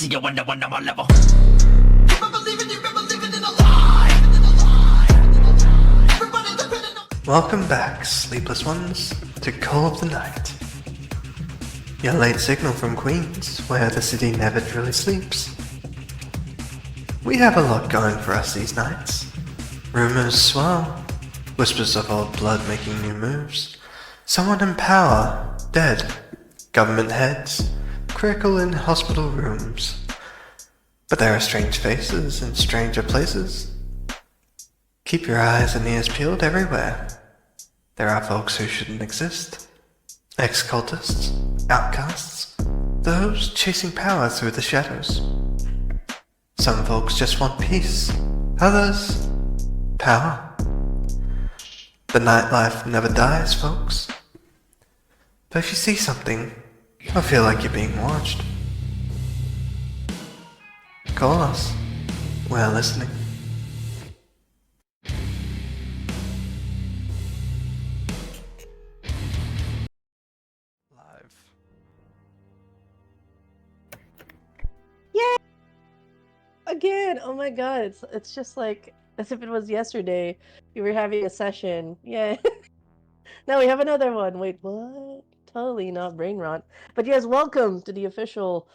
see you when I'm on level. Welcome back, sleepless ones, to Call of the Night. Your late signal from Queens, where the city never truly sleeps. We have a lot going for us these nights. Rumors swirl, whispers of old blood making new moves, someone in power, dead, government heads, critical in hospital rooms. But there are strange faces in stranger places. Keep your eyes and ears peeled everywhere. There are folks who shouldn't exist. Ex-cultists, outcasts, those chasing power through the shadows. Some folks just want peace, others, power. The nightlife never dies, folks. But if you see something, or feel like you're being watched, call us. We're listening. Live. Yay! Again! Oh my god, it's just like as if it was yesterday. We were having a session. Yeah. Now we have another one. Wait, what? Totally not brain rot. But yes, welcome to the official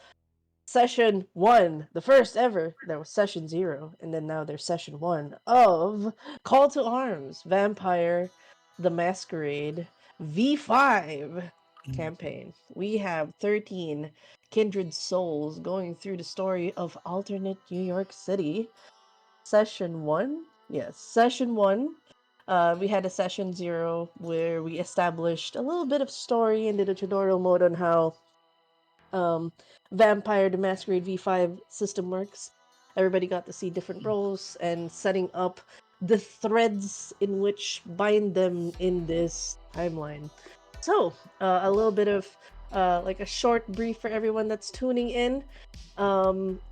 session 1, the first ever. There was session 0, and then now there's session 1 of Call to Arms, Vampire the Masquerade V5 campaign. We have 13 kindred souls going through the story of alternate New York City. Session 1? Yes, session 1. We had a session 0 where we established a little bit of story and did a tutorial mode on how um, Vampire the Masquerade V5 system works. Everybody got to see different roles and setting up the threads in which bind them in this timeline. So, a little bit of like a short brief for everyone that's tuning in.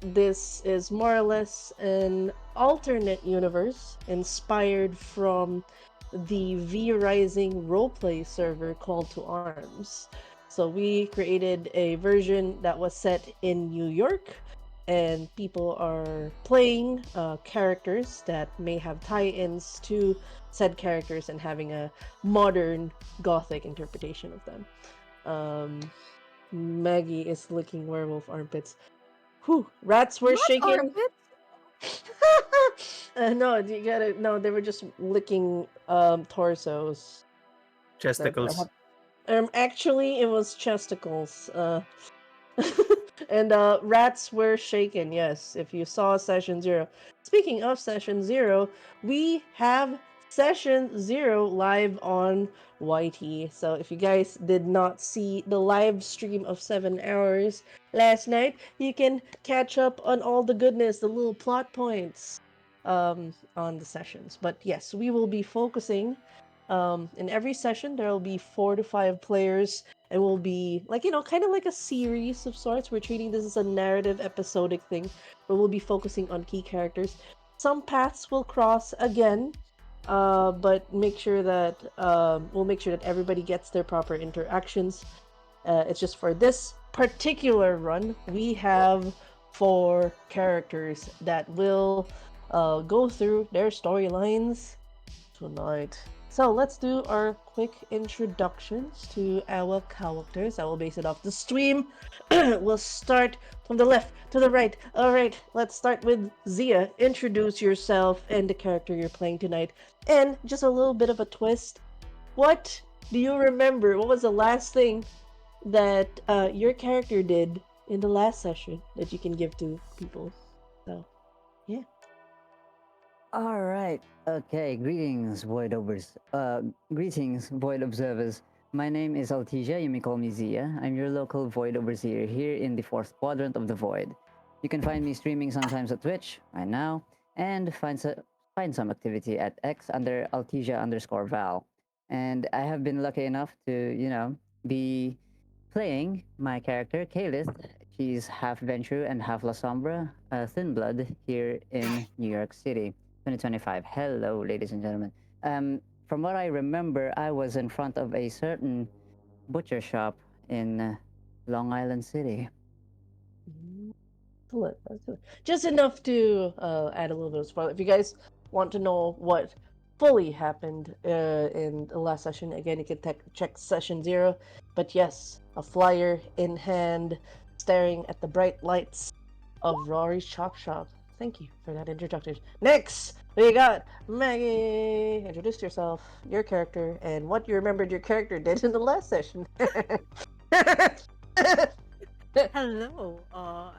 This is more or less an alternate universe inspired from the V Rising roleplay server Call to Arms. So we created a version that was set in New York, and people are playing characters that may have tie-ins to said characters and having a modern gothic interpretation of them. Maggie is licking werewolf armpits. Whew, rats were Not shaking. armpits. No, you gotta. No, they were just licking torsos. Chesticles. Actually, it was chesticles. And rats were shaken. Yes, if you saw session 0. Speaking of session 0, we have session 0 live on YT. So if you guys did not see the live stream of 7 hours last night, you can catch up on all the goodness, the little plot points on the sessions. But yes, we will be focusing in every session there will be 4 to 5 players, and will be like, kind of like a series of sorts. We're treating this as a narrative episodic thing where we'll be focusing on key characters. Some paths will cross again, but make sure that we'll make sure that everybody gets their proper interactions. It's just for this particular run we have 4 characters that will go through their storylines tonight. So let's do our quick introductions to our characters. I will base it off the stream. We'll start from the left to the right. All right, let's start with Zia. Introduce yourself and the character you're playing tonight. And just a little bit of a twist. What do you remember? What was the last thing that your character did in the last session that you can give to people? So, yeah. All right. Okay. Greetings, Void Observers. My name is Altisia. You may call me Zia. I'm your local Void Overseer here in the 4th quadrant of the Void. You can find me streaming sometimes at Twitch right now, and find some activity at X under Altisia_Val. And I have been lucky enough to, be playing my character Kaelith. She's half Ventrue and half La Sombra, Thin Blood here in New York City. 2025. Hello, ladies and gentlemen. From what I remember, I was in front of a certain butcher shop in Long Island City. Excellent. Just enough to add a little bit of spoiler. If you guys want to know what fully happened in the last session, again, you can check session 0. But yes, a flyer in hand, staring at the bright lights of Rory's Chop Shop. Thank you for that introduction. Next, we got Maggie. Introduce yourself, your character, and what you remembered your character did in the last session. Hello,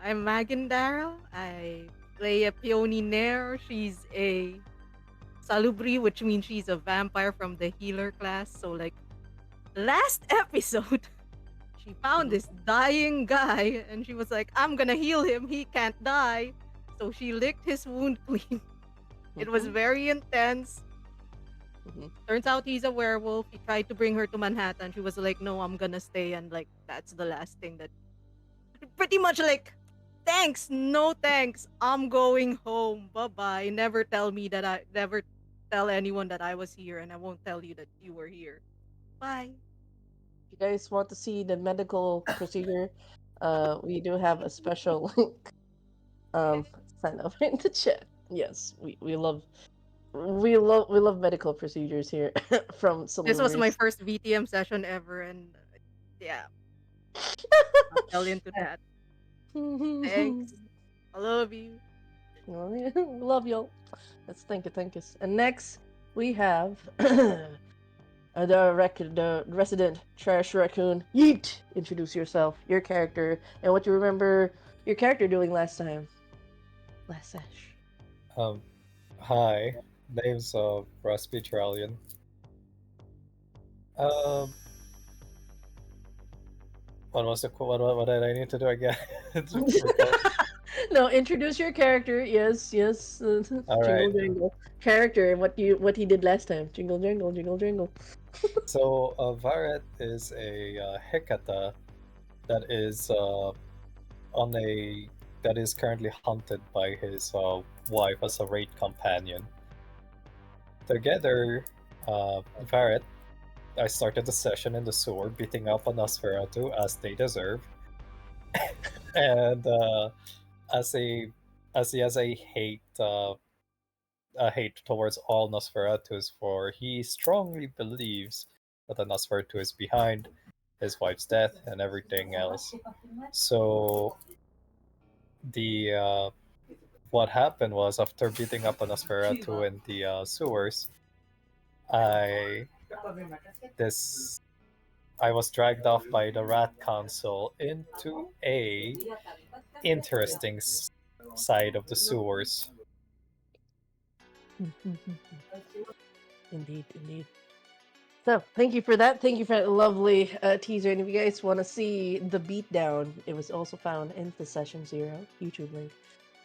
I'm Megan Darrow. I play a Peony Nair. She's a Salubri, which means she's a vampire from the healer class. So, like, last episode, she found this dying guy and she was like, I'm gonna heal him. He can't die. So she licked his wound clean. It was very intense. Turns out he's a werewolf. He tried to bring her to Manhattan. She was like, no, I'm gonna stay. And, like, that's the last thing that pretty much like, thanks, no thanks. I'm going home. Bye-bye. Never tell anyone that I was here, and I won't tell you that you were here. Bye. If you guys want to see the medical procedure, we do have a special link. Sign up in the chat. Yes, we love medical procedures here from This was my Salubris. first VTM session ever, and yeah, I fell into that. Thanks. I love you. Love y'all. Let's thank you. And next we have the resident trash raccoon. Yeet. Introduce yourself, your character, and what you remember your character doing last time. Last sesh. Hi. Name's Rusty Trallion. What was the what did I need to do again? No, introduce your character. Yes. All Jingle right. jangle. Character and what he did last time. Jingle jangle. So Varret is a Hecata that is that is currently hunted by his wife as a raid companion. Together, Varret, I started the session in the sewer, beating up on Nosferatu as they deserve, and as he has a hate towards all Nosferatus, for he strongly believes that the Nosferatu is behind his wife's death and everything else. So the what happened was, after beating up on Nosferatu in the sewers, I was dragged off by the Rat Council into a interesting side of the sewers. Indeed. So, thank you for that. Thank you for that lovely teaser. And if you guys want to see the beatdown, it was also found in the Session 0 YouTube link.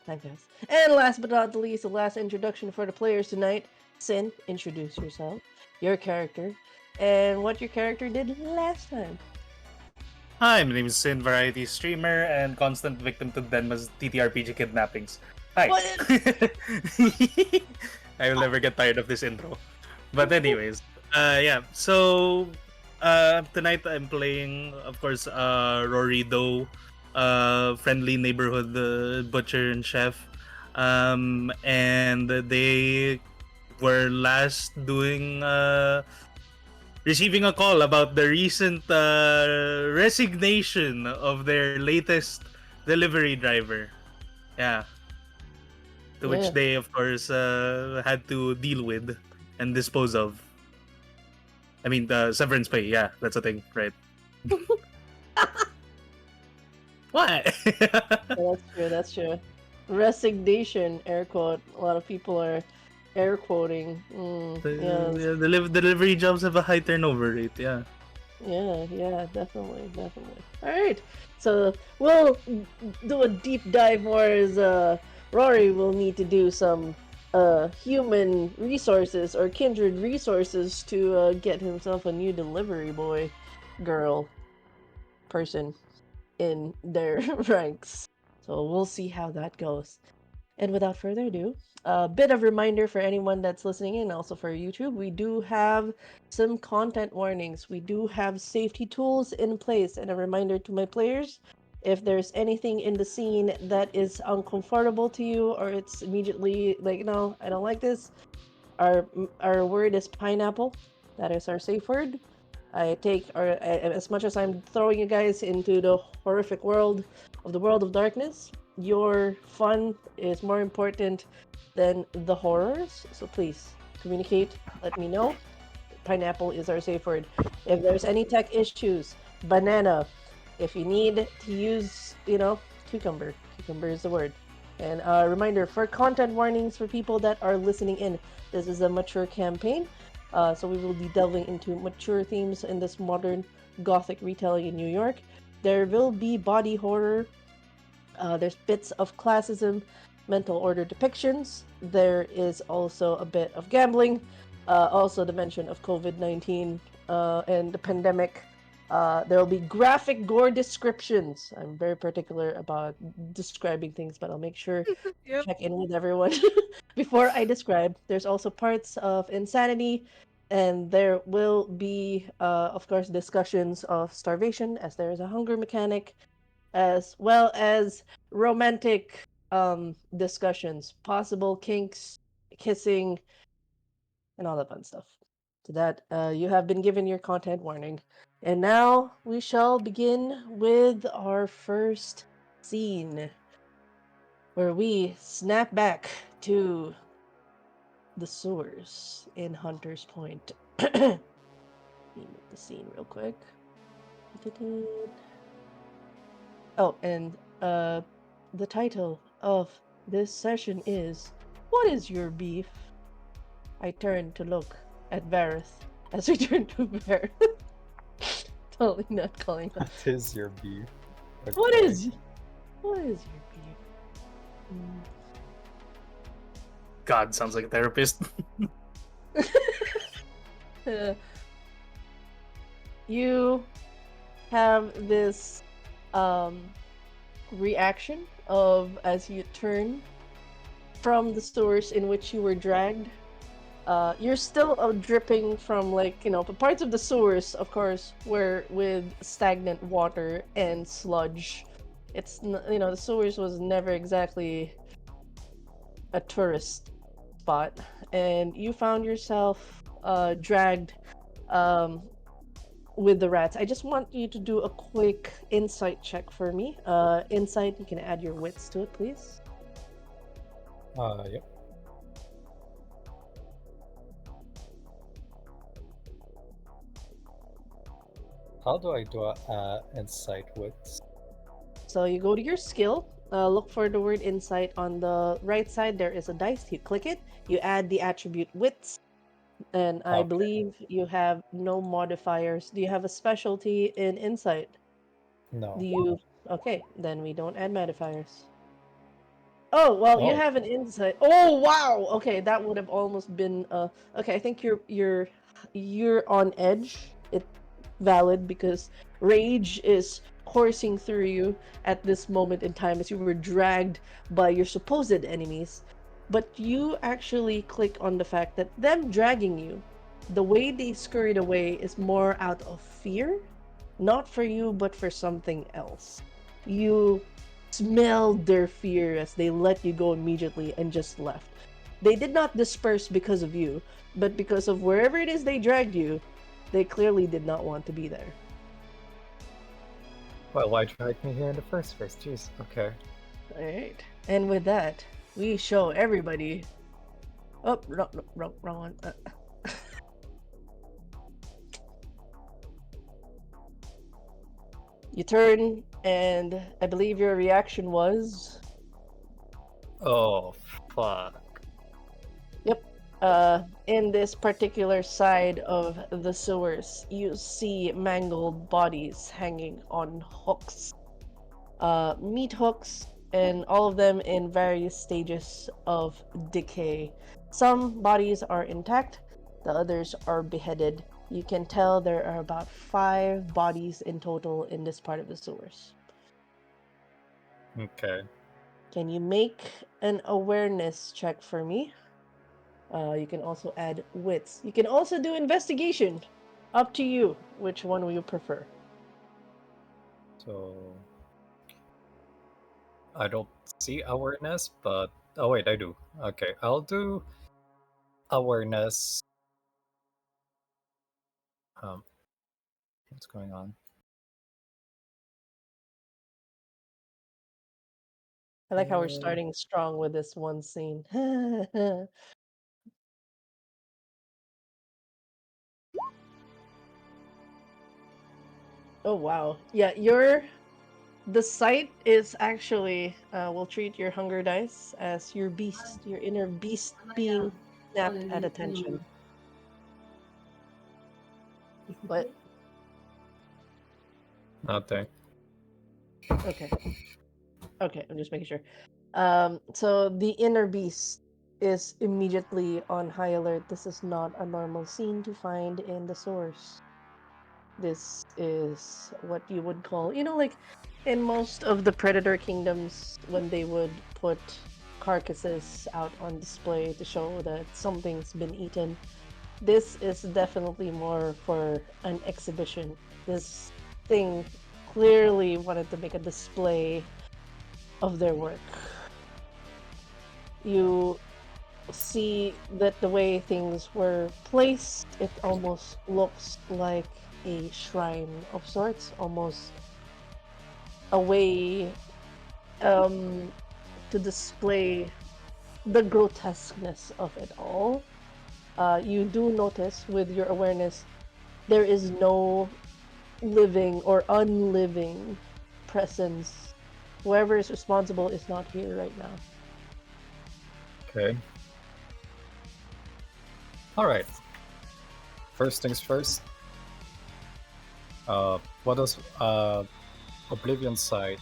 Hi, guys. And last but not the least, the last introduction for the players tonight. Sin, introduce yourself, your character, and what your character did last time. Hi, my name is Sin, variety streamer and constant victim to Denma's TTRPG kidnappings. Hi. I will never get tired of this intro. But anyways, yeah. So tonight I'm playing, of course, Rory Doe, friendly neighborhood butcher and chef, and they were last doing receiving a call about the recent resignation of their latest delivery driver. Yeah. To which they, of course, had to deal with and dispose of. I mean, severance pay. Yeah, that's a thing, right? What? That's true. Resignation, air quote. A lot of people are air quoting. The delivery jobs have a high turnover rate, yeah. Yeah, definitely. All right, so we'll do a deep dive more as Rory will need to do some human resources or kindred resources to get himself a new delivery boy, girl, person in their ranks. So we'll see how that goes. And without further ado, a bit of reminder for anyone that's listening in, also for YouTube, we do have some content warnings. We do have safety tools in place, and a reminder to my players, If there's anything in the scene that is uncomfortable to you, or it's immediately like, no, I don't like this, our word is pineapple. That is our safe word. I take as much as I'm throwing you guys into the horrific world of darkness, your fun is more important than the horrors. So please communicate, let me know. Pineapple is our safe word. If there's any tech issues, banana. If you need to use, cucumber. Cucumber is the word. And a reminder for content warnings for people that are listening in. This is a mature campaign, so we will be delving into mature themes in this modern gothic retelling in New York. There will be body horror. There's bits of classism, mental order depictions. There is also a bit of gambling. Also the mention of COVID-19 and the pandemic. There will be graphic gore descriptions. I'm very particular about describing things, but I'll make sure Yep. check in with everyone before I describe. There's also parts of insanity, and there will be, of course, discussions of starvation, as there is a hunger mechanic, as well as romantic discussions, possible kinks, kissing, and all that fun stuff. To that, you have been given your content warning. And now we shall begin with our first scene, where we snap back to the sewers in Hunter's Point. Let me make the scene real quick. Oh, and the title of this session is "What is your beef?" I turn to look at Vareth as we turn to Vareth. Totally not calling him. What is your beef? What Okay. is your beef? God, sounds like a therapist. Uh, you have this reaction of as you turn from the source in which you were dragged. You're still dripping from parts of the sewers, of course, were with stagnant water and sludge. The sewers was never exactly a tourist spot, and you found yourself dragged with the rats. I just want you to do a quick insight check for me. Insight, you can add your wits to it, please. Yep. How do I do a insight wits? So you go to your skill, look for the word insight on the right side. There is a dice. You click it, you add the attribute wits, and I Okay. believe you have no modifiers. Do you have a specialty in insight? No. Do you? Okay, then we don't add modifiers. Oh well, you Oh. have an insight. Oh wow. Okay, that would have almost been. Okay, I think you're on edge. It's valid because rage is coursing through you at this moment in time as you were dragged by your supposed enemies. But you actually click on the fact that them dragging you, the way they scurried away is more out of fear, not for you, but for something else. You smelled their fear as they let you go immediately and just left. They did not disperse because of you, but because of wherever it is they dragged you, they clearly did not want to be there. Well, why drag me here in the first place? Jeez. Okay. Alright. And with that, we show everybody. Oh, wrong one. You turn, and I believe your reaction was. Oh, fuck. In this particular side of the sewers, you see mangled bodies hanging on hooks. Meat hooks, and all of them in various stages of decay. Some bodies are intact, the others are beheaded. You can tell there are about 5 bodies in total in this part of the sewers. Okay. Can you make an awareness check for me? You can also add wits. You can also do investigation. Up to you. Which one will you prefer? So I don't see awareness, but oh wait, I do. Okay, I'll do awareness. What's going on? I like how we're starting strong with this one scene. Oh wow. Yeah, the sight is actually will treat your hunger dice as your beast, your inner beast being snapped at attention. But Nothing. okay. Okay, I'm just making sure. So the inner beast is immediately on high alert. This is not a normal scene to find in the source. This is what you would call, like in most of the predator kingdoms, when they would put carcasses out on display to show that something's been eaten. This is definitely more for an exhibition. This thing clearly wanted to make a display of their work. You see that the way things were placed, it almost looks like a shrine of sorts, almost a way to display the grotesqueness of it all. You do notice with your awareness there is no living or unliving presence. Whoever is responsible is not here right now. Okay. All right. First things first. What does Oblivion Sight?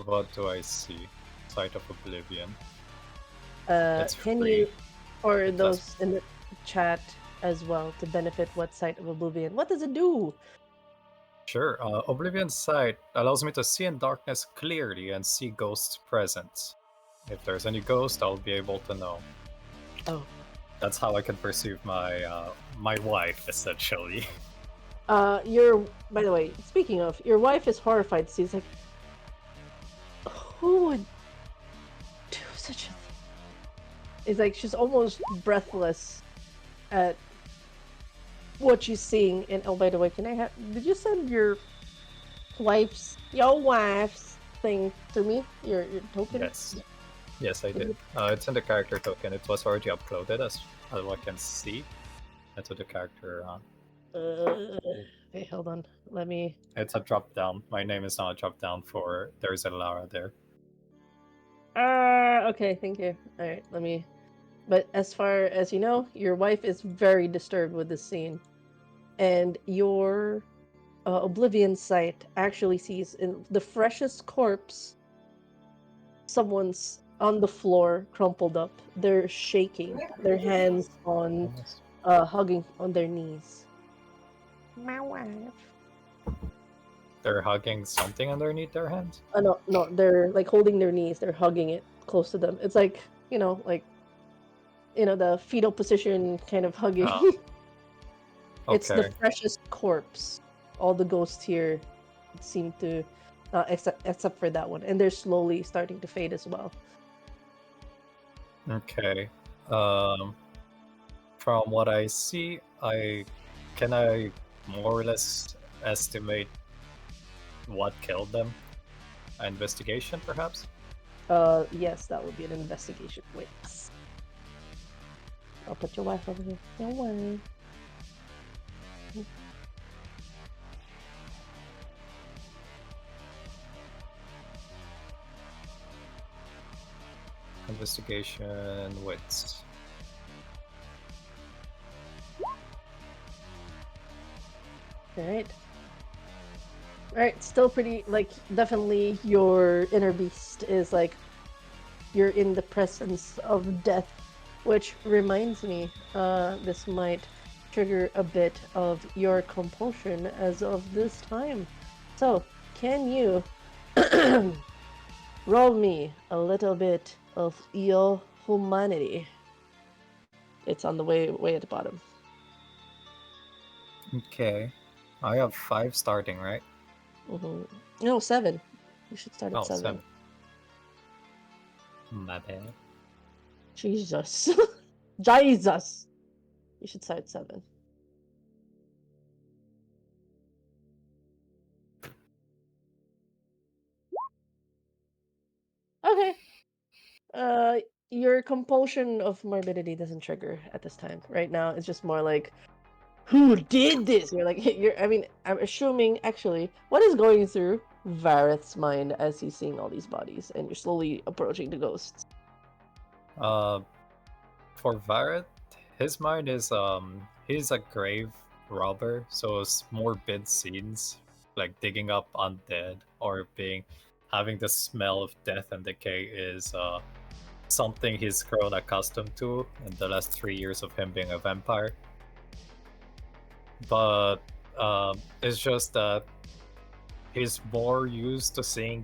What do I see? Sight of Oblivion. It's Can free. you, or It those does- in the chat as well, to benefit what Sight of Oblivion? What does it do? Sure. Oblivion Sight allows me to see in darkness clearly and see ghosts present. If there's any ghost, I'll be able to know. Oh. That's how I can perceive my my wife, essentially. By the way, speaking of, your wife is horrified. She's like, who would do such a thing? It's like she's almost breathless at what she's seeing. And oh, by the way, did you send your wife's thing to me? Your token? Yes. Yes, I did. It's in the character token. It was already uploaded as I can see into the character. Okay, hold on. Let me. It's a drop down. My name is not a drop down for there's a Lara there. Okay, thank you. All right, let me. But as far as you know, your wife is very disturbed with this scene, and your Oblivion Sight actually sees in the freshest corpse. Someone's on the floor, crumpled up. They're shaking. Their hands on, hugging on their knees. My wife. They're hugging something underneath their hands. No, they're like holding their knees. They're hugging it close to them. It's like the fetal position kind of hugging. Okay. It's the freshest corpse. All the ghosts here seem to, except for that one, and they're slowly starting to fade as well. Okay. From what I see, can I more or less estimate what killed them? An investigation, perhaps? Yes, that would be an investigation. Wait. I'll put your wife over here. Don't worry. Investigation wits. Alright. Alright, still pretty, definitely your inner beast is you're in the presence of death, which reminds me, this might trigger a bit of your compulsion as of this time. So, can you roll me a little bit of your humanity? It's on the way at the bottom. Okay. I have 5 starting, right? Mm-hmm. No, 7. You should start at 7. My bad. Jesus. Jesus. You should cite 7. Okay. Your compulsion of morbidity doesn't trigger at this time. Right now, it's just more like, who did this? You're like, I mean, I'm assuming, actually, what is going through Vareth's mind as he's seeing all these bodies, and you're slowly approaching the ghosts? For Varret, his mind is he's a grave robber, so it's morbid scenes like digging up undead or having the smell of death and decay is something he's grown accustomed to in the last 3 years of him being a vampire. But it's just that he's more used to seeing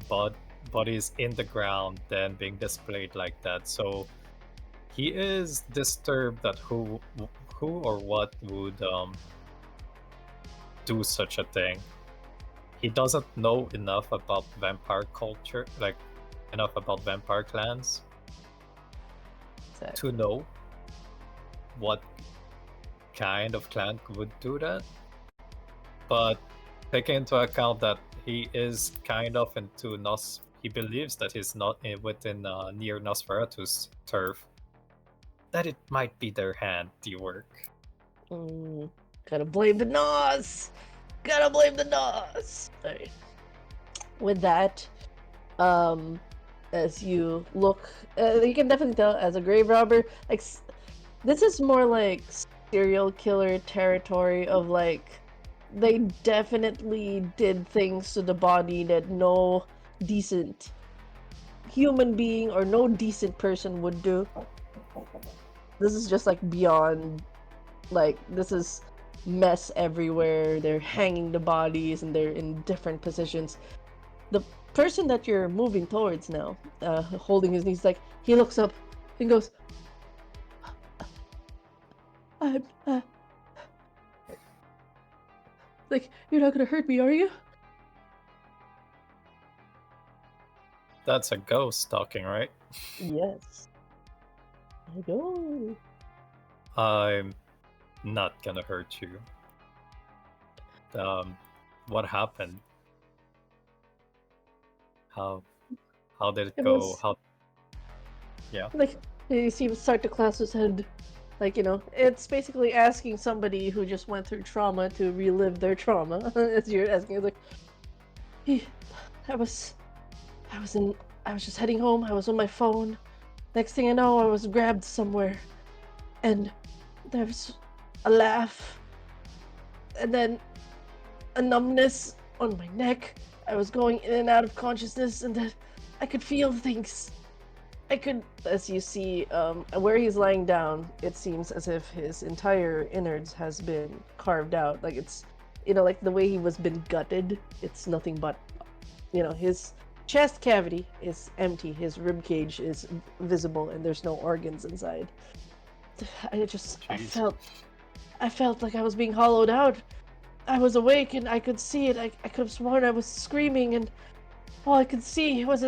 bodies in the ground than being displayed like that. So he is disturbed at who or what would do such a thing. He doesn't know enough about vampire culture, like enough about vampire clans to know what kind of clan would do that. But taking into account that he is kind of into he believes that he's not within near Nosferatu's turf, that it might be their handiwork. Gotta blame the Nos! Gotta blame the Nos! Right. With that, as you look, you can definitely tell as a grave robber, like, this is more like serial killer territory of like, they definitely did things to the body that no decent human being or no decent person would do. This is just like beyond, like, this is mess everywhere. They're hanging the bodies and they're in different positions. The person that you're moving towards now, holding his knees, like, he looks up and goes, I'm, like, you're not gonna hurt me, are you? That's a ghost talking, right? Yes. I go. I'm not gonna hurt you. What happened? How did it go? was- Yeah. Like, you see him start to clasp his head. Like, you know, it's basically asking somebody who just went through trauma to relive their trauma. As you're asking, it's like, I was just heading home. I was on my phone. Next thing I know, I was grabbed somewhere, and there was a laugh, and then a numbness on my neck. I was going in and out of consciousness, and then I could feel things. I could, as you see, where he's lying down, it seems as if his entire innards has been carved out. Like, it's, you know, like the way he was been gutted. It's nothing but, you know, his chest cavity is empty. His rib cage is visible, and there's no organs inside. I felt like I was being hollowed out. I was awake and I could see it. I could have sworn I was screaming, and all I could see was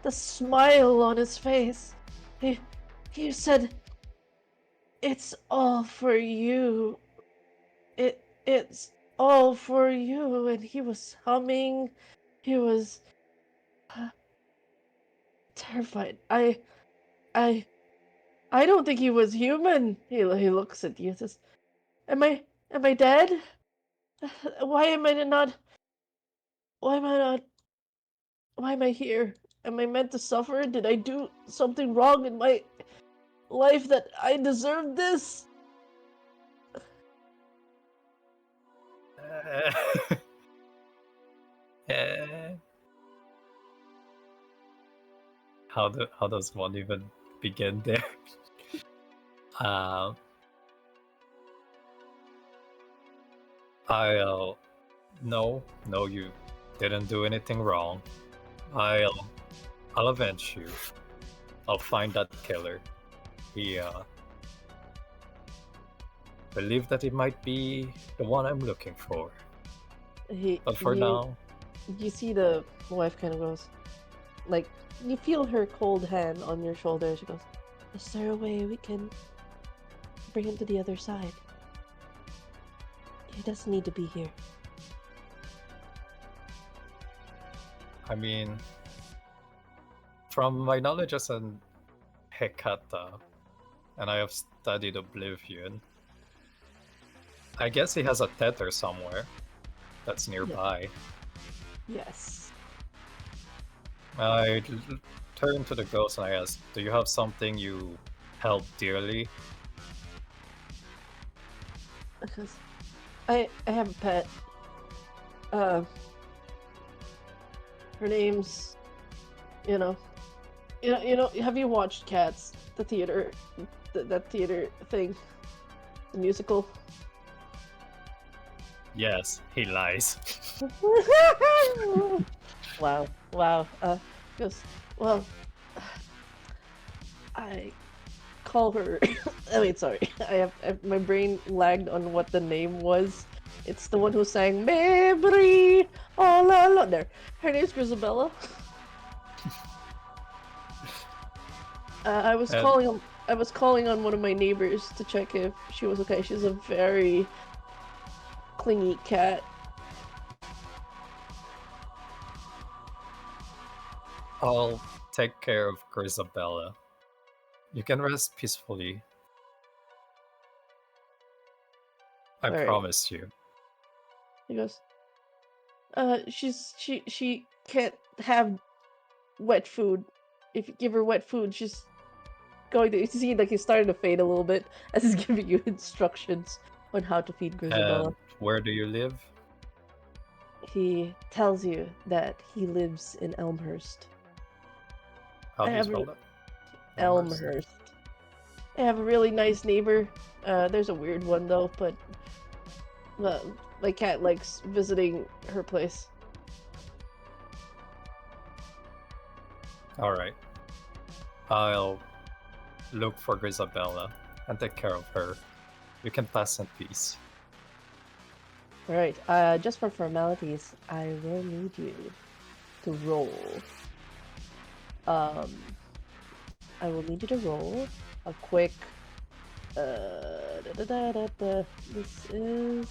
the smile on his face. He said, "It's all for you. It's all for you." And he was humming. He was terrified. I don't think he was human. He looks at you and says, Am I dead? Why am I not? Why am I not? Why am I here? Am I meant to suffer? Did I do something wrong in my life that I deserve this? How does one even begin there? No, you didn't do anything wrong. I'll avenge you. I'll find that killer. He believe that it might be the one I'm looking for. But for now, You see the wife kind of goes, like you feel her cold hand on your shoulder. She goes, "Is there a way we can bring him to the other side? He doesn't need to be here." I mean, from my knowledge as an Hecata, and I have studied Oblivion, I guess he has a tether somewhere that's nearby. Yes. I turn to the ghost and I ask, "Do you have something you held dearly?" Because I have a pet. Uh, her name's, you know, Have you watched Cats, the theater, that theater thing, the musical? Yes, he lies. Wow. Goes, well, I call her. Oh wait, sorry. My brain lagged on what the name was. It's the one who sang "Memory." Oh la la. There. Her name's Grisabella. I was And- calling. I was calling on one of my neighbors to check if she was okay. She's a very clingy cat. I'll take care of Grisabella. You can rest peacefully. I Alright. promise you. He goes, she can't have wet food. If you give her wet food, she's going to. You see, like he's starting to fade a little bit as he's giving you instructions on how to feed Grisabella. And where do you live? He tells you that he lives in Elmhurst. How do I you have spell a- that? Elmhurst. I have a really nice neighbor. There's a weird one though, but my cat likes visiting her place. Alright. I'll look for Grisabella and take care of her. You can pass in peace. Alright, just for formalities, I will need you to roll. I will need you to roll a quick. This is.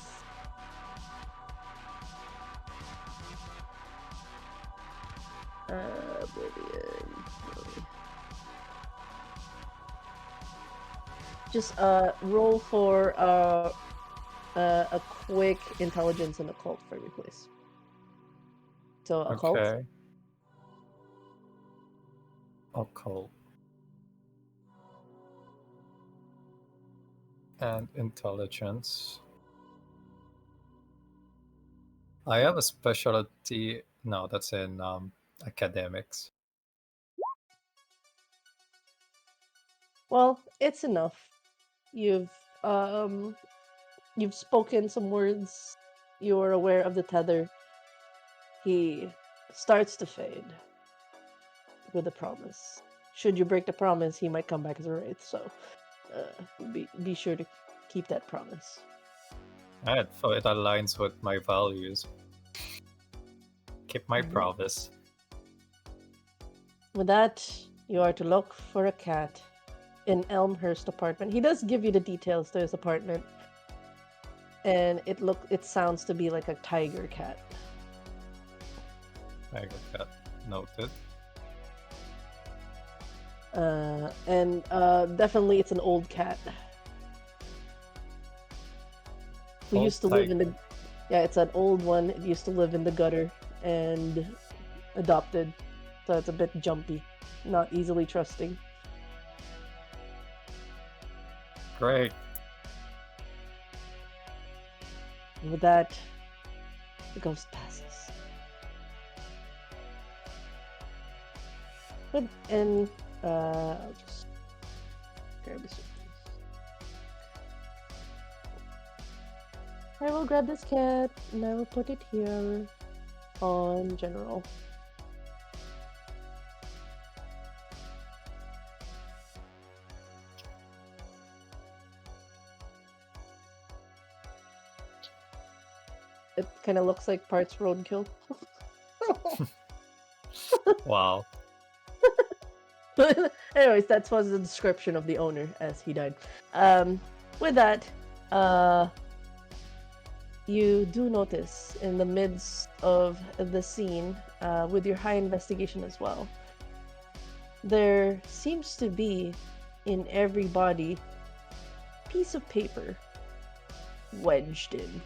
Oblivion. Just roll for a quick intelligence and occult for me, please. So occult. Okay. Occult. And intelligence. I have a specialty. No, that's in academics. Well, it's enough. You've spoken some words. You are aware of the tether. He starts to fade with a promise. Should you break the promise, he might come back as a wraith. So, be sure to keep that promise. And so it aligns with my values. Keep my Mhm. promise. With that, you are to look for a cat in Elmhurst apartment. He does give you the details to his apartment, and it sounds to be like a tiger cat. I got that noted. And definitely it's an old cat who Old used to live in the. tiger. Yeah, it's an old one. It used to live in the gutter and adopted, so it's a bit jumpy, not easily trusting. Great. With that, the ghost passes. Good, and I'll just grab this. I will grab this cat and I will put it here on general. It kind of looks like parts roadkill. Wow. Anyways, that was the description of the owner as he died. With that, you do notice in the midst of the scene, with your high investigation as well, there seems to be in every body piece of paper wedged in.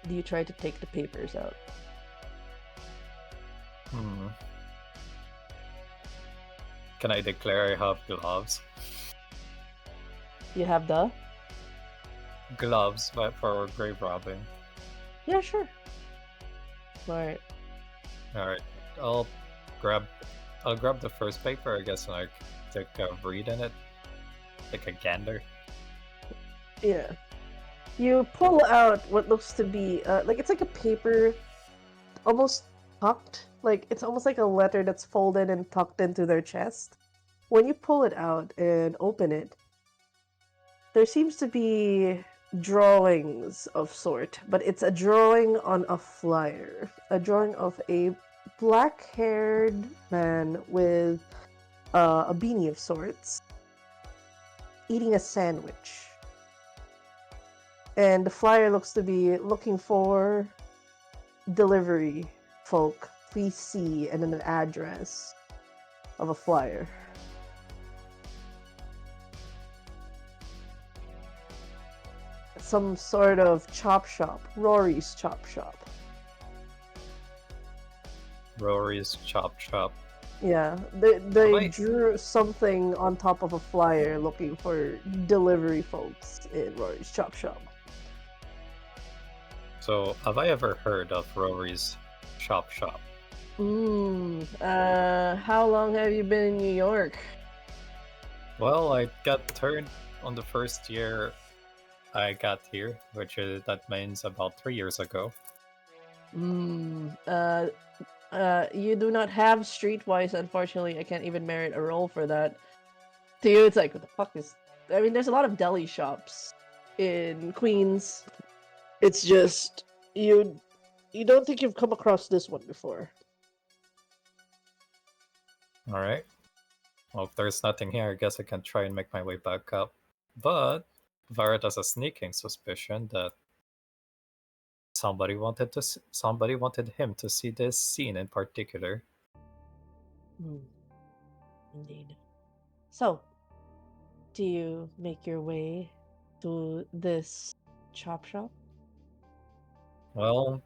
Do you try to take the papers out? Can I declare I have gloves? You have the? Gloves for grave robbing. Yeah, sure. Alright. Alright, I'll grab the first paper, I guess, and I take a read in it. Like a gander. Yeah. You pull out what looks to be, it's like a paper almost tucked. Like, it's almost like a letter that's folded and tucked into their chest. When you pull it out and open it, there seems to be drawings of sort, but it's a drawing on a flyer. A drawing of a black-haired man with a beanie of sorts, eating a sandwich. And the flyer looks to be looking for delivery folk. Please see, and then an address of a flyer. Some sort of chop shop. Rory's chop shop. Rory's chop shop. Yeah, they Wait. drew something on top of a flyer looking for delivery folks in Rory's chop shop. So, have I ever heard of Rory's chop shop? How long have you been in New York? Well, I got turned on the first year I got here, that means about 3 years ago. You do not have Streetwise, unfortunately. I can't even merit a roll for that. To you, it's like, what the fuck is... I mean, there's a lot of deli shops in Queens. It's just, you don't think you've come across this one before. Alright. Well, if there's nothing here, I guess I can try and make my way back up. But Varrett has a sneaking suspicion that somebody wanted him to see this scene in particular. Indeed. So, do you make your way to this chop shop? Well,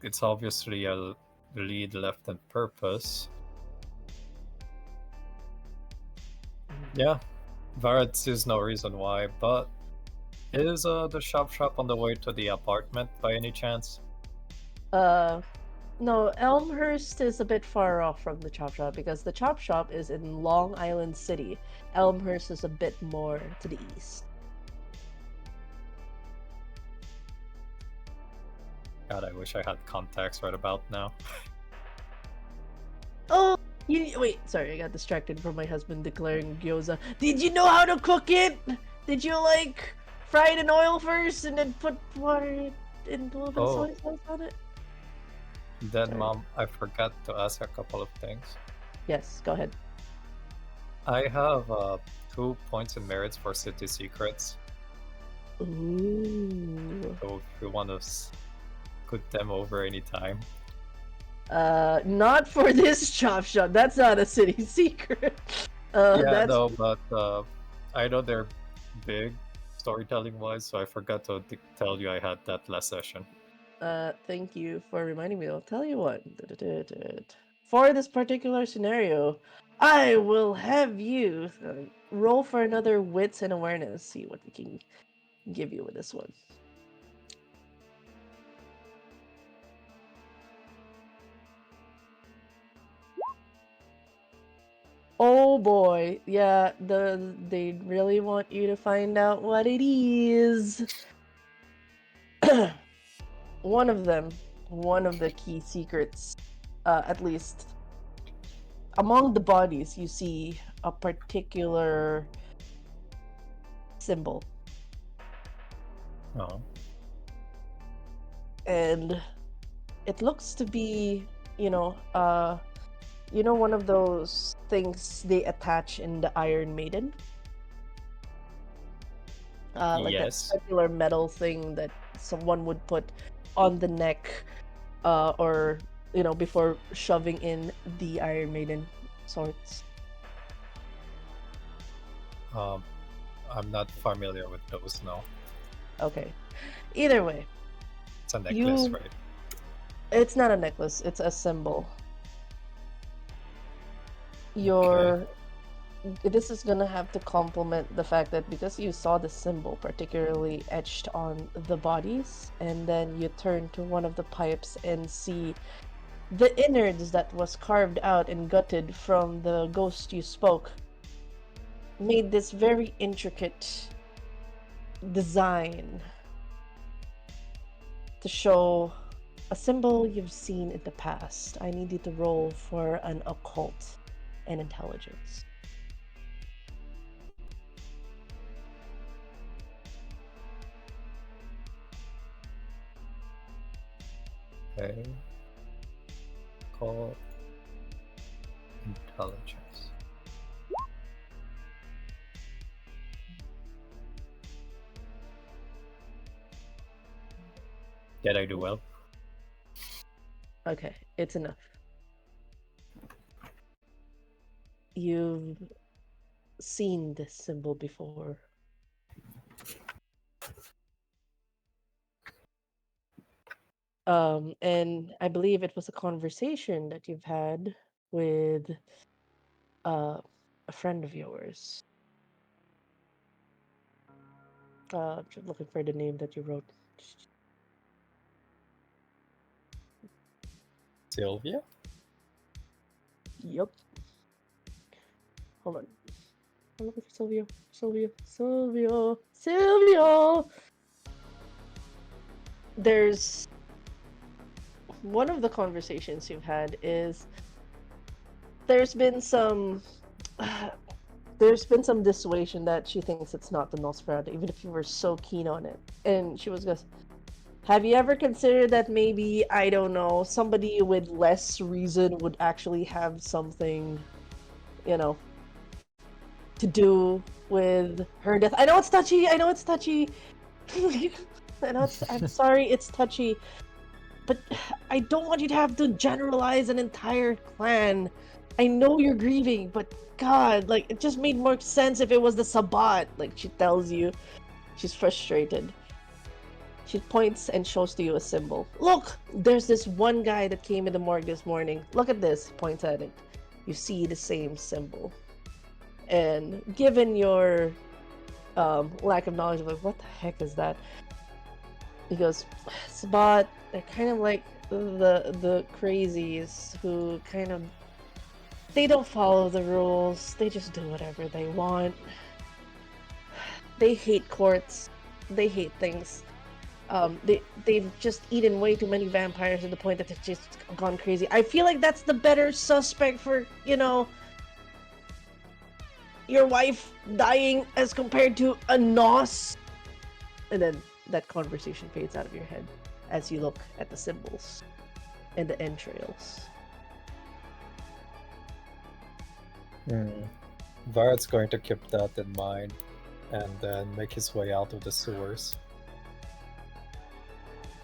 it's obviously a lead left on purpose. Yeah, Varrett sees no reason why, but is the shop on the way to the apartment by any chance? No, Elmhurst is a bit far off from the chop shop because the chop shop is in Long Island City. Elmhurst is a bit more to the east. God, I wish I had contacts right about now. Oh, wait, sorry, I got distracted from my husband declaring gyoza. Did you know how to cook it? Did you, like, fry it in oil first and then put water and a little bit of soy sauce on it? Then, Sorry. Mom, I forgot to ask a couple of things. Yes, go ahead. I have 2 points in merits for city secrets. Ooh. So if you want to put them over anytime. Not for this chop shop. That's not a city secret. No, but I know they're big storytelling wise, so I forgot to tell you I had that last session. Thank you for reminding me. I'll tell you what. For this particular scenario, I will have you roll for another wits and awareness. See what we can give you with this one. Oh boy, yeah, they really want you to find out what it is. One of the key secrets, at least among the bodies, you see a particular symbol. Oh. And it looks to be one of those things they attach in the Iron Maiden, like that Yes. circular metal thing that someone would put on the neck, or before shoving in the Iron Maiden swords. I'm not familiar with those. No, Okay. Either way, it's a necklace, you right? it's not a necklace, it's a symbol. Okay. Your This is gonna have to complement the fact that because you saw the symbol particularly etched on the bodies, and then you turn to one of the pipes and see the innards that was carved out and gutted from the ghost you spoke, made this very intricate design to show a symbol you've seen in the past. I need you to roll for an occult and intelligence. Okay. Call intelligence. Did I do well? Okay, it's enough. You've seen this symbol before. And I believe it was a conversation that you've had with a friend of yours. Just looking for the name that you wrote. Sylvia? Yup. Hold on. I'm looking for Silvio. Silvio! There's one of the conversations you've had is there's been some dissuasion that she thinks it's not the Nosferatu, even if you were so keen on it. And she goes, have you ever considered that maybe, I don't know, somebody with less reason would actually have something, to do with her death? I know it's touchy. I know I'm sorry, it's touchy. But I don't want you to have to generalize an entire clan. I know you're grieving, but God, like, it just made more sense if it was the Sabbat. Like, she tells you. She's frustrated. She points and shows to you a symbol. Look, there's this one guy that came in the morgue this morning. Look at this. Points at it. You see the same symbol. And given your lack of knowledge of like, what the heck is that? He goes, Sabbat, they're kind of like the crazies who they don't follow the rules. They just do whatever they want. They hate courts. They hate things. They've just eaten way too many vampires to the point that they've just gone crazy. I feel like that's the better suspect for, your wife dying as compared to a Nos. And then that conversation fades out of your head as you look at the symbols and the entrails. Varret's going to keep that in mind and then make his way out of the sewers.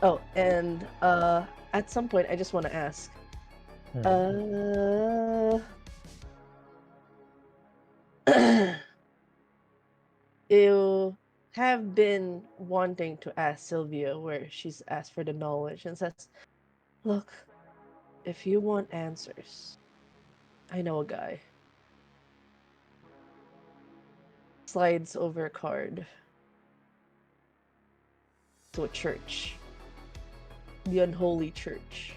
Oh, and at some point I just want to ask. You have been wanting to ask Sylvia where she's asked for the knowledge and says, look, if you want answers, I know a guy. Slides over a card to a church. The unholy church.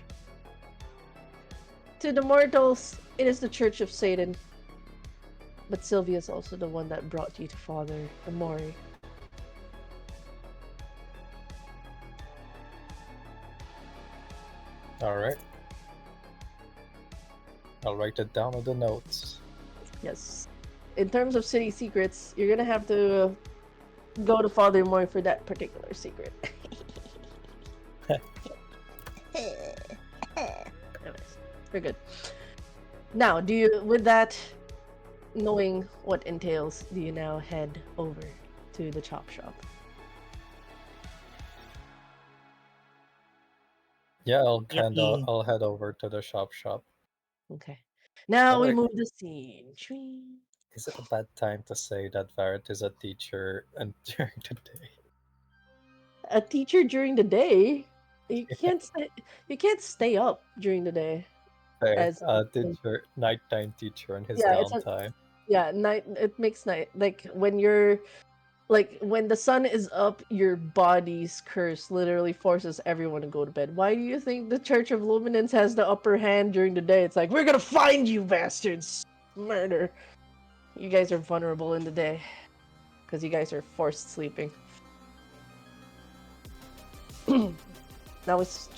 To the mortals, it is the Church of Satan. But Sylvia is also the one that brought you to Father Amori. Alright. I'll write it down on the notes. Yes. In terms of city secrets, you're gonna have to go to Father Amori for that particular secret. Anyways. We're good. Now, do you, with that, knowing what entails, do you now head over to the chop shop? Yeah, Yippee. I'll head over to the shop. Okay. Now we Alright. move the scene. Chwing. Is it a bad time to say that Varret is a teacher and during the day? A teacher during the day. You can't stay up during the day. Fair. As Teacher, nighttime teacher on his yeah, it's a downtime. yeah night. It makes night like when you're like when the sun is up, your body's curse literally forces everyone to go to bed. Why do you think the Church of Luminance has the upper hand during the day? It's like, we're gonna find you, bastards! Murder. You guys are vulnerable in the day because you guys are forced sleeping. Now it's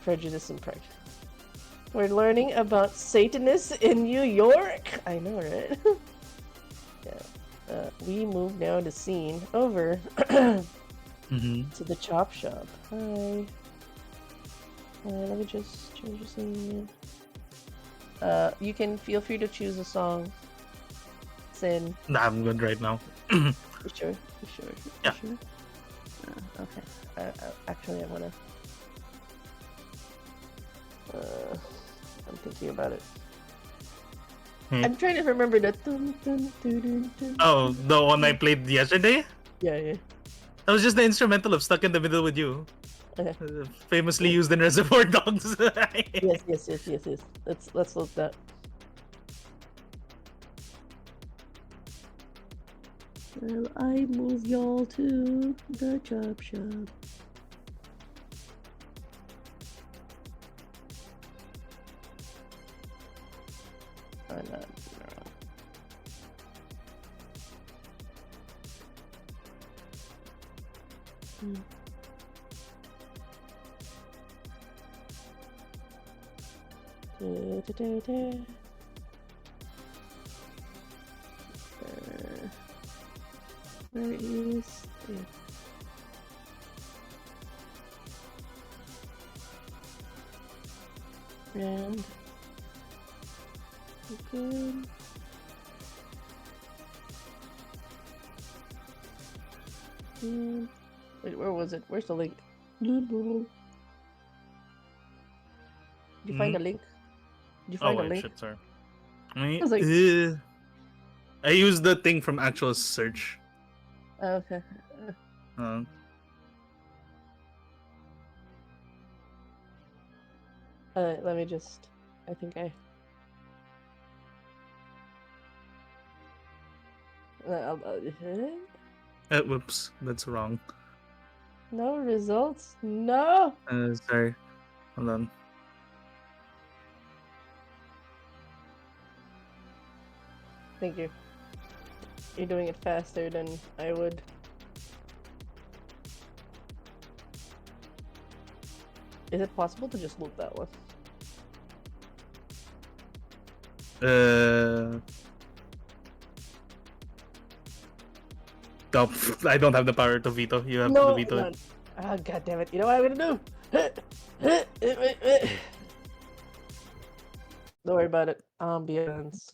prejudice and pride. We're learning about Satanists in New York. I know, right? Yeah. We move now the scene over Mm-hmm. to the chop shop. Hi. Let me just change the scene. You can feel free to choose a song. Sin. Nah, I'm good right now. You sure? You sure? You Yeah. sure? Okay. Actually, I wanna. I'm thinking about it. Hmm. I'm trying to remember the. Dun, dun, dun, dun, dun. Oh, the one I played yesterday? Yeah. That was just the instrumental of Stuck in the Middle with You. Okay. Famously used in Reservoir Dogs. Yes. Let's look that. Well, I move y'all to the chop shop. Where is it? And open. Wait, where was it? Where's the link? Did you find a link? Did you Oh, find a wait, link? shit, sorry. was like- I used the thing from actual search. Okay. Let me just. I think I. Whoops, that's wrong. No results? No! Sorry. Hold on. Thank you. You're doing it faster than I would. Is it possible to just loop that one? No, I don't have the power to veto. You have to No, veto no. it. Ah, god damn it. You know what I'm gonna do? Don't worry about it. Ambience.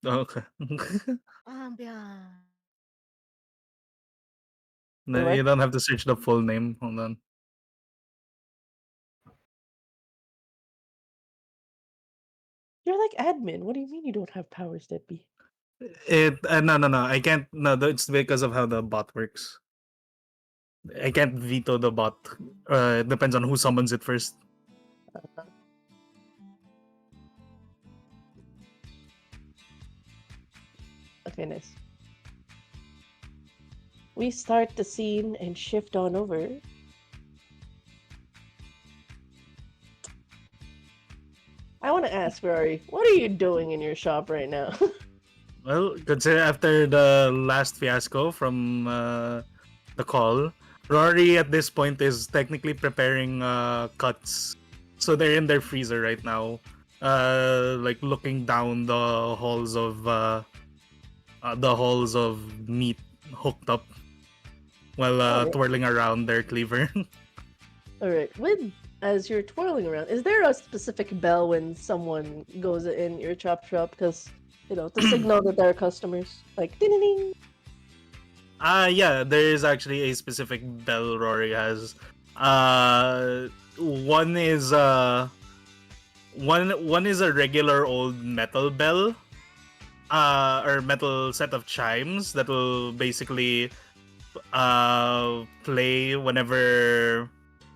Oh, okay. Ambiance. No, What? you don't have to search the full name. Hold on. You're like admin. What do you mean you don't have powers, Deadbeat? No. I can't. No, it's because of how the bot works. I can't veto the bot. It depends on who summons it first. Okay, nice. We start the scene and shift on over. I want to ask Rory, what are you doing in your shop right now? Well, consider after the last fiasco from the call, Rory at this point is technically preparing cuts. So they're in their freezer right now, like looking down the halls of meat hooked up while Oh, yeah. twirling around their cleaver. All right. As you're twirling around, is there a specific bell when someone goes in your chop shop? Because to signal that there are customers, like ding ding ding. Yeah, there is actually a specific bell Rory has. One is one is a regular old metal bell, or metal set of chimes that will basically play whenever,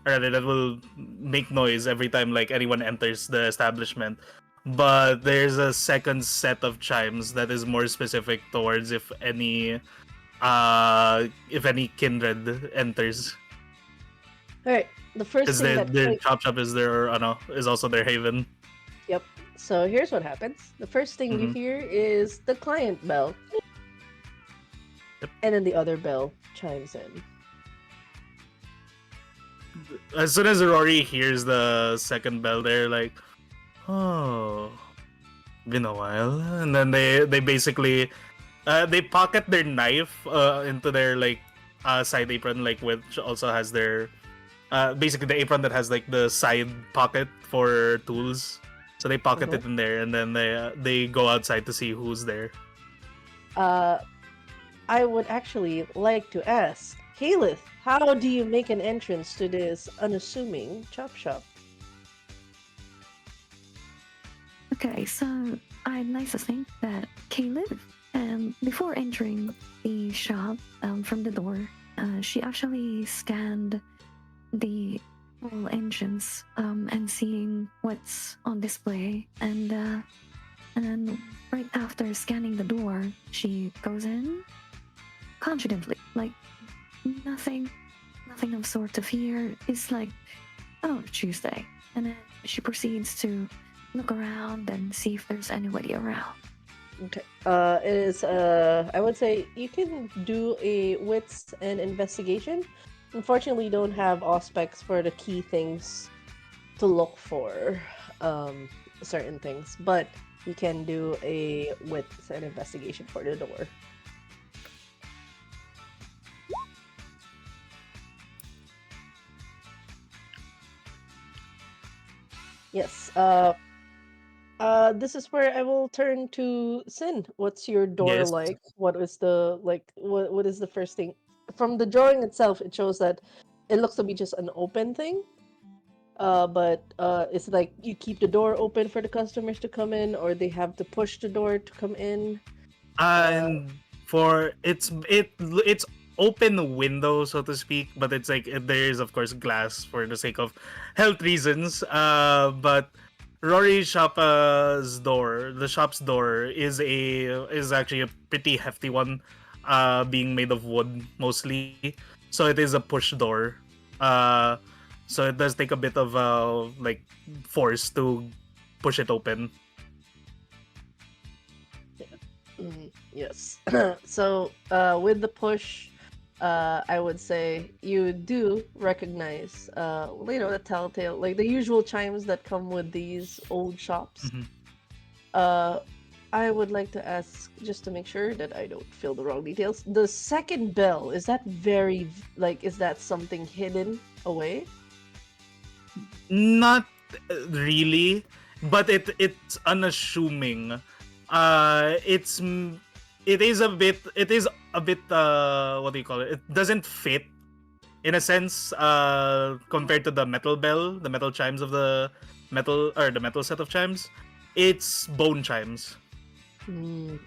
or rather, that will make noise every time like anyone enters the establishment. But there's a second set of chimes that is more specific towards if any kindred enters, All right. The first because thing that their chop shop is their is also their haven. Yep. So here's what happens. The first thing you Mhm. hear is the client bell. Yep. And then the other bell chimes in. As soon as Rory hears the second bell, they're like, "Oh, been a while," and then they basically they pocket their knife into their side apron, like, which also has their basically the apron that has like the side pocket for tools. So they pocket Mhm. it in there, and then they go outside to see who's there. I would actually like to ask, Caliph, how do you make an entrance to this unassuming chop shop? Okay, so I'd like to think that Caleb, before entering the shop from the door, she actually scanned the whole entrance and seeing what's on display, and then right after scanning the door, she goes in confidently, like nothing of sort of fear. It's like, oh, Tuesday, and then she proceeds to look around and see if there's anybody around. Okay. It is, I would say you can do a wits and investigation. Unfortunately, you don't have auspects for the key things to look for, certain things, but you can do a wits and investigation for the door. Yes. This is where I will turn to Sin. What's your door Yes. like? What is the what is the first thing? From the drawing itself, it shows that it looks to be just an open thing. But it's like you keep the door open for the customers to come in, or they have to push the door to come in. And for it's open window, so to speak, but it's like there is of course glass for the sake of health reasons. But Rory Shop's door, the shop's door, is actually a pretty hefty one, being made of wood mostly. So it is a push door. So it does take a bit of force to push it open. Yes. So with the push, I would say you do recognize, the telltale, like the usual chimes that come with these old shops. Mhm. I would like to ask, just to make sure that I don't fill the wrong details. The second bell, is that is that something hidden away? Not really, but it's unassuming. It is a bit what do you call it? It doesn't fit in a sense compared to the metal bell, the metal chimes of the metal set of chimes. It's bone chimes.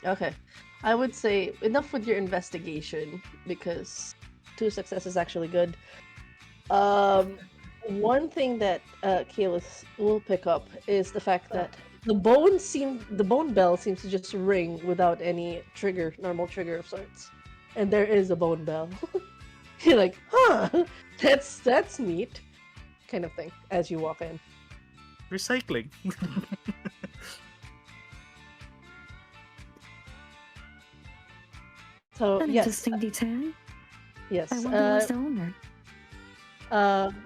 Okay. I would say enough with your investigation, because 2 success is actually good. One thing that Kalis will pick up is the fact that the bone bell seems to just ring without any normal trigger of sorts. And there is a bone bell. You're like, huh, that's neat, kind of thing, as you walk in. Recycling. So An yes, interesting detail. yes. I wonder who's the owner.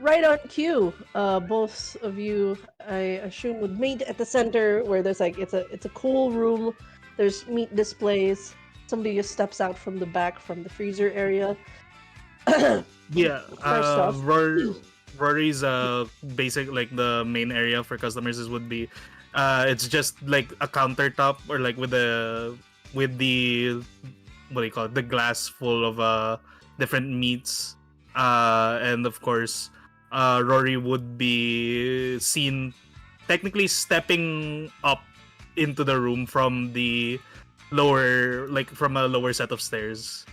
Right on cue. Both of you, I assume, would meet at the center where there's it's a cool room. There's meat displays. Somebody just steps out from the back from the freezer area. Yeah. First off, Rory's basic, like the main area for customers would be it's just like a countertop, or like with the what do you call it, the glass full of different meats, and of course Rory would be seen technically stepping up into the room from the lower, like from a lower set of stairs.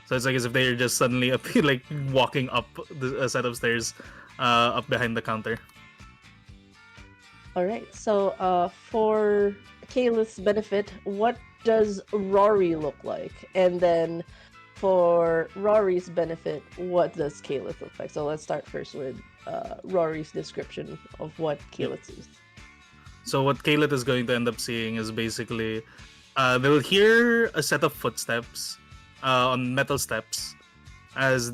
So it's like as if they're just suddenly up, like walking up a set of stairs, up behind the counter. All right. So, for Kayla's benefit, what does Rory look like? And then, for Rory's benefit, what does Kayla look like? So let's start first with Rory's description of what Kayla sees. So what Kaylet is going to end up seeing is basically, they'll hear a set of footsteps on metal steps as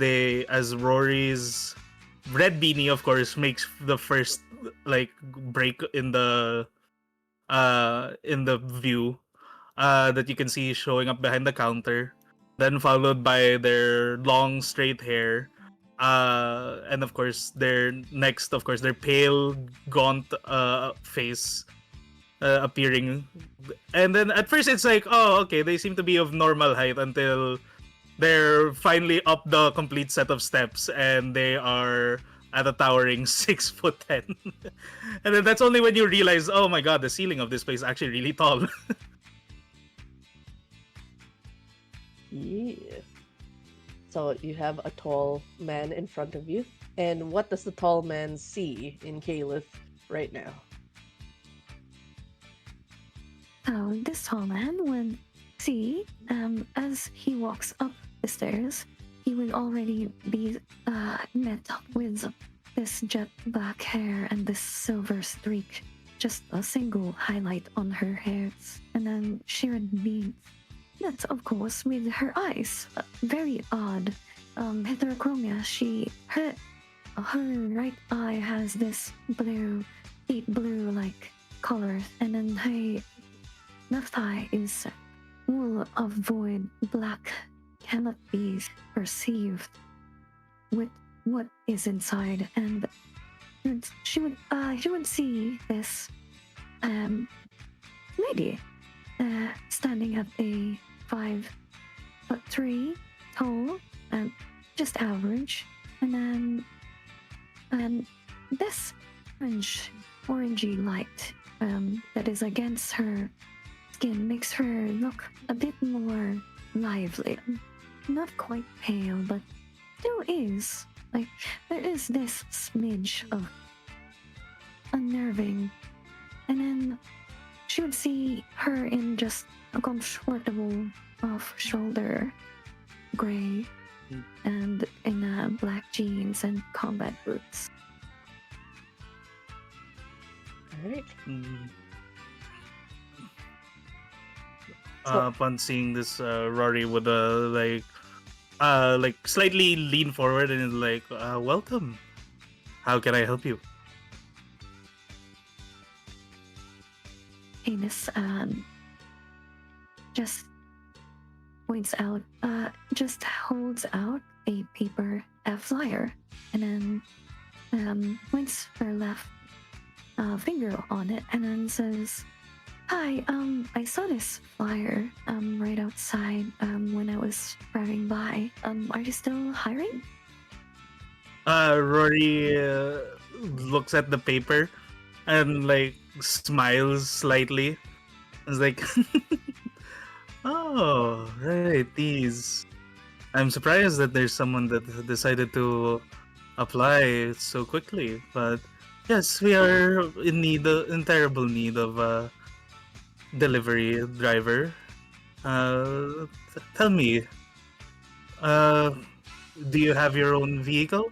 Rory's red beanie, of course, makes the first like break in the view that you can see showing up behind the counter, then followed by their long straight hair, and of course their pale gaunt face appearing. And then at first it's like, oh, okay, they seem to be of normal height until they're finally up the complete set of steps and they are at a towering 6'10". And then that's only when you realize, oh my god, the ceiling of this place is actually really tall. Yeah. So you have a tall man in front of you, and what does the tall man see in Caliph right now? So this tall man would see, as he walks up the stairs, he would already be met with this jet black hair and this silver streak, just a single highlight on her hairs, and then she would be met, of course, with her eyes. Very odd heterochromia. Her right eye has this blue, deep blue like color, and then her left eye is full of void, black, cannot be perceived with what is inside. And she would see this lady standing at a 5'3" tall and just average, and this orangey light that is against her skin makes her look a bit more lively. Not quite pale, but still is. Like, there is this smidge of unnerving. And then she would see her in just a comfortable off-shoulder gray and in black jeans and combat boots. Alright. Upon seeing this, Rory would like slightly lean forward and is like, welcome. How can I help you? Anus just points out, just holds out a paper, a flyer, and then points her left finger on it, and then says, "Hi, I saw this flyer right outside when I was driving by. Are you still hiring?" Rory looks at the paper and like smiles slightly. It's like, oh, right, these. I'm surprised that there's someone that decided to apply so quickly, but yes, we are in terrible need of a delivery driver. Tell me, do you have your own vehicle?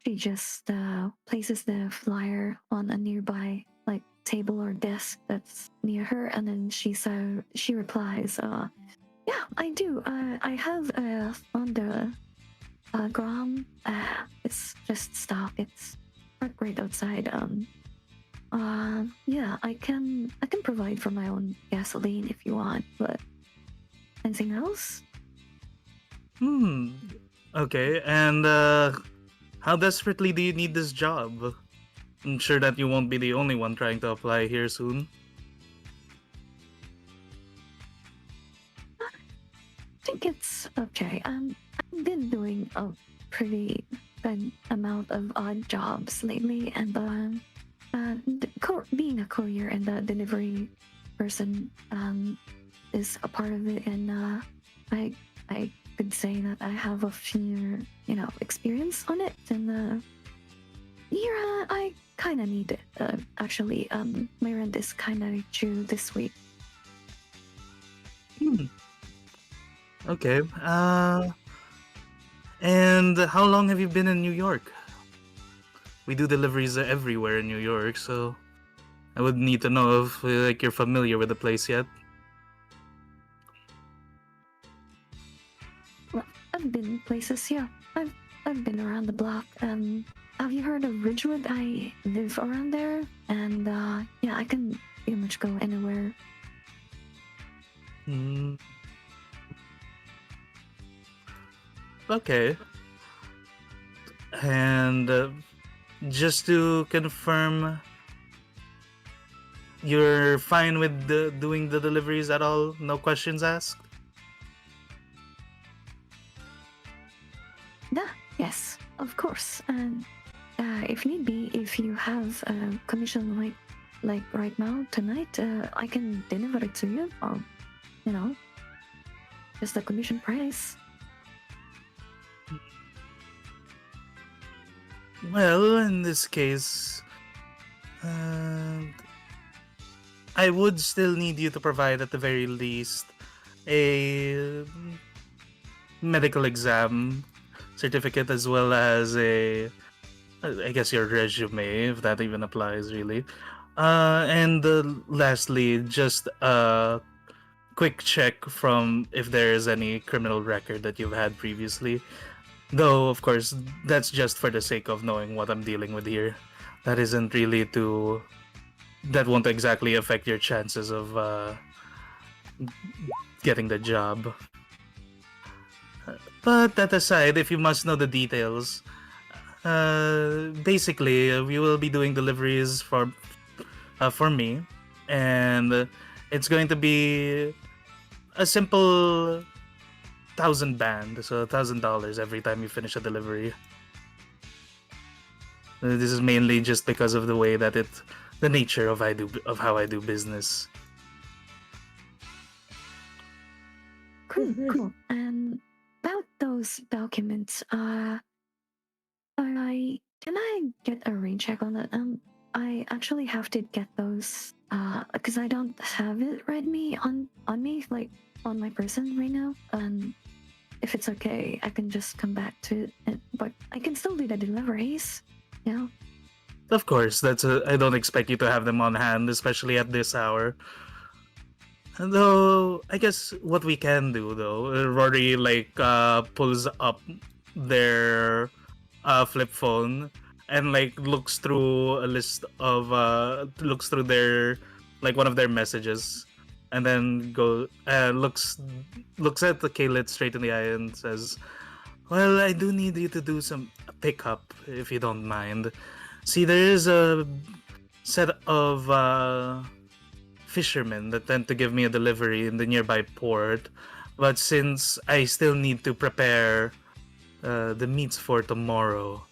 She just places the flyer on a nearby like table or desk that's near her, and then she replies, "Yeah, I do. I have a Honda Grom. It's just stock. It's parked right outside. Yeah, I can provide for my own gasoline if you want, but anything else?" Okay, and how desperately do you need this job? I'm sure that you won't be the only one trying to apply here soon. I think it's okay. I've been doing a pretty good amount of odd jobs lately, and being a courier and a delivery person is a part of it. And I could say that I have a few, experience on it. And yeah, I kind of need it. Actually, my rent is kind of due this week. Okay. And how long have you been in New York? We do deliveries everywhere in New York, so I would need to know if like you're familiar with the place yet. Well, I've been places, yeah. I've been around the block. Have you heard of Ridgewood? I live around there, and yeah, I can pretty much go anywhere. Hmm. Okay. And just to confirm, you're fine with doing the deliveries at all? No questions asked? Yeah, yes, of course. And if need be, if you have a commission like right now tonight, I can deliver it to you, or just the commission price. Well, in this case, I would still need you to provide, at the very least, a medical exam certificate, as well as I guess your resume, if that even applies, really. And lastly, just a quick check from if there is any criminal record that you've had previously. Though, of course, that's just for the sake of knowing what I'm dealing with here. That isn't really that won't exactly affect your chances of getting the job. But that aside, if you must know the details, basically, we will be doing deliveries for me, and it's going to be a simple 1,000 band, so $1,000 every time you finish a delivery. This is mainly just because of the way that the nature of how I do business. Cool. And about those documents, can I get a rain check on that? I actually have to get those, because I don't have it on me, like on my person right now. If it's okay, I can just come back to it, but I can still do the deliveries. Yeah. Of course, I don't expect you to have them on hand, especially at this hour. Though, I guess what we can do, though, Rory pulls up their flip phone and looks through looks through their one of their messages, and then looks at the Kaylit straight in the eye and says, "Well, I do need you to do some pickup, if you don't mind. See, there is a set of fishermen that tend to give me a delivery in the nearby port, but since I still need to prepare the meats for tomorrow,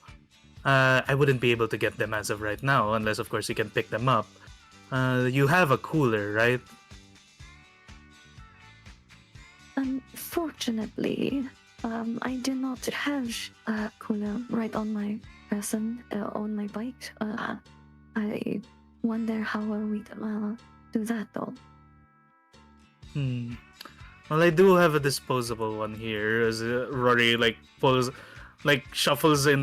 I wouldn't be able to get them as of right now, unless of course you can pick them up. You have a cooler, right?" Unfortunately, I do not have a cooler right on my person, on my bike. I wonder how are we to do that though. Well, I do have a disposable one here. As Rory shuffles a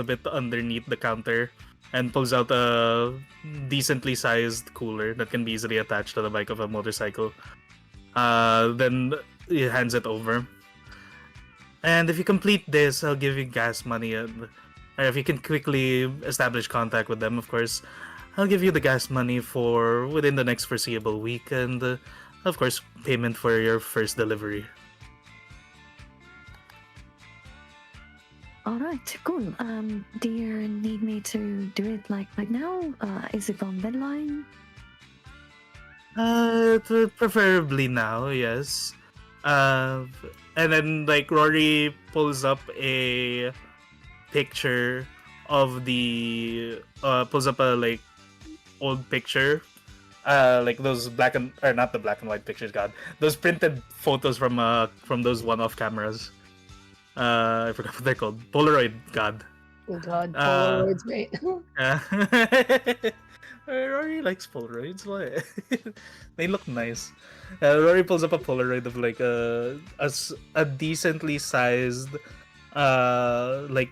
bit underneath the counter and pulls out a decently sized cooler that can be easily attached to the bike of a motorcycle. Then he hands it over. And if you complete this, I'll give you gas money. Or if you can quickly establish contact with them, of course, I'll give you the gas money for within the next foreseeable week, and of course, payment for your first delivery. All right, cool. Do you need me to do it like now? Is it on deadline? Preferably now, yes. Uh, and then like Rory pulls up a picture of the pulls up a like old picture, like those black and or not the black and white pictures, God, those printed photos from those one-off cameras. I forgot what they're called. Polaroid, God. Oh God, Uh, Polaroids, mate. Rory likes Polaroids. What? They look nice. Rory pulls up a Polaroid of like a decently sized like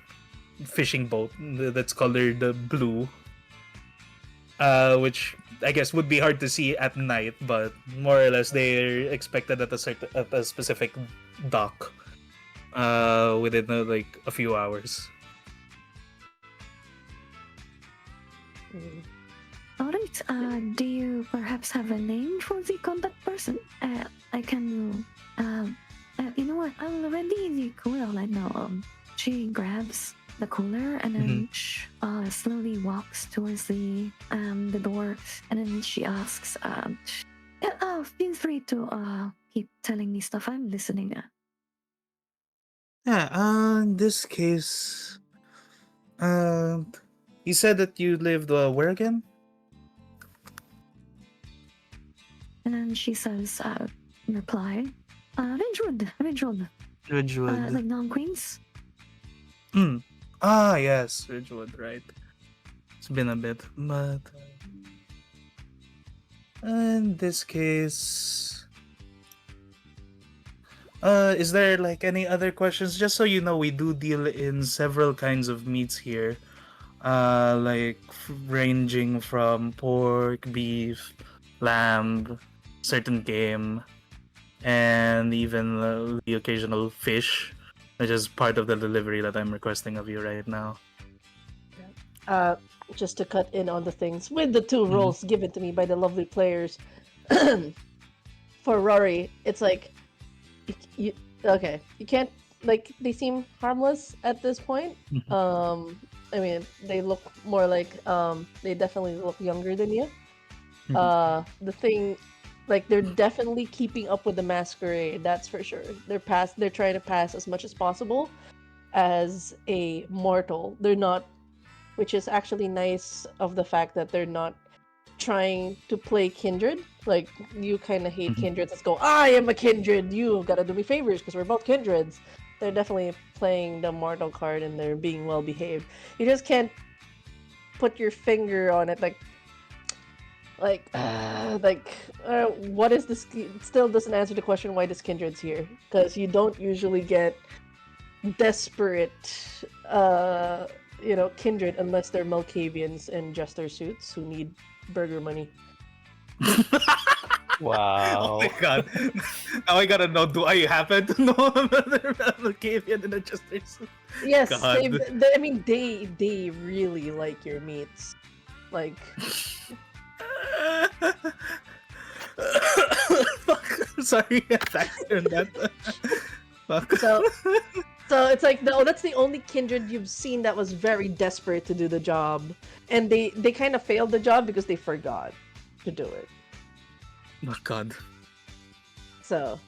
fishing boat that's colored blue. Which I guess would be hard to see at night, but more or less they're expected at a specific dock within like a few hours. Mm. All right. Do you perhaps have a name for the contact person? I can. You know what? I'll ready the cooler right now. She grabs the cooler and then slowly walks towards the door, and then she asks, yeah, feel free to keep telling me stuff. I'm listening. Yeah. In this case, you said that you lived where again? And then she says, reply, Ridgewood. Ridgewood. Like non-Queens. Ah, yes, Ridgewood, right. It's been a bit, but in this case, is there like any other questions? Just so you know, we do deal in several kinds of meats here, like ranging from pork, beef, lamb, certain game, and even the occasional fish, which is part of the delivery that I'm requesting of you right now. Just to cut in on the things with the two roles given to me by the lovely players. For Rory, it's like you can't, like, they seem harmless at this point. I mean, they look more like they definitely look younger than you. The thing, like, they're definitely keeping up with the masquerade, that's for sure. They're trying to pass as much as possible as a mortal. They're not, which is actually nice of the fact that they're not trying to play kindred. Like, you kind of hate kindreds. Let's go, I am a kindred, you gotta do me favors because we're both kindreds. They're definitely playing the mortal card and they're being well behaved. You just can't put your finger on it, what is this? It still doesn't answer the question why this kindred's here, because you don't usually get desperate kindred unless they're Malkavians in jester suits who need burger money. Wow. Oh my god. Now I gotta know, do I happen to know another Malkavian in a Jester suit? Yes, God. they really like your meats. Like, fuck. Sorry, I on that. Fuck. so it's like, that's the only kindred you've seen that was very desperate to do the job, and they kind of failed the job because they forgot to do it. Oh god. So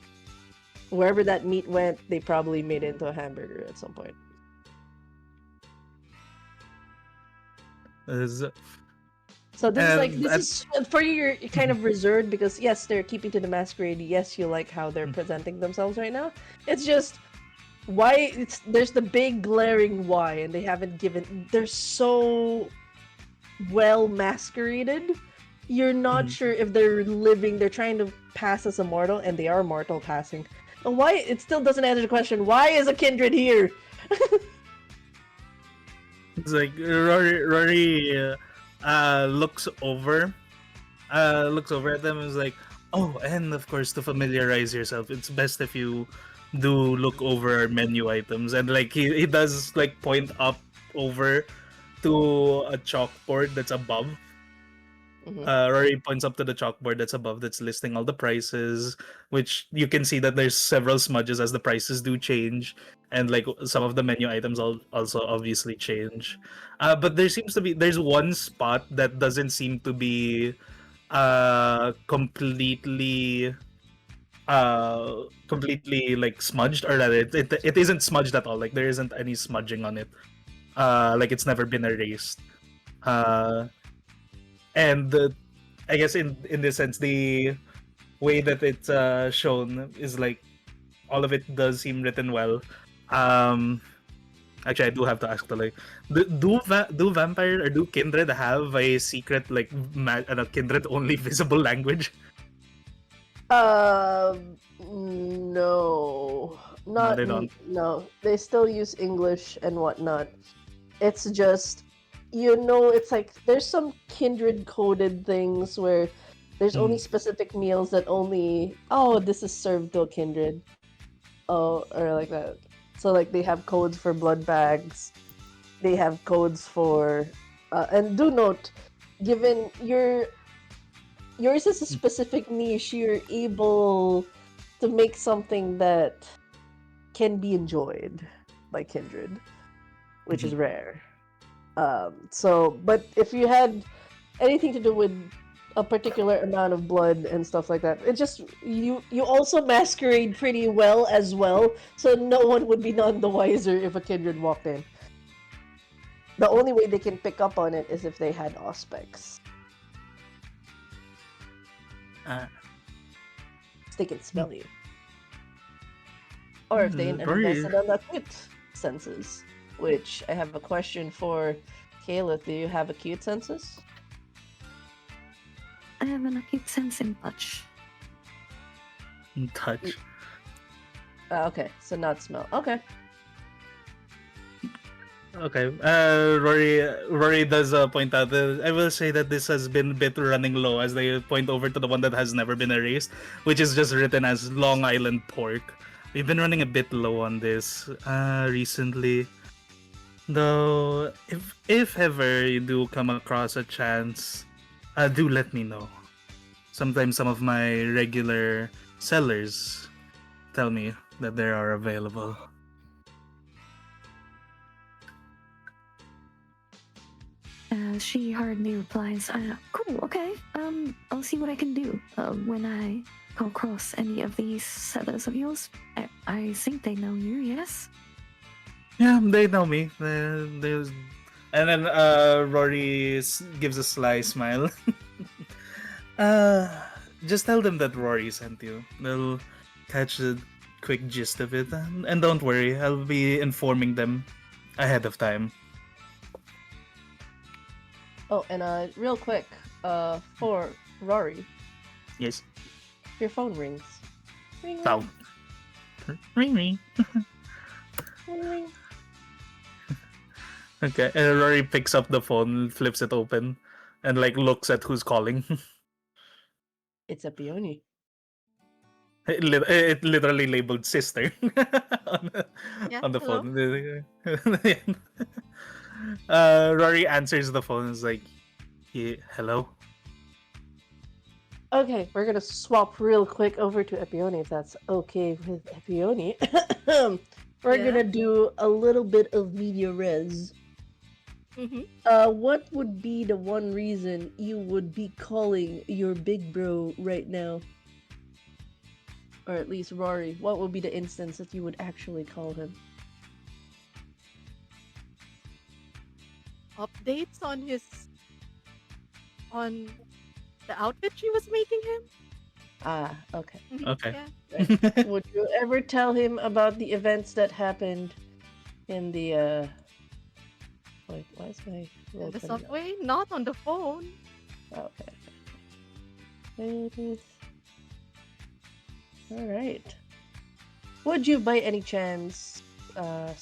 wherever that meat went, they probably made it into a hamburger at some point. So this is for you. You're kind of reserved because yes, they're keeping to the masquerade. Yes, you like how they're presenting themselves right now. It's just why there's the big glaring why, and they haven't given. They're so well masqueraded. You're not sure if they're living. They're trying to pass as a mortal, and they are mortal passing. And why? It still doesn't answer the question. Why is a kindred here? It's like Rory looks over at them and is like, oh, and of course, to familiarize yourself, it's best if you do look over our menu items. And like he does like point up over to a chalkboard that's above, Mhm. Rory points up to the chalkboard that's above that's listing all the prices, which you can see that there's several smudges as the prices do change, and like some of the menu items also obviously change. But there's one spot that doesn't seem to be completely completely like smudged, or that it isn't smudged at all. Like there isn't any smudging on it. Like it's never been erased. Uh and I guess in this sense, the way that it's shown is like all of it does seem written well. Um, Actually, I do have to ask the like, do vampire or do kindred have a secret like kindred only visible language? No, No, they don't. no. They still use English and whatnot. It's just, it's like there's some kindred coded things where there's only specific meals that only, oh, this is served to a kindred. Oh, or like that. So like they have codes for blood bags. They have codes for, and do note, given yours is a specific niche, you're able to make something that can be enjoyed by kindred, which is rare. But if you had anything to do with a particular amount of blood and stuff like that, it just you also masquerade pretty well as well, so no one would be none the wiser if a kindred walked in. The only way they can pick up on it is if they had auspex. They can smell you. Or if they invested on acute senses. Which I have a question for Kayla. Do you have acute senses? I have an acute sense in touch. Touch. Okay, so not smell. Okay. Okay. Rory does point out that I will say that this has been a bit running low as they point over to the one that has never been erased, which is just written as Long Island pork. We've been running a bit low on this recently. Though, if ever you do come across a chance, do let me know. Sometimes some of my regular sellers tell me that they are available. She hardly replies. Cool, okay. I'll see what I can do when I come across any of these sellers of yours. I think they know you, yes? Yeah, they know me. And then Rory gives a sly smile. Just tell them that Rory sent you. They'll catch the quick gist of it. And don't worry, I'll be informing them ahead of time. Oh, and real quick, for Rory, Yes. your phone rings. Ring, ring. Ciao. Ring ring. Ring, ring. Okay, and Rory picks up the phone, flips it open, and like looks at who's calling. It's a peony. It literally labeled sister on Yeah, on the hello? phone. Rory answers the phone. Is like, yeah, hello. Okay, we're gonna swap real quick over to Epione if that's okay with Epione. We're Yeah. gonna do a little bit of media res. Mm-hmm. What would be the one reason you would be calling your big bro right now? Or at least Rory, what would be the instance that you would actually call him? Updates on the outfit she was making him. Ah, okay. Mhm, Okay. Yeah. Would you ever tell him about the events that happened in the wait, why is my In roll the coming up? subway, not on the phone. Okay. It is. All right. Would you, by any chance, tell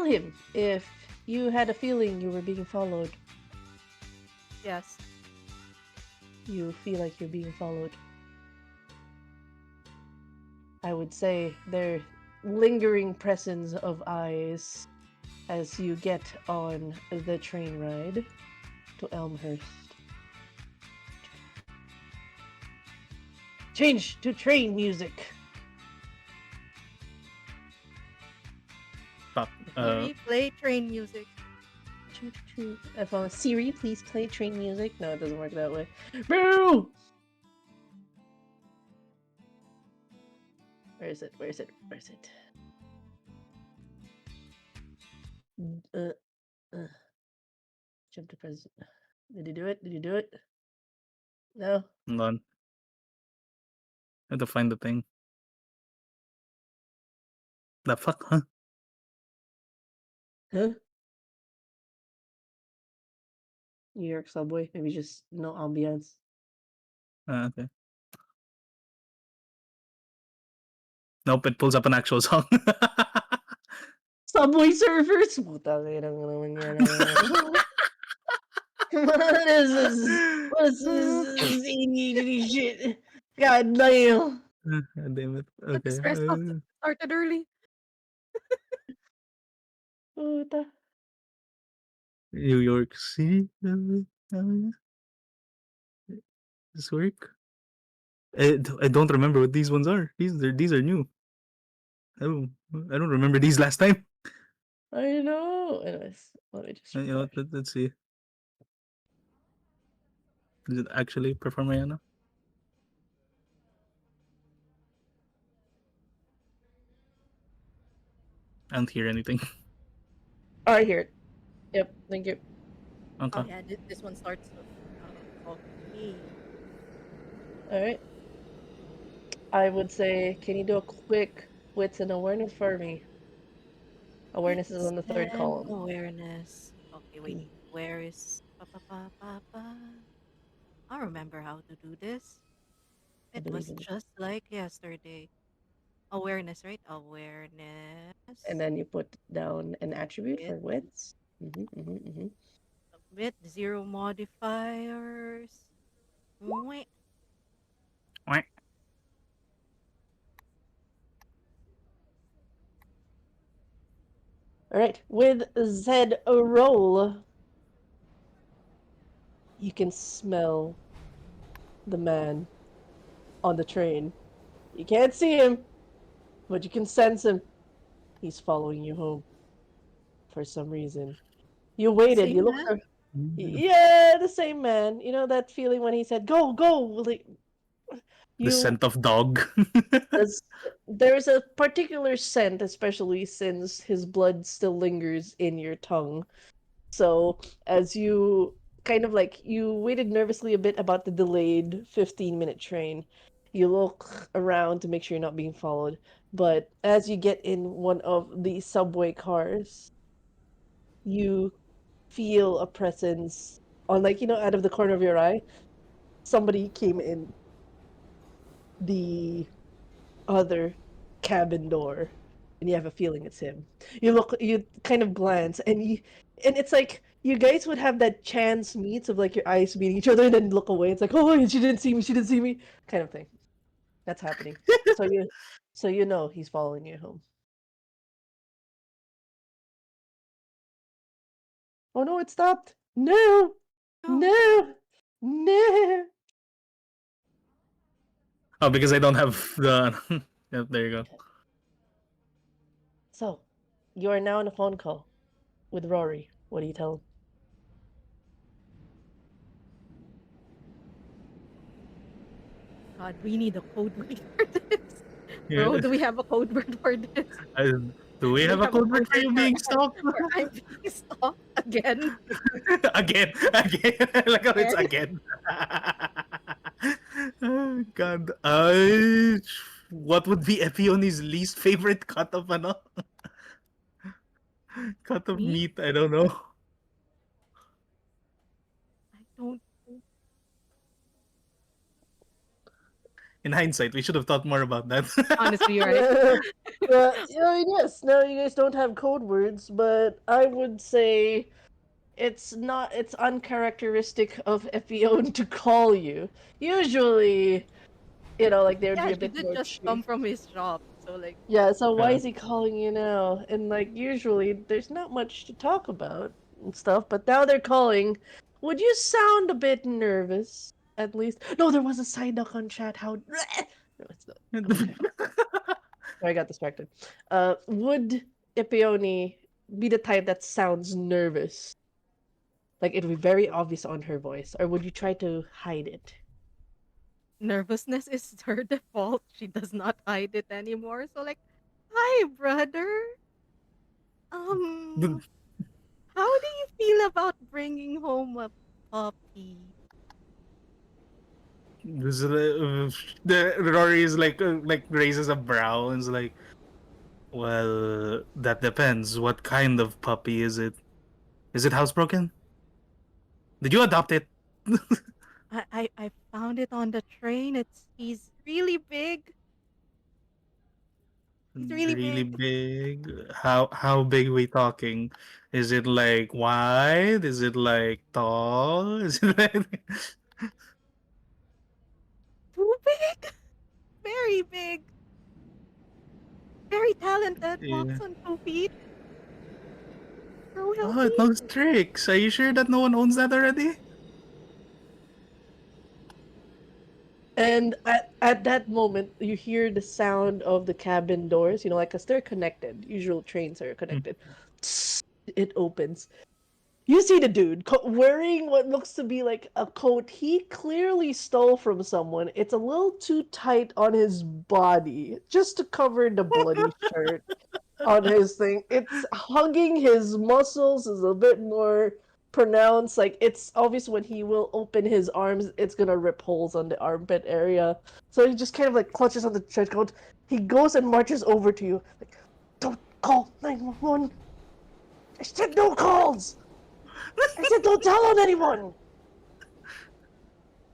him if you had a feeling you were being followed? Yes. You feel like you're being followed. I would say there lingering presence of eyes as you get on the train ride to Elmhurst. Change to train music. Fuck. Siri, play train music. Siri, please play train music. No, it doesn't work that way. Boo! Where is it? Where is it? Where is it? Jump to president. Did you do it? Did you do it? No. Hold on. I have to find the thing. The fuck, huh? Huh? New York subway. Maybe just no ambiance. Okay. Nope, it pulls up an actual song. Subway surfers. Putang ina naman yan. What is this? What is this ADHD shit? God damn. God damn it. But the Okay. stress started early. Puta. New York City. This work? I don't remember what these ones are. These are new. I don't remember these last time. I know. Anyways, let me just. You know, let's see. Does it actually perform Rihanna? I don't hear anything. Oh, I hear it. Yep. Thank you. Okay. Oh yeah, this one starts with okay. All right. I would say, can you do a quick wits and awareness for me? Awareness is on the third And column. awareness. Okay, wait. Where is I remember how to do this. I It believe was in it. just like yesterday. Awareness, right? Awareness. And then you put down an attribute for Wit. wits. Mm-hmm. Submit 0 modifiers. Wait. Wait. All right. With Z roll, you can smell the man on the train. You can't see him, but you can sense him. He's following you home for some reason. You waited. Same You looked. man? Yeah, the same man. You know that feeling when he said, "Go, go!" Like The you. scent of dog. There's a particular scent, especially since his blood still lingers in your tongue. So as you kind of like you waited nervously a bit about the delayed 15-minute train, you look around to make sure you're not being followed. But as you get in one of the subway cars, you feel a presence on, like, out of the corner of your eye. Somebody came in the other cabin door, and you have a feeling it's him. You kind of glance, and it's like you guys would have that chance meets of like your eyes meeting each other and then look away. It's like, oh, she didn't see me, she didn't see me, kind of thing. That's happening. So you know he's following you home. Oh no, it stopped. No, no, no. Oh, because I don't have the. Yep, there you go. So you are now on a phone call with Rory. What do you tell him? God, we need a code word for this. Yeah. Bro, do we have a code word for this? Do we have a code word for you being stalked? For I'm being stalked again. Again. Like how it's again. Oh, God. What would be Epioni's least favorite cut of cut of Meat? meat? I don't know. I don't. In hindsight, we should have thought more about that. Honestly, you're right. Yes, no, you guys don't have code words, but I would say it's uncharacteristic of Epione to call you. Usually, like there would Yeah, be a she bit did more just come from his shop. So like, Yeah, so why Yeah. is he calling you now? And like usually there's not much to talk about and stuff, but now they're calling. Would you sound a bit nervous at least. No, there was a side duck on chat. How? No, it's not. Okay. I got distracted. Would Ipione be the type that sounds nervous? Like it would be very obvious on her voice, or would you try to hide it? Nervousness is her default. She does not hide it anymore. So like, hi brother. Um, how do you feel about bringing home a puppy? This the Rory is like raises a brow and is like, well, that depends. What kind of puppy is it? Is it housebroken? Did you adopt it? I found it on the train. He's really big. He's really Really big. big. How big we talking? Is it like wide? Is it like tall? Is it like Too big? Very big. Very talented. yeah. Walks on 2 feet. So Oh, it healthy. knows tricks. Are you sure that no one owns that already? And at that moment, you hear the sound of the cabin doors, like, because they're connected. Usual trains are connected. It opens. You see the dude wearing what looks to be like a coat he clearly stole from someone. It's a little too tight on his body, just to cover the bloody shirt on his thing. It's hugging his muscles is a bit more pronounced. Like it's obvious when he will open his arms, it's gonna rip holes on the armpit area. So he just kind of like clutches on the trench coat. He goes and marches over to you, like, "Don't call 911. I said no calls. I said don't tell on anyone.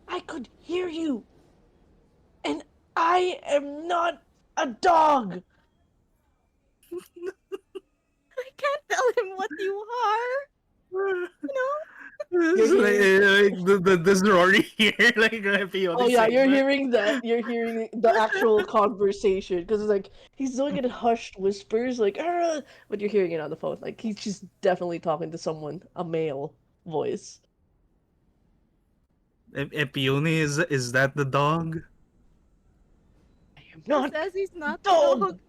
I could hear you, and I am not a dog." I can't tell him what you are. You know? It's this Rory here, like Peony Oh yeah, saying you're that. hearing that. You're hearing the actual conversation because it's like he's doing it in hushed whispers, like, "Arr!" But you're hearing it on the phone. Like he's just definitely talking to someone, a male voice. Peony is that the dog? I am He not says he's a not the dog. dog.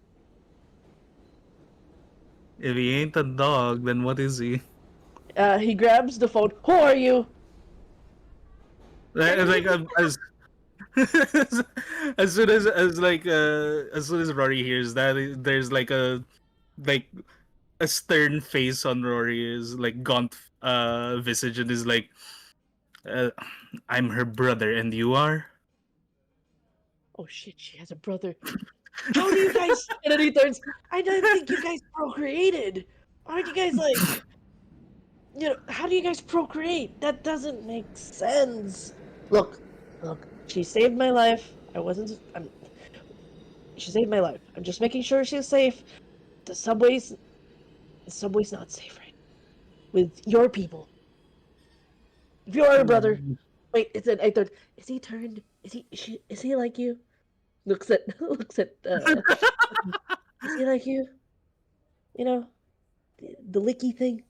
If he ain't a dog, then what is he? He grabs the phone. Who are you? Like as as soon as soon as Rory hears that, there's like a stern face on Rory's like gaunt visage and is like, uh, I'm her brother and you are. Oh shit, she has a brother. How do you guys? And then he turns. I didn't think you guys procreated. Aren't you guys like? How do you guys procreate? That doesn't make sense. Look, she saved my life. She saved my life. I'm just making sure she's safe. The subway's not safe right with your people. If you're her brother, wait, I thought, is he turned? Is he like you? Looks at, is he like you? The licky thing.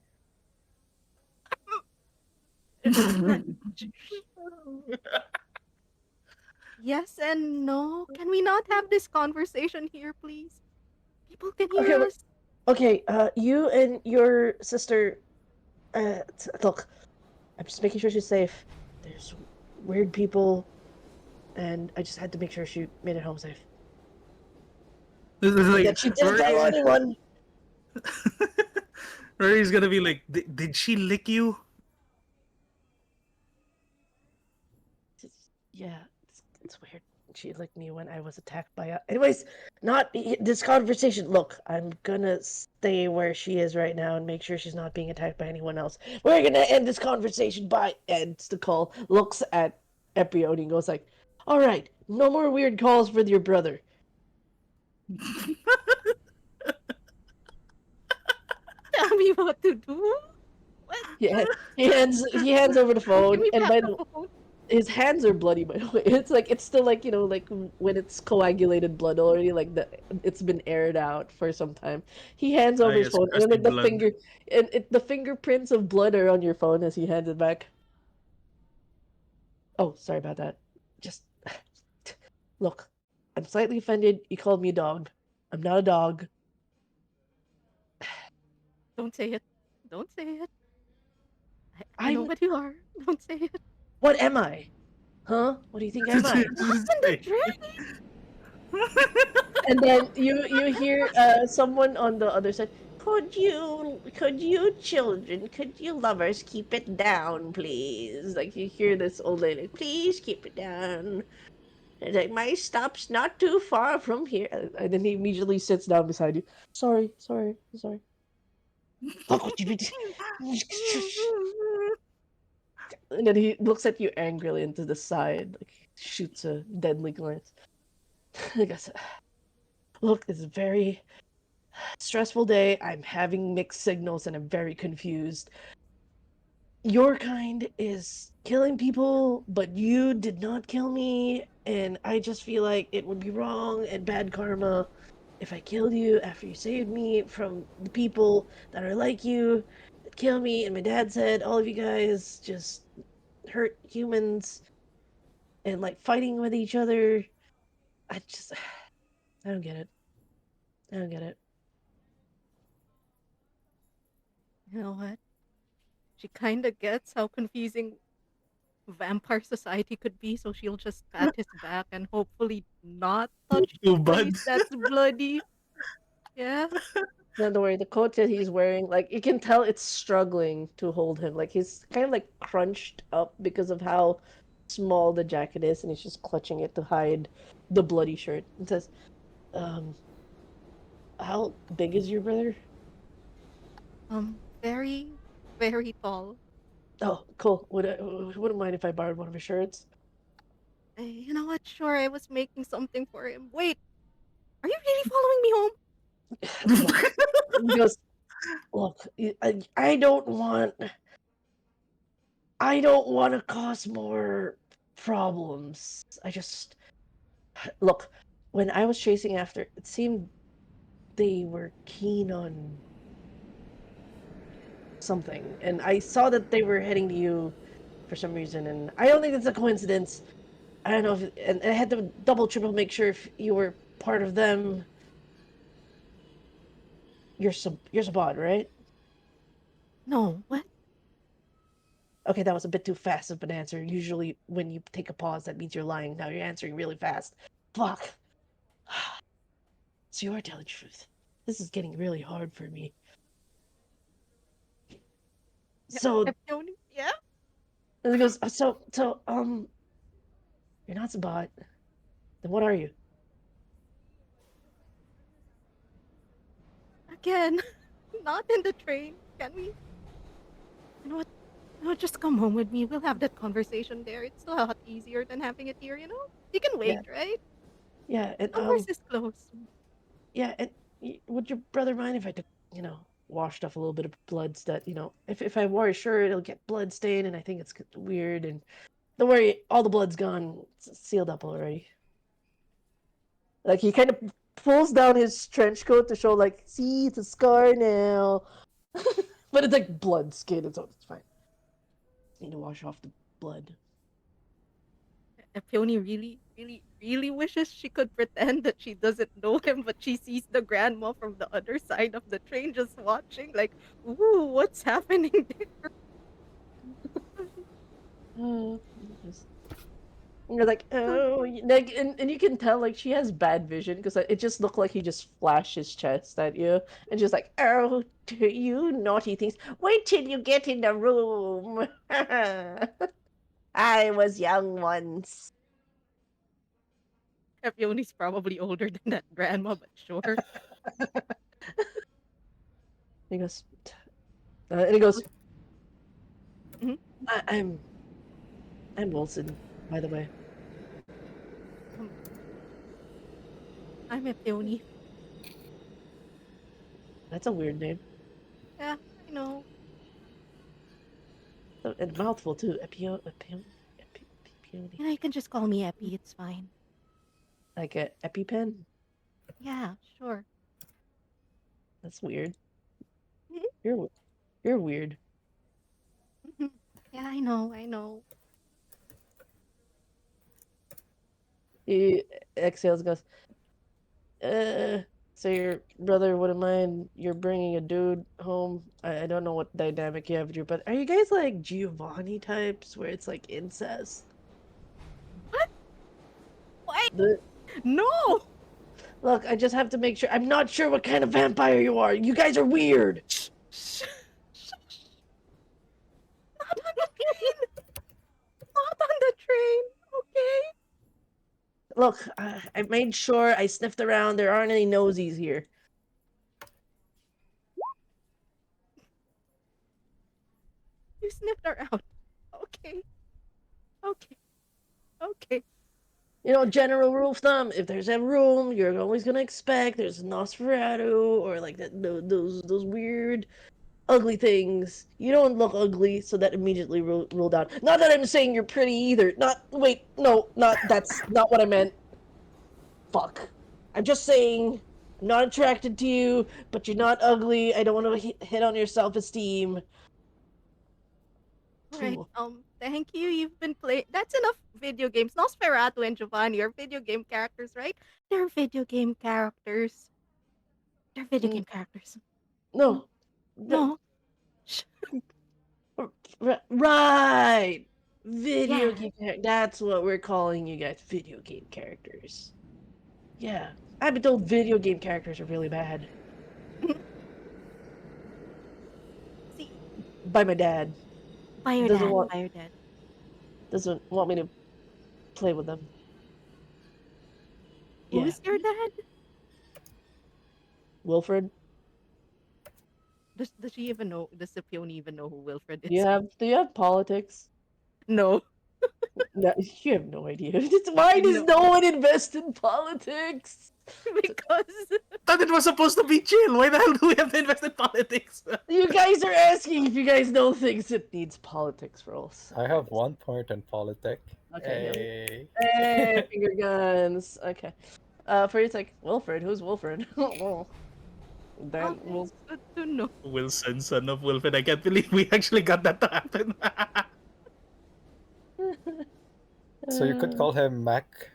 Yes and no. Can we not have this conversation here, please? People can Okay, hear us. okay. You and your sister. Look, I'm just making sure she's safe. There's weird people, and I just had to make sure she made it home safe. This is like That she didn't tell anyone. Rory's gonna be like, did she lick you? Yeah, it's weird. She licked me when I was attacked by a... Anyways, not this conversation. Look, I'm gonna stay where she is right now and make sure she's not being attacked by anyone else. We're gonna end this conversation by... Ends the call, looks at Epione and goes like, all right, no more weird calls for your brother. Tell me what to do. What? Yeah, he hands over the Give phone, me and back by the the phone. his hands are bloody, by the way. It's still like, like when it's coagulated blood already, like it's been aired out for some time. He hands over his Yes, phone, and then crusty like blood. the fingerprints of blood are on your phone as he hands it back. Oh, sorry about that. Just look, I'm slightly offended. You called me a dog. I'm not a dog. Don't say it. Don't say it. I know I'm. what you are. Don't say it. What am I? Huh? What do you think am I? Not in the train. And then you hear someone on the other side. Could you children, could you lovers keep it down, please? Like you hear this old lady, please keep it down. And like my stop's not too far from here. And then he immediately sits down beside you. Sorry. Look what you did. And then he looks at you angrily into the side, like shoots a deadly glance. I guess, look, it's a very stressful day. I'm having mixed signals and I'm very confused. Your kind is killing people, but you did not kill me, and I just feel like it would be wrong and bad karma if I killed you after you saved me from the people that are like you that kill me. And my dad said all of you guys just hurt humans and like fighting with each other. I just, I don't get it. I don't get it. You know what? She kind of gets how confusing vampire society could be, so she'll just pat his back and hopefully not touch the Two place buds. that's bloody. Yeah. No, don't worry. The coat that he's wearing, like you can tell it's struggling to hold him. Like he's kind of like crunched up because of how small the jacket is, and he's just clutching it to hide the bloody shirt. It says, um, how big is your brother? Very, very tall. Oh, cool. Wouldn't mind if I borrowed one of his shirts. You know what? Sure, I was making something for him. Wait, are you really following me home? Look, he goes, look, I don't want to cause more problems. I just look, when I was chasing after, it seemed they were keen on something, and I saw that they were heading to you for some reason, and I don't think it's a coincidence. I don't know if, and I had to double triple make sure if you were part of them. You're Sabad, right? No, what? Okay, that was a bit too fast of an answer. Usually, when you take a pause, that means you're lying. Now you're answering really fast. Fuck. So you are telling the truth. This is getting really hard for me. Yeah, So, Epione? Yeah? and he goes, you're not Sabad. Then what are you? Again, not in the train. Can we? You know what? No, just come home with me. We'll have that conversation there. It's a lot easier than having it here, you know? You can Yeah, wait, right? yeah, and Ours is close. yeah, and would your brother mind if I took, washed off a little bit of bloods that, if I wore a shirt, it'll get blood stain, and I think it's weird. And don't worry, all the blood's gone, it's sealed up already. Like he kind of pulls down his trench coat to show, like, see, it's a scar now, but it's like blood skin, and so it's fine. Need to wash off the blood. Peony really, really, really wishes she could pretend that she doesn't know him, but she sees the grandma from the other side of the train just watching, like, ooh, what's happening there? Oh, and you're like, oh, like, and you can tell, like, she has bad vision because it just looked like he just flashed his chest at you, and just like, oh, you naughty things! Wait till you get in the room. I was young once. Peony's probably older than that grandma, but sure. He goes, and he goes, Mhm. I- I'm, I'm Wilson, by the way. Um, I'm a Peony. That's a weird name. Yeah, I know. And mouthful too. Epione. You know, you can just call me Epi. It's fine. Like a EpiPen? Yeah, sure. That's weird. Mhm, You're weird. mhm. Yeah, I know. I know. He exhales, goes, so your brother wouldn't mind you're bringing a dude home. I don't know what dynamic you have with your, but are you guys like Giovanni types where it's like incest? What? Wait, The, no! look, I just have to make sure. I'm not sure what kind of vampire you are. You guys are weird. Shh, shh, shh, shh. Not on the train! Not on the train, okay? Look, I made sure I sniffed around. There aren't any nosies here. You sniffed her out. Okay, okay, okay. You know, general rule of thumb: if there's a room, you're always gonna expect there's Nosferatu or like that those weird ugly things. You don't look ugly, so that immediately ruled out. Not that I'm saying you're pretty either. Not wait, no, not that's not what I meant. Fuck. I'm just saying I'm not attracted to you, but you're not ugly. I don't want to hit on your self-esteem. Right. Thank you. You've been playing. That's enough video games. Nosferatu and Giovanni are video game characters, right? They're video game characters. They're video game characters. No. No. Shh. Right. Video Yeah. game that's what we're calling you guys, video game characters. Yeah. I've been told video game characters are really bad. See, By my dad. by your Doesn't dad. want By your dad. doesn't want me to play with them. Yeah. Who's your dad? Wilfred? Does she even know? Does Scipione even know who Wilfred is? Do you have politics? No. No, you have no idea. Why does No. no one invest in politics? Because Thought it was supposed to be chill. Why the hell do we have to invest in politics? You guys are asking if you guys know things that needs politics rules. I have 1 point in politic. Okay. Hey. Hey, finger guns. Okay. For you, like Wilfred. Who's Wilfred? Oh, then it's good to know. Wilson, son of Wilfred. I can't believe we actually got that to happen. So you could call him Mac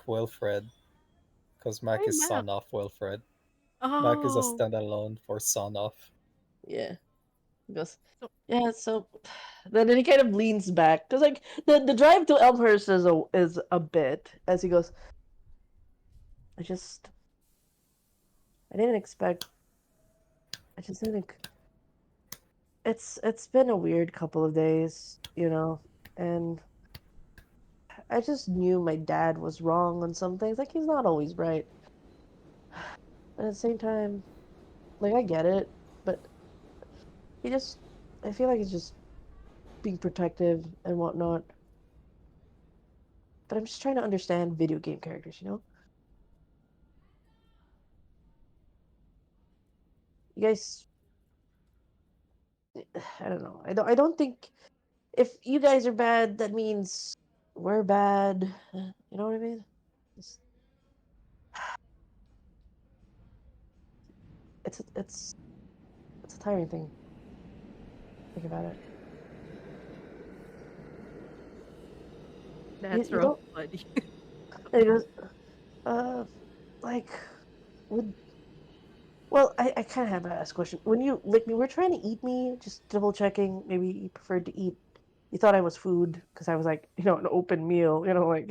Wilfred, because Mac Why is Mac? son of Wilfred. Mac is a Oh. standalone for son of. Yeah. He goes. So- Yeah. So then he kind of leans back because like the drive to Elmhurst is a bit as he goes. I didn't expect. I just didn't. It's been a weird couple of days, you know, and I just knew my dad was wrong on some things. Like he's not always right. But at the same time, like I get it, but I feel like he's just being protective and whatnot. But I'm just trying to understand video game characters, you know? You guys, I don't know. I don't think if you guys are bad, that means we're bad. You know what I mean? It's it's a tiring thing. Think about it. That's You rough, don't. buddy. And he goes, like, would. Well, I kind of have to ask a question. When you like me, we're trying to eat me, just double checking. Maybe you preferred to eat. You thought I was food because I was like, an open meal. Like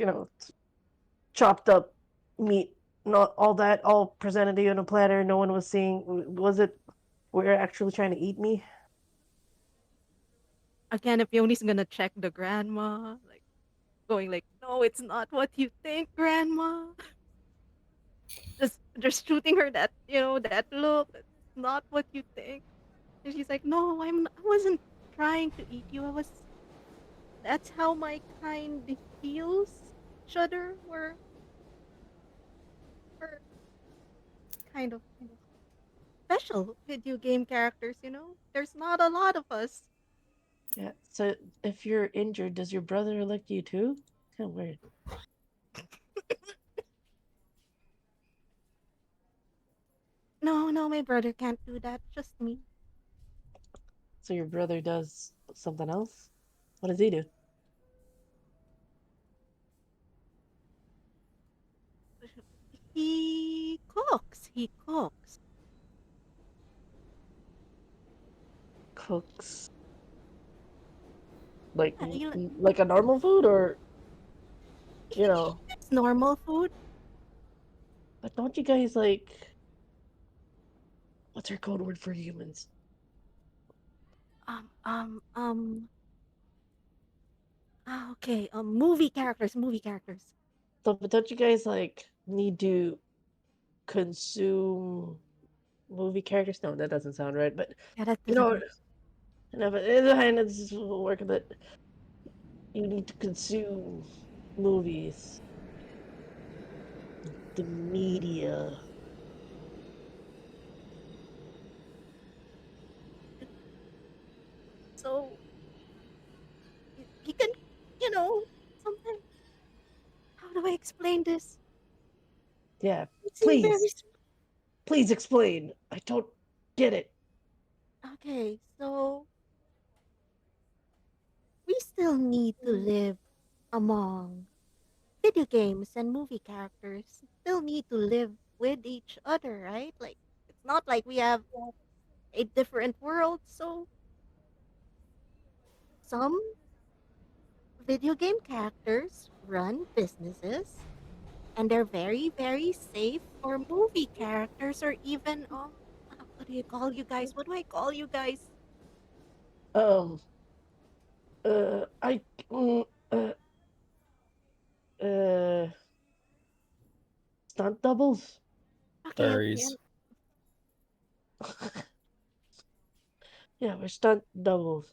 chopped up meat, not all that, all presented to you on a platter. No one was seeing. Was it? We're actually trying to eat me. Again, if Yoni's gonna check the grandma, like going like, no, it's not what you think, grandma. Just shooting her that look. It's not what you think. And she's like, no, I wasn't trying to eat you. That's how my kind feels. Shudder, we're kind of special video game characters. There's not a lot of us. Yeah. So if you're injured, does your brother elect you too? Kind of weird. No, my brother can't do that. Just me. So your brother does something else? What does he do? He cooks. He cooks. Cooks like Yeah, like a normal food, or you know. it's normal food. But don't you guys like? What's our code word for humans? Um, um, um. Okay. Movie characters. Movie characters. So, but don't you guys like need to consume movie characters? No, that doesn't sound right. But Yeah, that you doesn't know, make sense. no, but it's work of it. You need to consume movies, the media. So he can, sometimes. How do I explain this? Yeah, It seems very. please, please explain. I don't get it. Okay, so we still need to live among video games and movie characters. Still need to live with each other, right? Like, it's not like we have a different world. So some video game characters run businesses and they're very, very safe, or movie characters, or even what do you call you guys? What do I call you guys? Um, I, mm, uh, uh, stunt doubles. Okay, okay, Furries. Yeah, we're stunt doubles.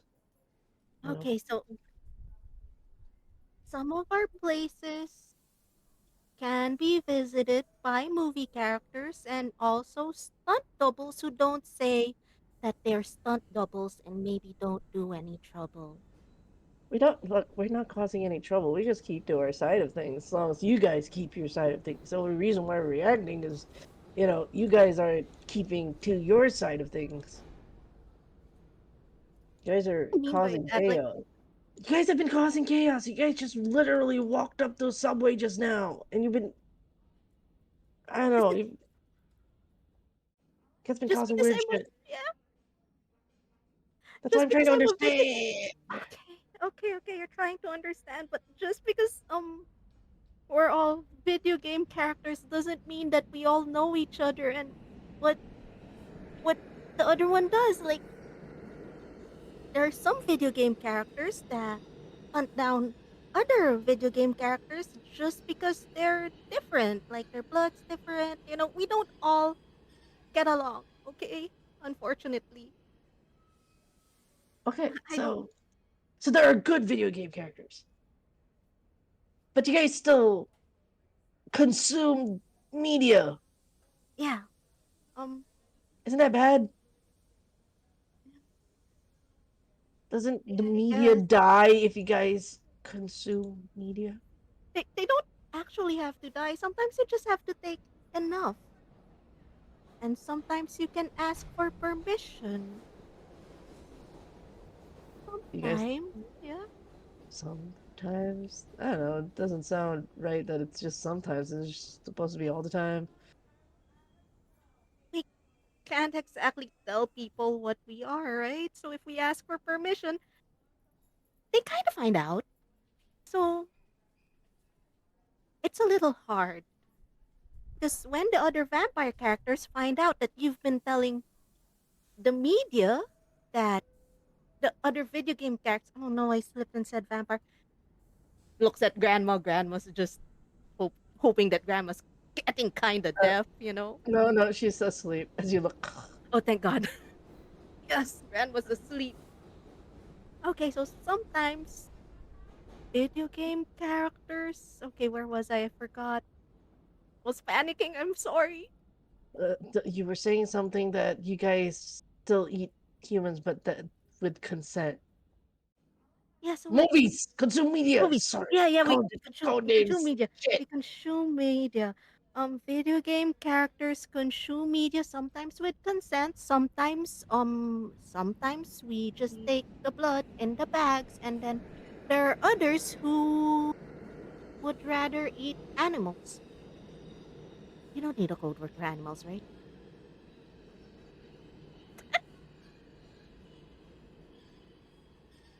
You know, okay. So some of our places can be visited by movie characters and also stunt doubles who don't say that they're stunt doubles and maybe don't do any trouble. we don't look. We're not causing any trouble. We just keep to our side of things. As long as you guys keep your side of things. The only reason why we're reacting is, you guys aren't keeping to your side of things. You guys are What do you mean by causing that? Like, chaos. You guys have been causing chaos. You guys just literally walked up the subway just now, and you've been. I don't is know. it You guys been just causing because weird I'm a, shit. yeah, That's why just I'm trying because to I'm a video. understand. Okay, you're trying to understand, but just because we're all video game characters doesn't mean that we all know each other and what what the other one does. Like, there are some video game characters that hunt down other video game characters just because they're different, like their blood's different. We don't all get along, okay? Unfortunately. Okay, I don't. so there are good video game characters, but you guys still consume media. Yeah. Um Isn't that bad? Doesn't the yeah, I media guess die if you guys consume media? they don't actually have to die. Sometimes you just have to take enough. And sometimes you can ask for permission. You guys Sometimes, yeah. sometimes, I don't know, it doesn't sound right that it's just sometimes. It's just supposed to be all the time. We can't exactly tell people what we are, right? So if we ask for permission, they kind of find out. So it's a little hard because when the other vampire characters find out that you've been telling the media that the other video game characters, oh no, I slipped and said vampire, looks at grandma. Grandma's just hoping that grandma's getting kind of Uh, deaf. no, no, she's asleep as you look. Oh, thank God. Yes, grandma's asleep. Okay, so sometimes video game characters. Okay, where was I? I forgot. Was panicking. I'm sorry. You were saying something that you guys still eat humans, but that with consent. Yeah, so Movies, consume media. movies. Sorry, Yeah, we code, code we consume names. media. Shit. We consume media. Video game characters consume media sometimes with consent. Sometimes we just take the blood in the bags, and then there are others who would rather eat animals. You don't need a code word for animals, right?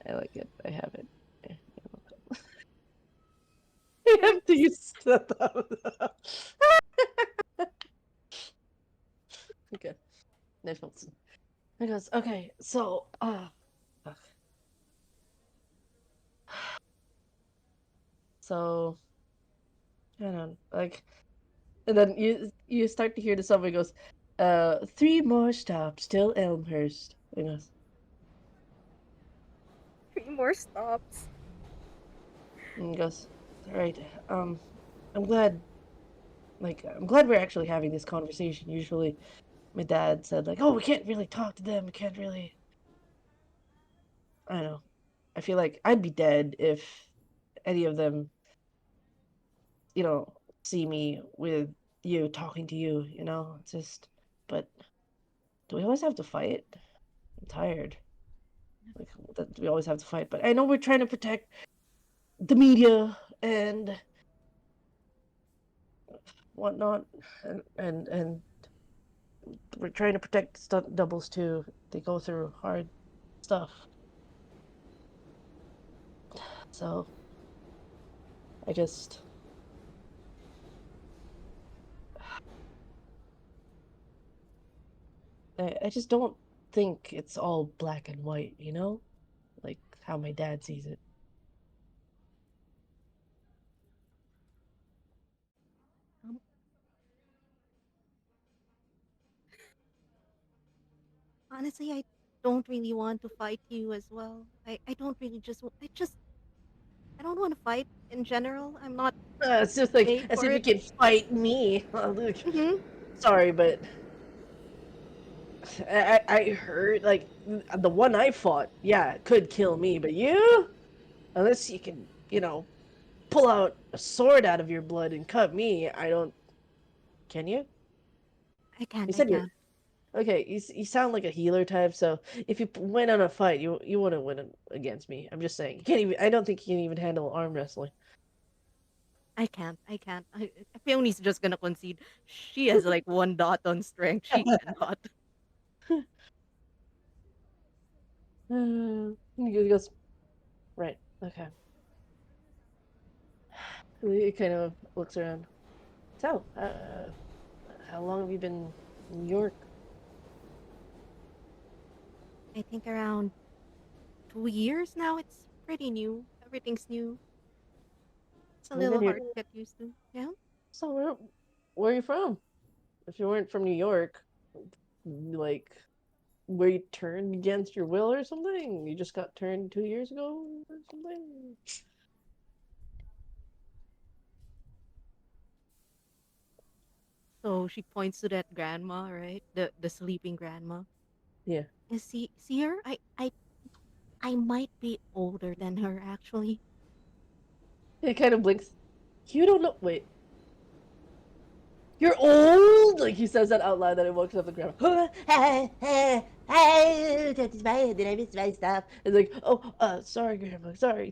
I like it. I have it. Yeah, you're welcome. I have to use the thumbs up. Okay. Nice ones. He goes, okay, so fuck. So I don't know, like, and then you start to hear the subway goes, 3 more stops till Elmhurst. He goes, 3 more stops. and he goes, all right, I'm glad, I'm glad we're actually having this conversation. Usually, my dad said like, oh, we can't really talk to them. We can't really. I don't know. I feel like I'd be dead if any of them, see me with you talking to you. It's just. But do we always have to fight? I'm tired. Like that we always have to fight. But I know we're trying to protect the media and whatnot, and we're trying to protect stunt doubles too. They go through hard stuff. So I just I just don't think it's all black and white, like how my dad sees it. Um, Honestly, I don't really want to fight you as well. I don't really I don't want to fight in general. I'm not It's just like made as for if you it. can fight me. Oh, look, Mhm. sorry, but I heard like the one I fought, yeah, it could kill me, but you, unless you can, pull out a sword out of your blood and cut me, I don't. Can you? I can't. You I said you're can't. okay. You sound like a healer type, so if you went on a fight, you wouldn't win against me. I'm just saying. You can't even. I don't think you can even handle arm wrestling. I can't. I can't. Peony's just gonna concede. She has like 1 dot on strength. She cannot. He goes, right. Okay. He kind of looks around. So, how long have you been in New York? I think around 2 years now. It's pretty new. Everything's new. It's a We've been little here. hard to get used to. Yeah. So, where are you from? If you weren't from New York, like, were you turned against your will or something? You just got turned 2 years ago or something? So she points to that grandma, right? The sleeping grandma. Yeah. See her? I might be older than her actually. He kind of blinks. You don't know. Wait. You're old? Like, he says that out loud, then he walks up the grandma. Hey, did I miss my stuff? It's like, oh, sorry, grandma, sorry.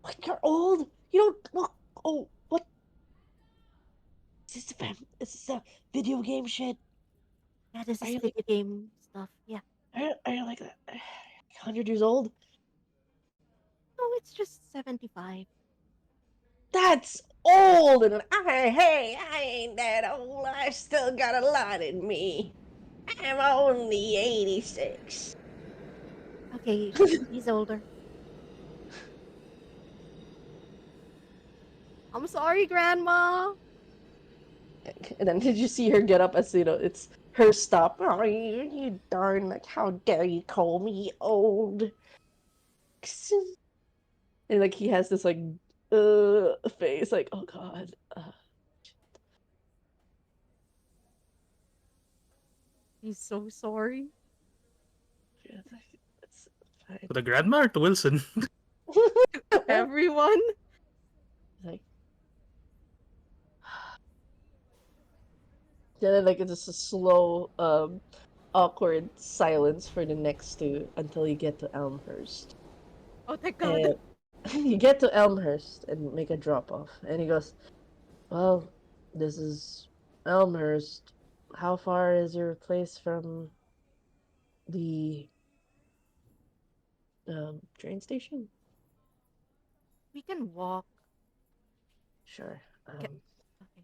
What, you're old? You don't look. Oh, what? Is this a video game shit? Yeah, this Are is you like, video game stuff. Yeah. are you like 100 years old? Oh, it's just 75. That's old, and hey, I ain't that old. I still got a lot in me. I'm only 86. Okay, he's older. I'm sorry, grandma. And then did you see her get up as it's her stop? Oh, you darn! Like, how dare you call me old? And like he has this like face, like oh god. He's so sorry. Yeah, it's fine. To the grandma or to Wilson? Everyone. Like, yeah, then like it's just a slow, awkward silence for the next two until you get to Elmhurst. Oh, thank God. And you get to Elmhurst and make a drop off, and he goes, "Well, this is Elmhurst, how far is your place from the train station? We can walk. Sure. Okay. Okay.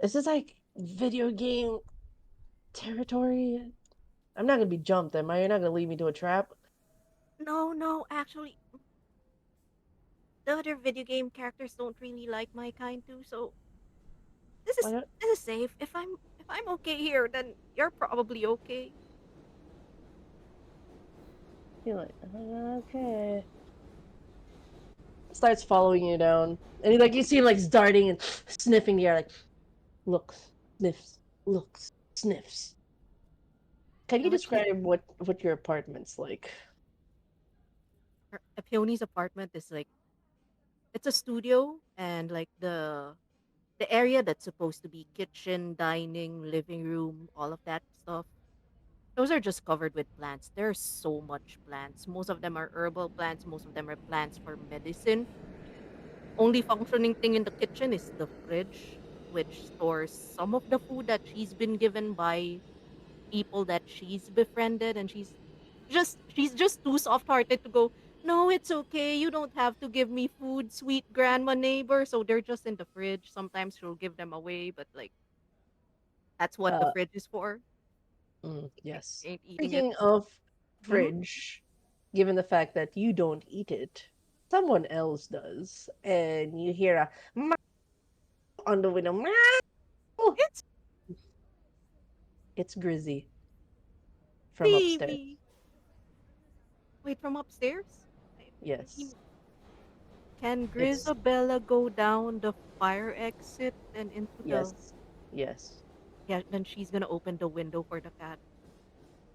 Is this like video game territory? I'm not gonna be jumped, am I? You're not gonna lead me to a trap? No, no, actually, the other video game characters don't really like my kind too, so this Why is not? this is safe. If I'm okay here, then you're probably okay. You're like, okay. Starts following you down, and like you see him like darting and sniffing the air, like looks, sniffs, looks, sniffs. Can you No, it's describe what your apartment's like? Peony's apartment is like it's a studio and like the area that's supposed to be kitchen, dining, living room, all of that stuff. Those are just covered with plants. There's so much plants. Most of them are herbal plants, most of them are plants for medicine. Only functioning thing in the kitchen is the fridge, which stores some of the food that she's been given by people that she's befriended, and she's just too soft-hearted to go, "No, it's okay. You don't have to give me food, sweet grandma neighbor." So they're just in the fridge. Sometimes she'll give them away, but like that's what the Uh, fridge is for. yes. Ain't eating it. Speaking of Mhm. fridge, given the fact that you don't eat it, someone else does, and you hear a meow on the window. Meow! It's It's Grizzy from upstairs. Phoebe. Wait, from upstairs? I- Yes. Can It's Grisabella go down the fire exit and into the? yes. Yes. Yeah, then she's gonna open the window for the cat.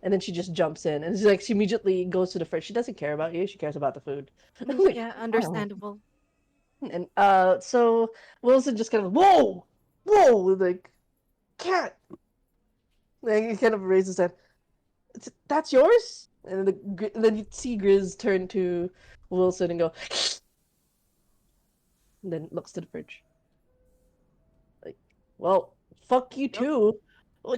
And then she just jumps in, and it's like she immediately goes to the fridge. She doesn't care about you. She cares about the food. Like, Yeah, oh. understandable. And so Wilson just kind of whoa, whoa, like cat. Like he kind of raises his hand. That's yours. And then you see Grizz turn to Wilson and go, and then looks to the fridge. Like, well, fuck you Yep. too. I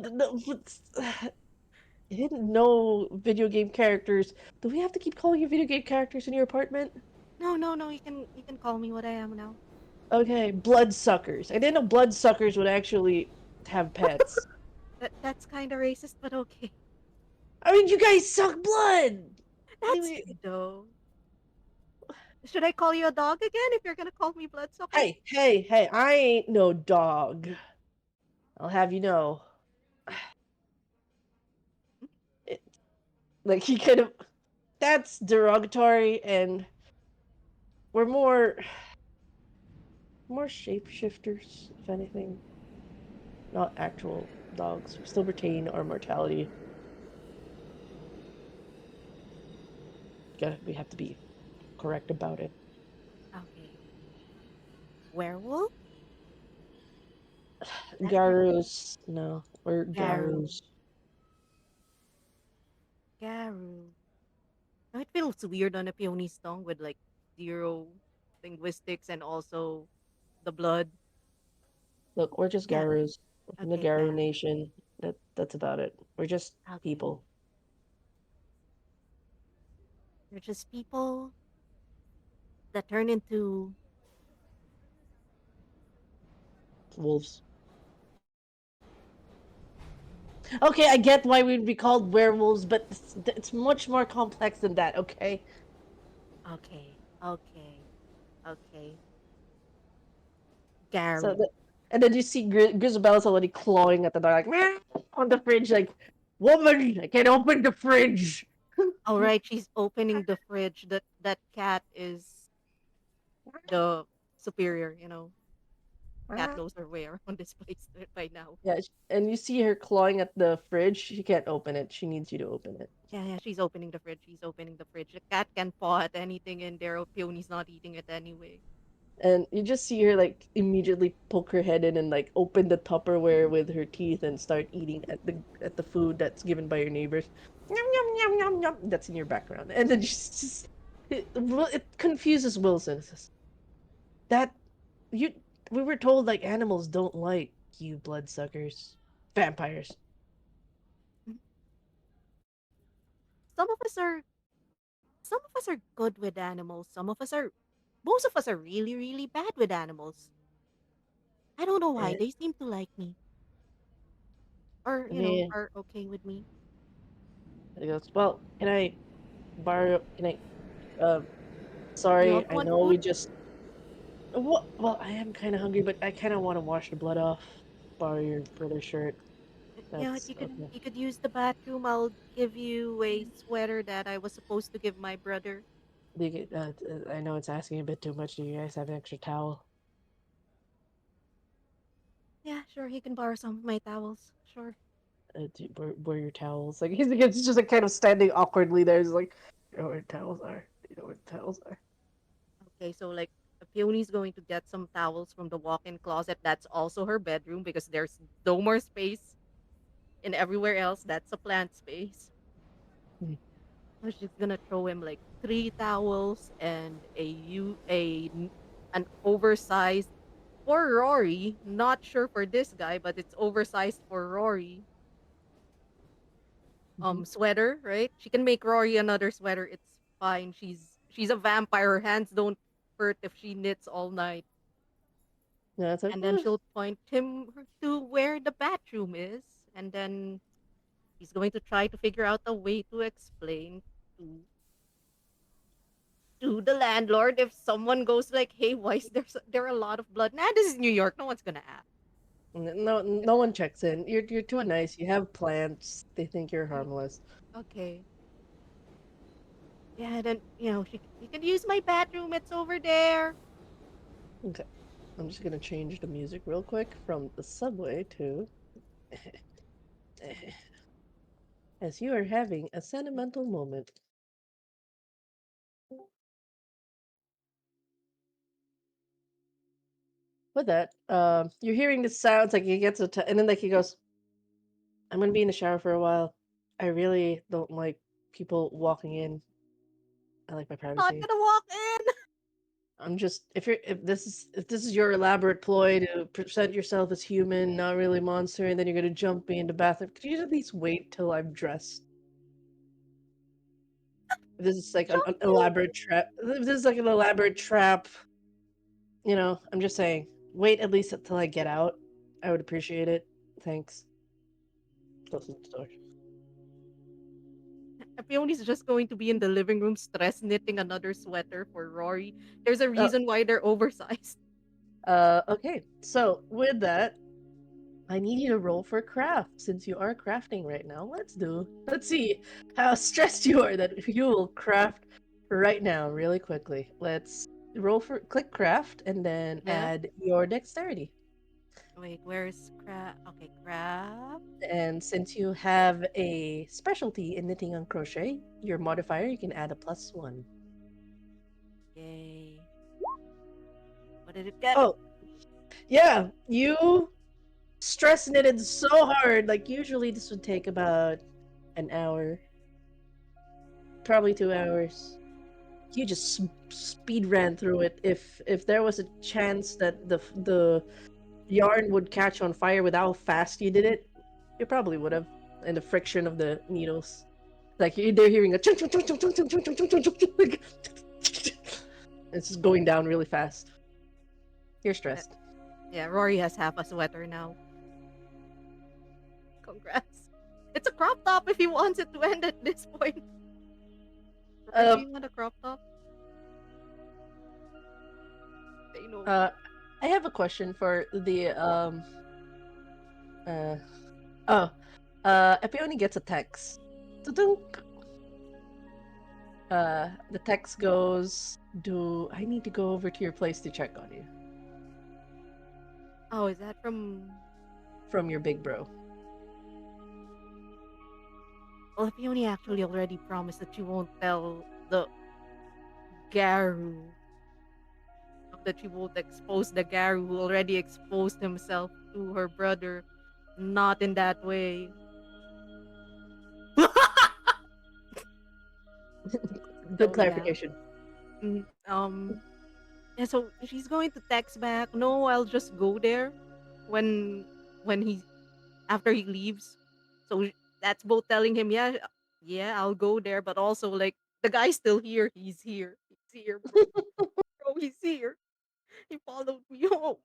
didn't know video game characters. Do we have to keep calling you video game characters in your apartment? No, no, no. You can call me what I am now. Okay, bloodsuckers. I didn't know bloodsuckers would actually have pets. That's kind of racist, but okay. I mean, you guys suck blood. That's Anyway, true, though. Should I call you a dog again if you're gonna call me bloodsucker? hey, I ain't no dog. I'll have you know. It, like, he kind of. That's derogatory, and we're more shapeshifters, if anything. Not actual dogs. We still retain our mortality. We have to be correct about it. Okay. Werewolf? Is that correct? Garus, no, we're Garu. Garus. Garu. Now it feels weird on a peony's tongue with like zero linguistics and also the blood. Look, we're just Garu. Garus. We're from the Okay, Garu Garu. Nation. That's about it. We're just Okay. people. They're just people that turn into. Wolves. Okay, I get why we'd be called werewolves, but it's much more complex than that, okay? Okay, okay, okay. So, Garu. and then you see Grisabella's already clawing at the door, like, "Meow," on the fridge, like, woman, I can't open the fridge. All right, she's opening the fridge. That cat is the superior. Cat knows her way around this place by now. Yeah, and you see her clawing at the fridge. She can't open it. She needs you to open it. Yeah, yeah, she's opening the fridge. She's opening the fridge. The cat can paw at anything in there. Peony's not eating it anyway. And you just see her like immediately poke her head in and like open the Tupperware with her teeth and start eating at the food that's given by your neighbors. Yum yum yum yum yum. That's in your background, and then she's just it confuses Wilson. It's just, that you we were told like animals don't like you bloodsuckers. Vampires. Some of us are some of us are good with animals. Some of us are Most of us are really, really bad with animals. I don't know why. Eh, They seem to like me. Or, I mean, are okay with me. he goes, well, can I borrow, can I, You sorry, also I want know we food? just, well, I am kind of hungry, but I kind of want to wash the blood off. Borrow your brother's shirt. Yeah, That's okay. you could use the bathroom. I'll give you a sweater that I was supposed to give my brother. I know it's asking a bit too much. Do you guys have an extra towel? Yeah, sure, he can borrow some of my towels. Sure. Where your towels? Like he's just like kind of standing awkwardly there. He's like, you know where towels are. You know where towels are. Okay, so like Peony's going to get some towels from the walk-in closet. That's also her bedroom because there's no more space in everywhere else. That's a plant space. Hmm. So she's gonna throw him like three towels and an oversized for Rory. Not sure for this guy, but it's oversized for Rory. Mm-hmm. Sweater, right? She can make Rory another sweater. It's fine. She's a vampire. Her hands don't hurt if she knits all night. Yeah, it's like, And then she'll point him to where the bathroom is, and then he's going to try to figure out a way to explain to the landlord if someone goes like, "Hey, why is there a lot of blood?" Nah, this is New York. No one's gonna ask. no one checks in. You're too nice. You have plants. They think you're Mm, harmless. okay. Yeah, then you can use my bathroom. It's over there. Okay. I'm just gonna change the music real quick from the subway to as you are having a sentimental moment. With that, you're hearing the sounds like he gets and then like he goes, "I'm gonna be in the shower for a while. I really don't like people walking in. I like my Not privacy. gonna walk in. I'm just if this is your elaborate ploy to present yourself as human, not really monster, and then you're gonna jump me in the bathroom. Could you at least wait till I'm dressed? If this is like an Jump you. elaborate trap. If this is like an elaborate trap, I'm just saying. Wait at least until I get out. I would appreciate it. Thanks. Closing the door. Peony's just going to be in the living room, stress knitting another sweater for Rory. There's a Oh, reason why they're oversized. okay. So with that, I need you to roll for craft since you are crafting right now. Let's see how stressed you are that you will craft right now, really quickly. Let's click craft and then Yeah. add your dexterity. Wait, where's crab? Okay, crab. And since you have a specialty in knitting and crochet, your modifier you can add a +1. Yay. What did it get? Oh, yeah, you stress knitted so hard. Like usually this would take about an hour, probably 2 hours. You just speed ran through it. If there was a chance that the yarn would catch on fire with how fast you did it, you probably would have. And the friction of the needles, like they're hearing a chunk, chunk, chunk, chunk, chunk, chunk, chunk, chunk, chunk, chunk, like, it's just going down really fast. You're Uh, stressed. Yeah, Rory has half a sweater now. Congrats. It's a crop top if he wants it to end at this point. Rory, do Um, you want a crop top? Say no. uh, I have a question for the uh, oh, Epione gets a text. Tudunk. The text goes, "Do I need to go over to your place to check on you?" Oh, is that from? From your big bro. Well, Peony actually already promised that she won't tell the Garu, that she won't expose the Garu who already exposed himself to her brother. Not in that way. Good So yeah. clarification. Mm, yeah, so she's going to text back, "No, I'll just go there when when he after he leaves. So that's both telling him, yeah, yeah, I'll go there, but also like the guy's still here. He's here, bro. Bro, he's here. He followed me home.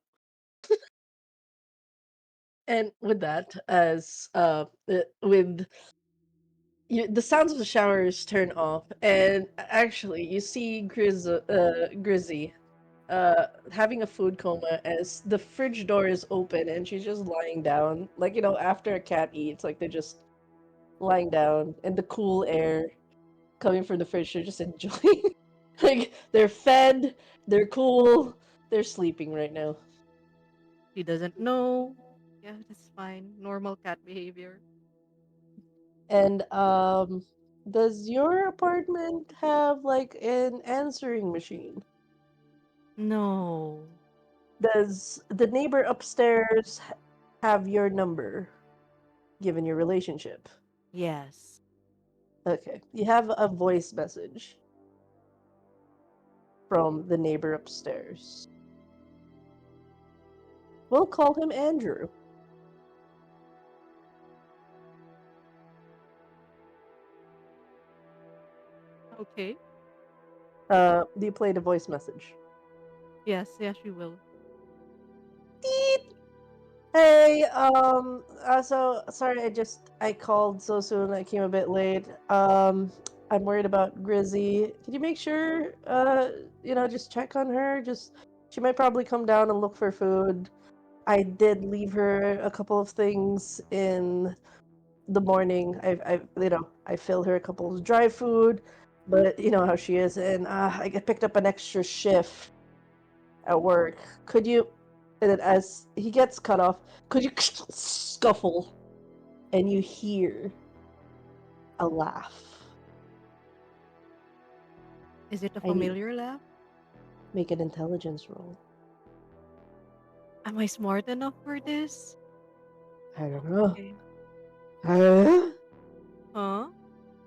And with that, as with the sounds of the showers turn off, and actually you see Grizzy having a food coma as the fridge door is open and she's just lying down, like after a cat eats, like they're just lying down, and the cool air coming from the fridge, they're just enjoying. Like they're fed, they're cool, they're sleeping right now. He doesn't know. Yeah, that's fine. Normal cat behavior. And does your apartment have like an answering machine? No. Does the neighbor upstairs have your number, given your relationship? Yes. Okay. You have a voice message from the neighbor upstairs. We'll call him Andrew. Okay. Do you play the voice message? Yes, yes, you will. Deet! Hey, so sorry I called so soon. I came a bit late. I'm worried about Grizzy. Can you make sure, just check on her? She might probably come down and look for food. I did leave her a couple of things in the morning. I fill her a couple of dry food, but you know how she is, and picked up an extra shift at work. Could you, and then as he gets cut off, could you scuffle, and you hear a laugh. Is it a I need familiar laugh? make an intelligence roll. Am I smart enough for this? I don't know. Okay. Uh, Huh?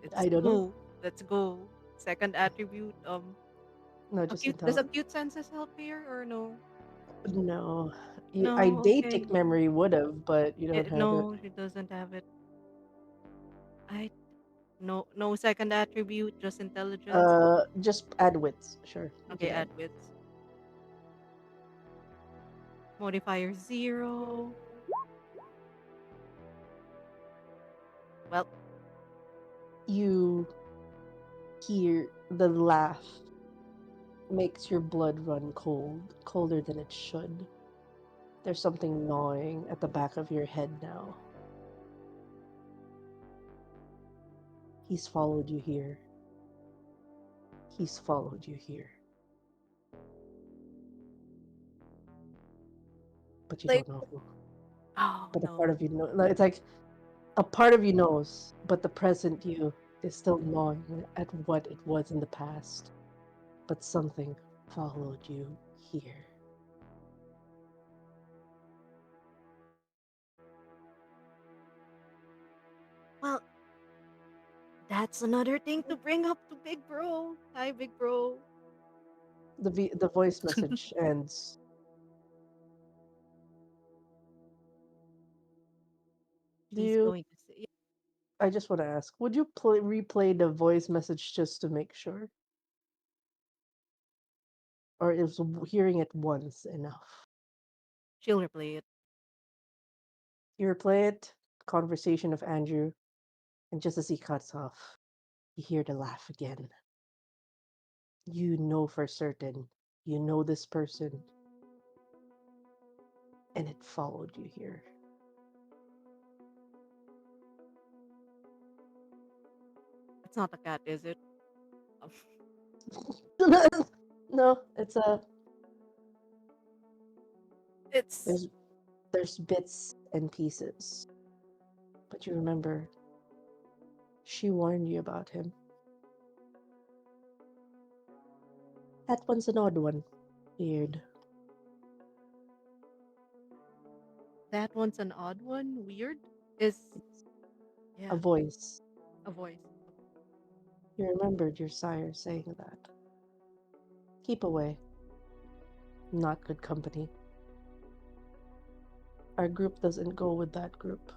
It's I don't know. two. Let's go. Second attribute. No, just Acute. Does intelligence. acute senses help here or no? No, I No. Okay. Datic memory would have, but you don't have it. No, she doesn't have it. I no second attribute, just intelligence. Just add wits. Sure, you Okay, can add. add wits. Modifier 0. Well, You hear the laugh makes your blood run cold, colder than it should. There's something gnawing at the back of your head now. He's followed you here. He's followed you here. But you like, don't know who. oh But a no. part of you know. Like, it's like a part of you knows, but the present you is still gnawing at what it was in the past. But something followed you here. Well, that's another thing to bring up to Big Bro. Hi, Big Bro. The voice message ends. Do He's you? going to say, I just want to ask. Would you replay the voice message just to make sure, or is hearing it once enough? she'll replay it. You replay it. Conversation of Andrew, and just as he cuts off, you hear the laugh again. You know for certain. You know this person, and it followed you here. It's not a cat, is it? Um, No, it's a It's there's bits and pieces, but you remember she warned you about him. That one's an odd one. Weird. that one's an odd one. Weird is It's yeah, a voice. a voice. You remembered your sire saying that. Keep away. Not good company. Our group doesn't go with that group.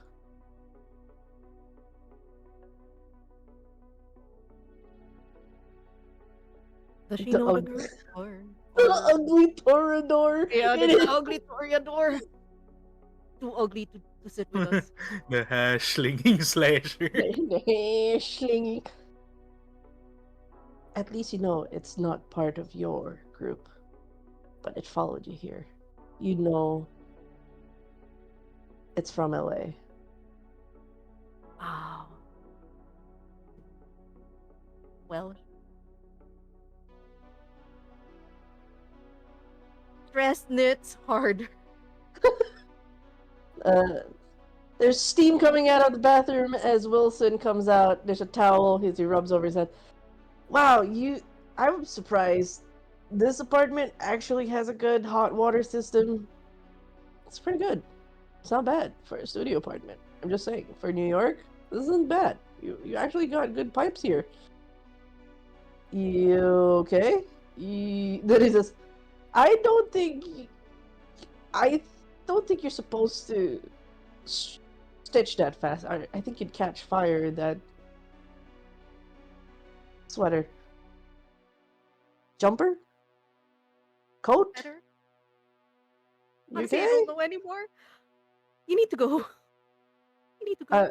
Does she The know the ugly, group? Or the or ugly Torador. yeah, It the is. ugly Toreador. Too ugly to sit with us. The slinging slasher. Schlingy. At least you know it's not part of your group, but it followed you here. You know it's from LA. Wow. Well, stress knits harder. Uh, there's steam coming out of the bathroom as Wilson comes out. There's a towel. He rubs over his head. Wow, I'm surprised. This apartment actually has a good hot water system. It's pretty good. It's not bad for a studio apartment. I'm just saying, for New York, this isn't bad. You actually got good pipes here. You okay? Then he says, I don't think I don't think you're supposed to stitch that fast. I think you'd catch fire in that sweater. Jumper? Coat? Better. You Honestly, I okay? don't know anymore. You need to go. You need to go. Uh,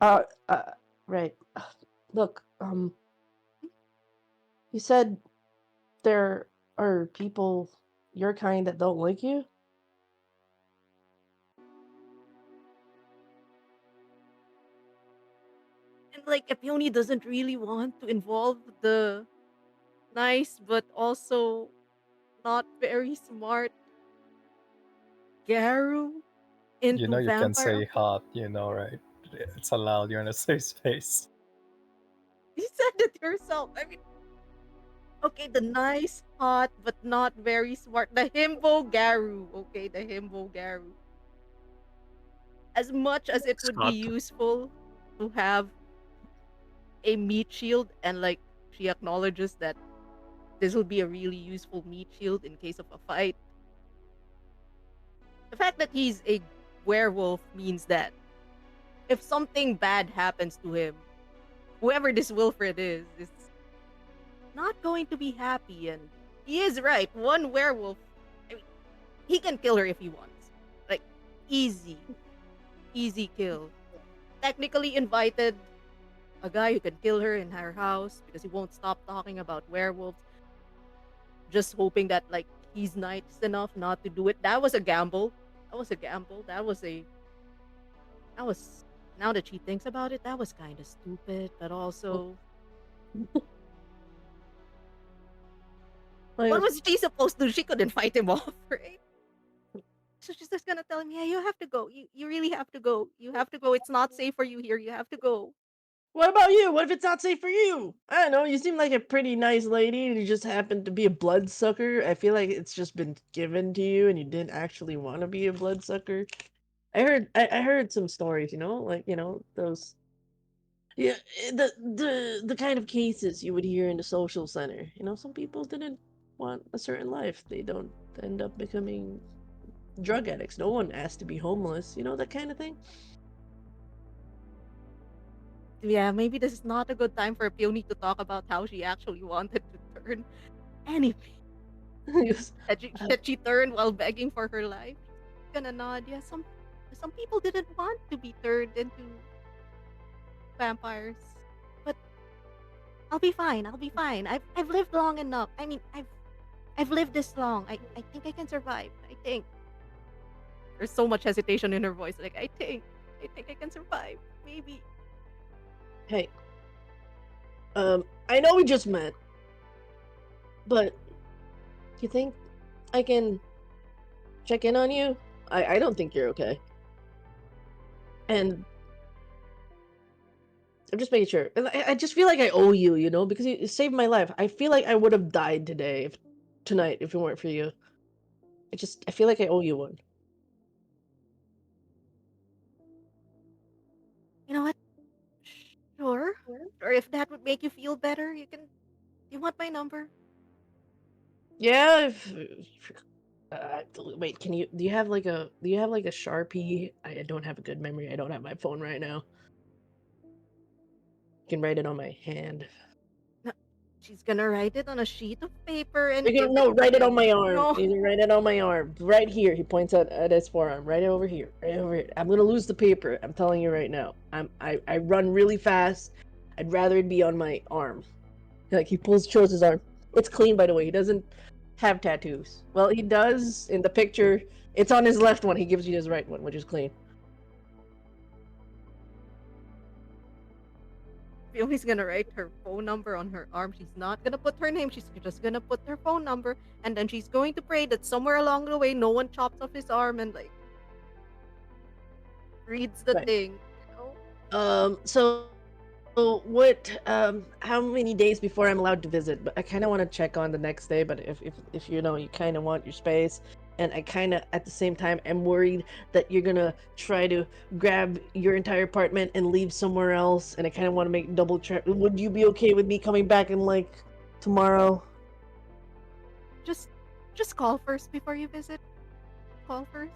uh, uh, right. Look, you said there are people your kind that don't like you? And like Epione doesn't really want to involve the nice but also not very smart Garu You into know you can vampire say affairs. hot, right? It's allowed. You're in a safe space. You said it yourself. I mean, okay, the nice, hot, but not very smart. The Himbo Garu. Okay, the Himbo Garu. As much as it would be Scott. useful to have a meat shield, and like she acknowledges that this will be a really useful meat shield in case of a fight. The fact that he's a werewolf means that if something bad happens to him, whoever this Wilfred is not going to be happy. And he is right. One werewolf, I mean, he can kill her if he wants. Like, easy. Easy kill. Technically invited a guy who can kill her in her house because he won't stop talking about werewolves. Just hoping that, like, he's nice enough not to do it. That was a gamble. That was a gamble. That was, now that she thinks about it, that was kind of stupid, but also, Like, what was she supposed to do? She couldn't fight him off, right? So she's just gonna tell him, yeah, you have to go. You really have to go. You have to go. It's not safe for you here. You have to go. what about you? What if it's not safe for you? I don't know. You seem like a pretty nice lady, and you just happen to be a bloodsucker. I feel like it's just been given to you, and you didn't actually want to be a bloodsucker. I heard some stories, like those. Yeah, the kind of cases you would hear in the social center. Some people didn't want a certain life. They don't end up becoming drug addicts. No one asked to be homeless. That kind of thing. Yeah, maybe this is not a good time for Peony to talk about how she actually wanted to turn. Anyway, Yes. that she turned while begging for her life. Gonna nod. Yeah, some people didn't want to be turned into vampires, but I'll be fine. I'll be fine. I've lived long enough. I mean, I've lived this long. I think I can survive. I think. There's so much hesitation in her voice. Like, I think I can survive. Maybe. Hey, I know we just met, but do you think I can check in on you? I don't think you're okay. And I'm just making sure. And I just feel like I owe you, because you saved my life. I feel like I would have died tonight if it weren't for you. I feel like I owe you one. You know what? Sure. Or if that would make you feel better, you can. You want my number? Yeah, Wait, do you have like a Sharpie? I don't have a good memory. I don't have my phone right now. You can write it on my hand. No, she's gonna write it on a sheet of paper and You give can it no, to write it on him. my arm. No. You can write it on my arm. Right here. He points at his forearm. Right over here. Right over here. I'm gonna lose the paper. I'm telling you right now. I run really fast. I'd rather it be on my arm. Like he shows his arm. It's clean, by the way. He doesn't have tattoos. Well, he does in the picture. It's on his left one. He gives you his right one, which is clean. Fiona's gonna write her phone number on her arm. She's not gonna put her name. She's just gonna put her phone number, and then she's going to pray that somewhere along the way, no one chops off his arm and like reads the Right. thing. You know? So what? How many days before I'm allowed to visit? But I kind of want to check on the next day. But if you know you kind of want your space, and I kind of at the same time am worried that you're gonna try to grab your entire apartment and leave somewhere else, and I kind of want to make double check. Would you be okay with me coming back in like tomorrow? Just call first before you visit. Call first.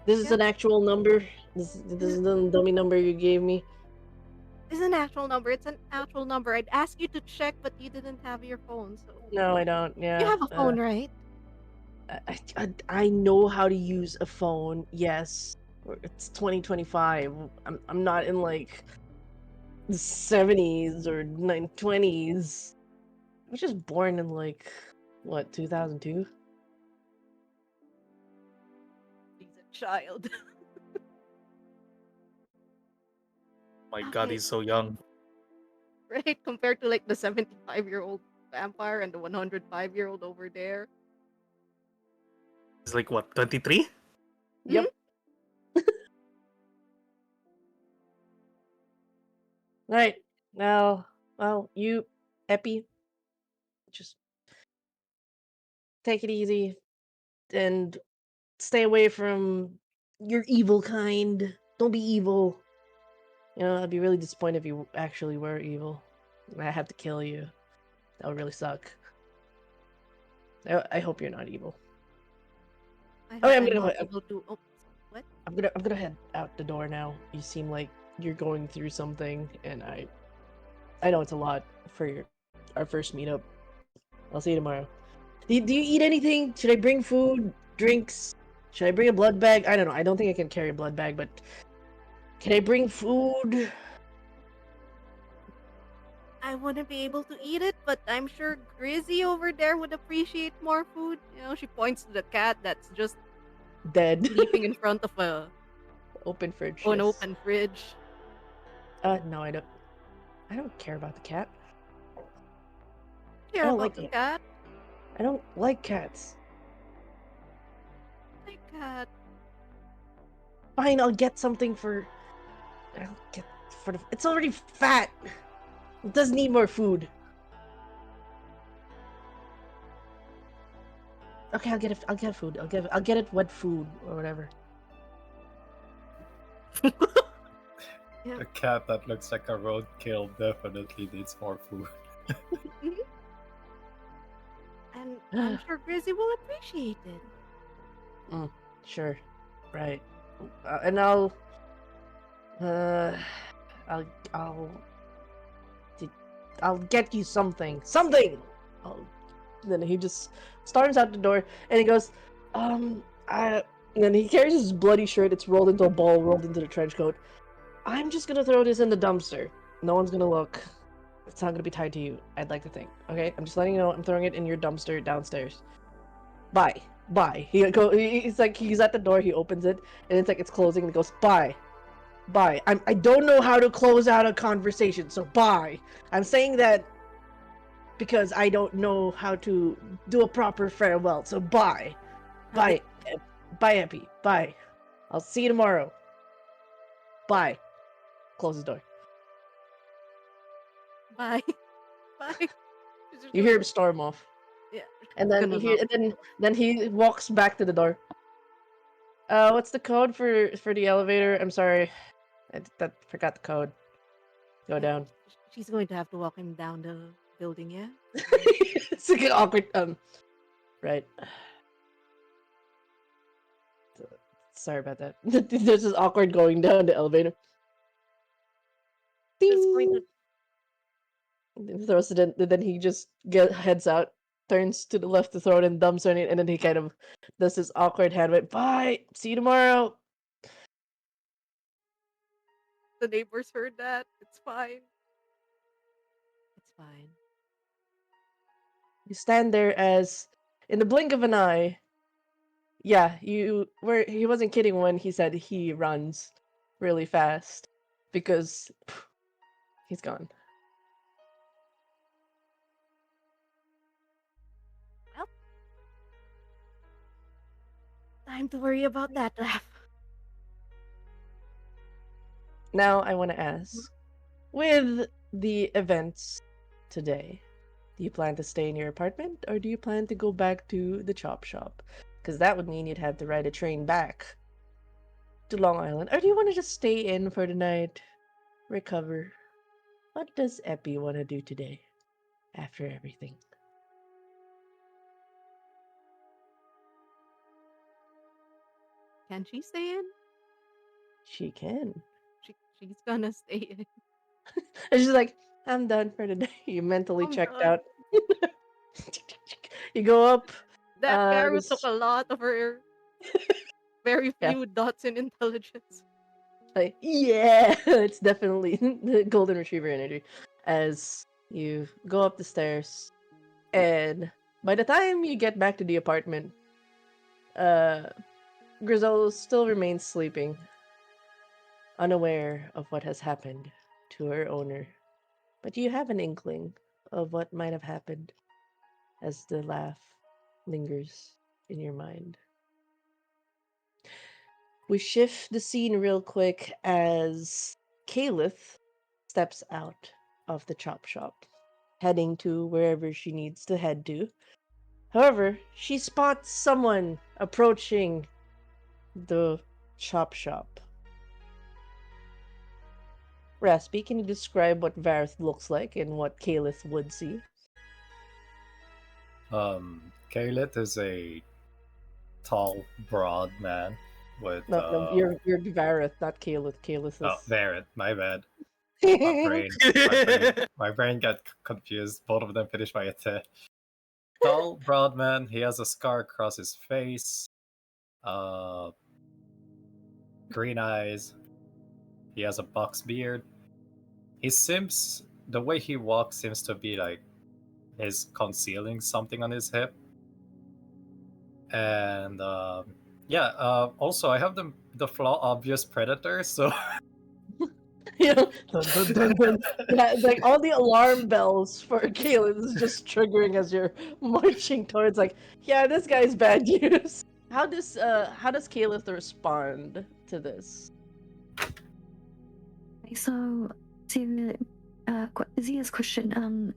This is Yeah. an actual number. This is the dummy number you gave me. It's an actual number. It's an actual number. I'd ask you to check, but you didn't have your phone, so No, I don't. Yeah. you have a phone, right? I know how to use a phone. Yes, it's 2025. I'm not in like the 70s or 920s. I was just born in like what 2002. He's a child. My God, Okay, he's so young. right? Compared to like the 75-year-old vampire and the 105-year-old over there. He's like what, 23? Yep. Right now, well, you, Epi, just take it easy and stay away from your evil kind. Don't be evil. You know, I'd be really disappointed if you actually were evil. And I had to kill you. That would really suck. I hope you're not evil. I hope Okay, I'm I'm gonna not go. able to. Oh, what? I'm gonna head out the door now. You seem like you're going through something, and I know it's a lot for our first meetup. I'll see you tomorrow. Do you eat anything? Should I bring food, drinks? Should I bring a blood bag? I don't know. I don't think I can carry a blood bag, but can I bring food? I wouldn't be able to eat it, but I'm sure Grizzy over there would appreciate more food. You know, she points to the cat that's just Dead. sleeping in front of Open fridge. an Yes. open fridge. No, I don't. I don't care about the cat. Care I don't about like the it. cat? I don't like cats. My cat. Fine, I'll get something for. I'll get for the. It's already fat. It does need more food. Okay, I'll get it. I'll get food. I'll get it wet food or whatever. Yeah. A cat that looks like a roadkill definitely needs more food. Mhm. And I'm sure Grizzy will appreciate it. Sure. Right. And I'll. Uh, I'll. I'll. I'll get you something. Something. I'll, then he just storms out the door and he goes, I. And then he carries his bloody shirt. It's rolled into a ball, rolled into the trench coat. I'm just gonna throw this in the dumpster. No one's gonna look. It's not gonna be tied to you. I'd like to think. Okay, I'm just letting you know. I'm throwing it in your dumpster downstairs. Bye. Bye. He's like he's at the door. He opens it and it's like it's closing. And he goes bye. Bye. I don't know how to close out a conversation. So bye. I'm saying that because I don't know how to do a proper farewell. So bye. Bye. Bye, Epi. Bye. I'll see you tomorrow. Bye. Close the door. Bye. Bye. She's just You gonna- hear him storm off. Yeah. And then gonna you hear, knock. and then he walks back to the door. What's the code for the elevator? I'm sorry, I forgot the code. Go down. She's going to have to walk him down the building, yeah? It's like an awkward. Right. Sorry about that. There's this awkward going down the elevator. Just going Ding! to He throws it in, and then he just heads out, turns to the left to throw it and dumps on it, and then he kind of does this awkward hand wave. Bye! See you tomorrow! the neighbors heard that. It's fine. It's fine. You stand there as, in the blink of an eye, yeah, he wasn't kidding when he said he runs really fast, because he's gone. Time to worry about that laugh. Now I want to ask, with the events today, do you plan to stay in your apartment or do you plan to go back to the chop shop? Because that would mean you'd have to ride a train back to Long Island. Or do you want to just stay in for the night, recover? What does Epi want to do today after everything? Can she stay in? She can. She's gonna stay in. And she's like, I'm done for the day. You mentally I'm checked done. out. You go up. That Garou this- took a lot of her very Yeah. few dots in intelligence. Like, yeah, it's definitely the golden retriever energy. As you go up the stairs, and by the time you get back to the apartment, Grizel still remains sleeping, unaware of what has happened to her owner. But you have an inkling of what might have happened as the laugh lingers in your mind. We shift the scene real quick as Kalith steps out of the chop shop, heading to wherever she needs to head to. However, she spots someone approaching the chop shop. Raspy, can you describe what Vareth looks like and what Kalith would see? Kalit is a tall, broad man with No, you're Vareth, not Kalith. Kalith is. oh, Vareth, my bad. My brain got confused. Both of them finished by a T. Tall, broad man. He has a scar across his face. Green eyes. He has a box beard. The way he walks seems to be like he's concealing something on his hip. And also I have the flaw obvious predator, so You know, dun, dun, dun, dun. Yeah, like all the alarm bells for Kalith is just triggering as you're marching towards. Like, yeah, this guy's bad news. How does Kalith respond to this? Okay, so, Zia's question,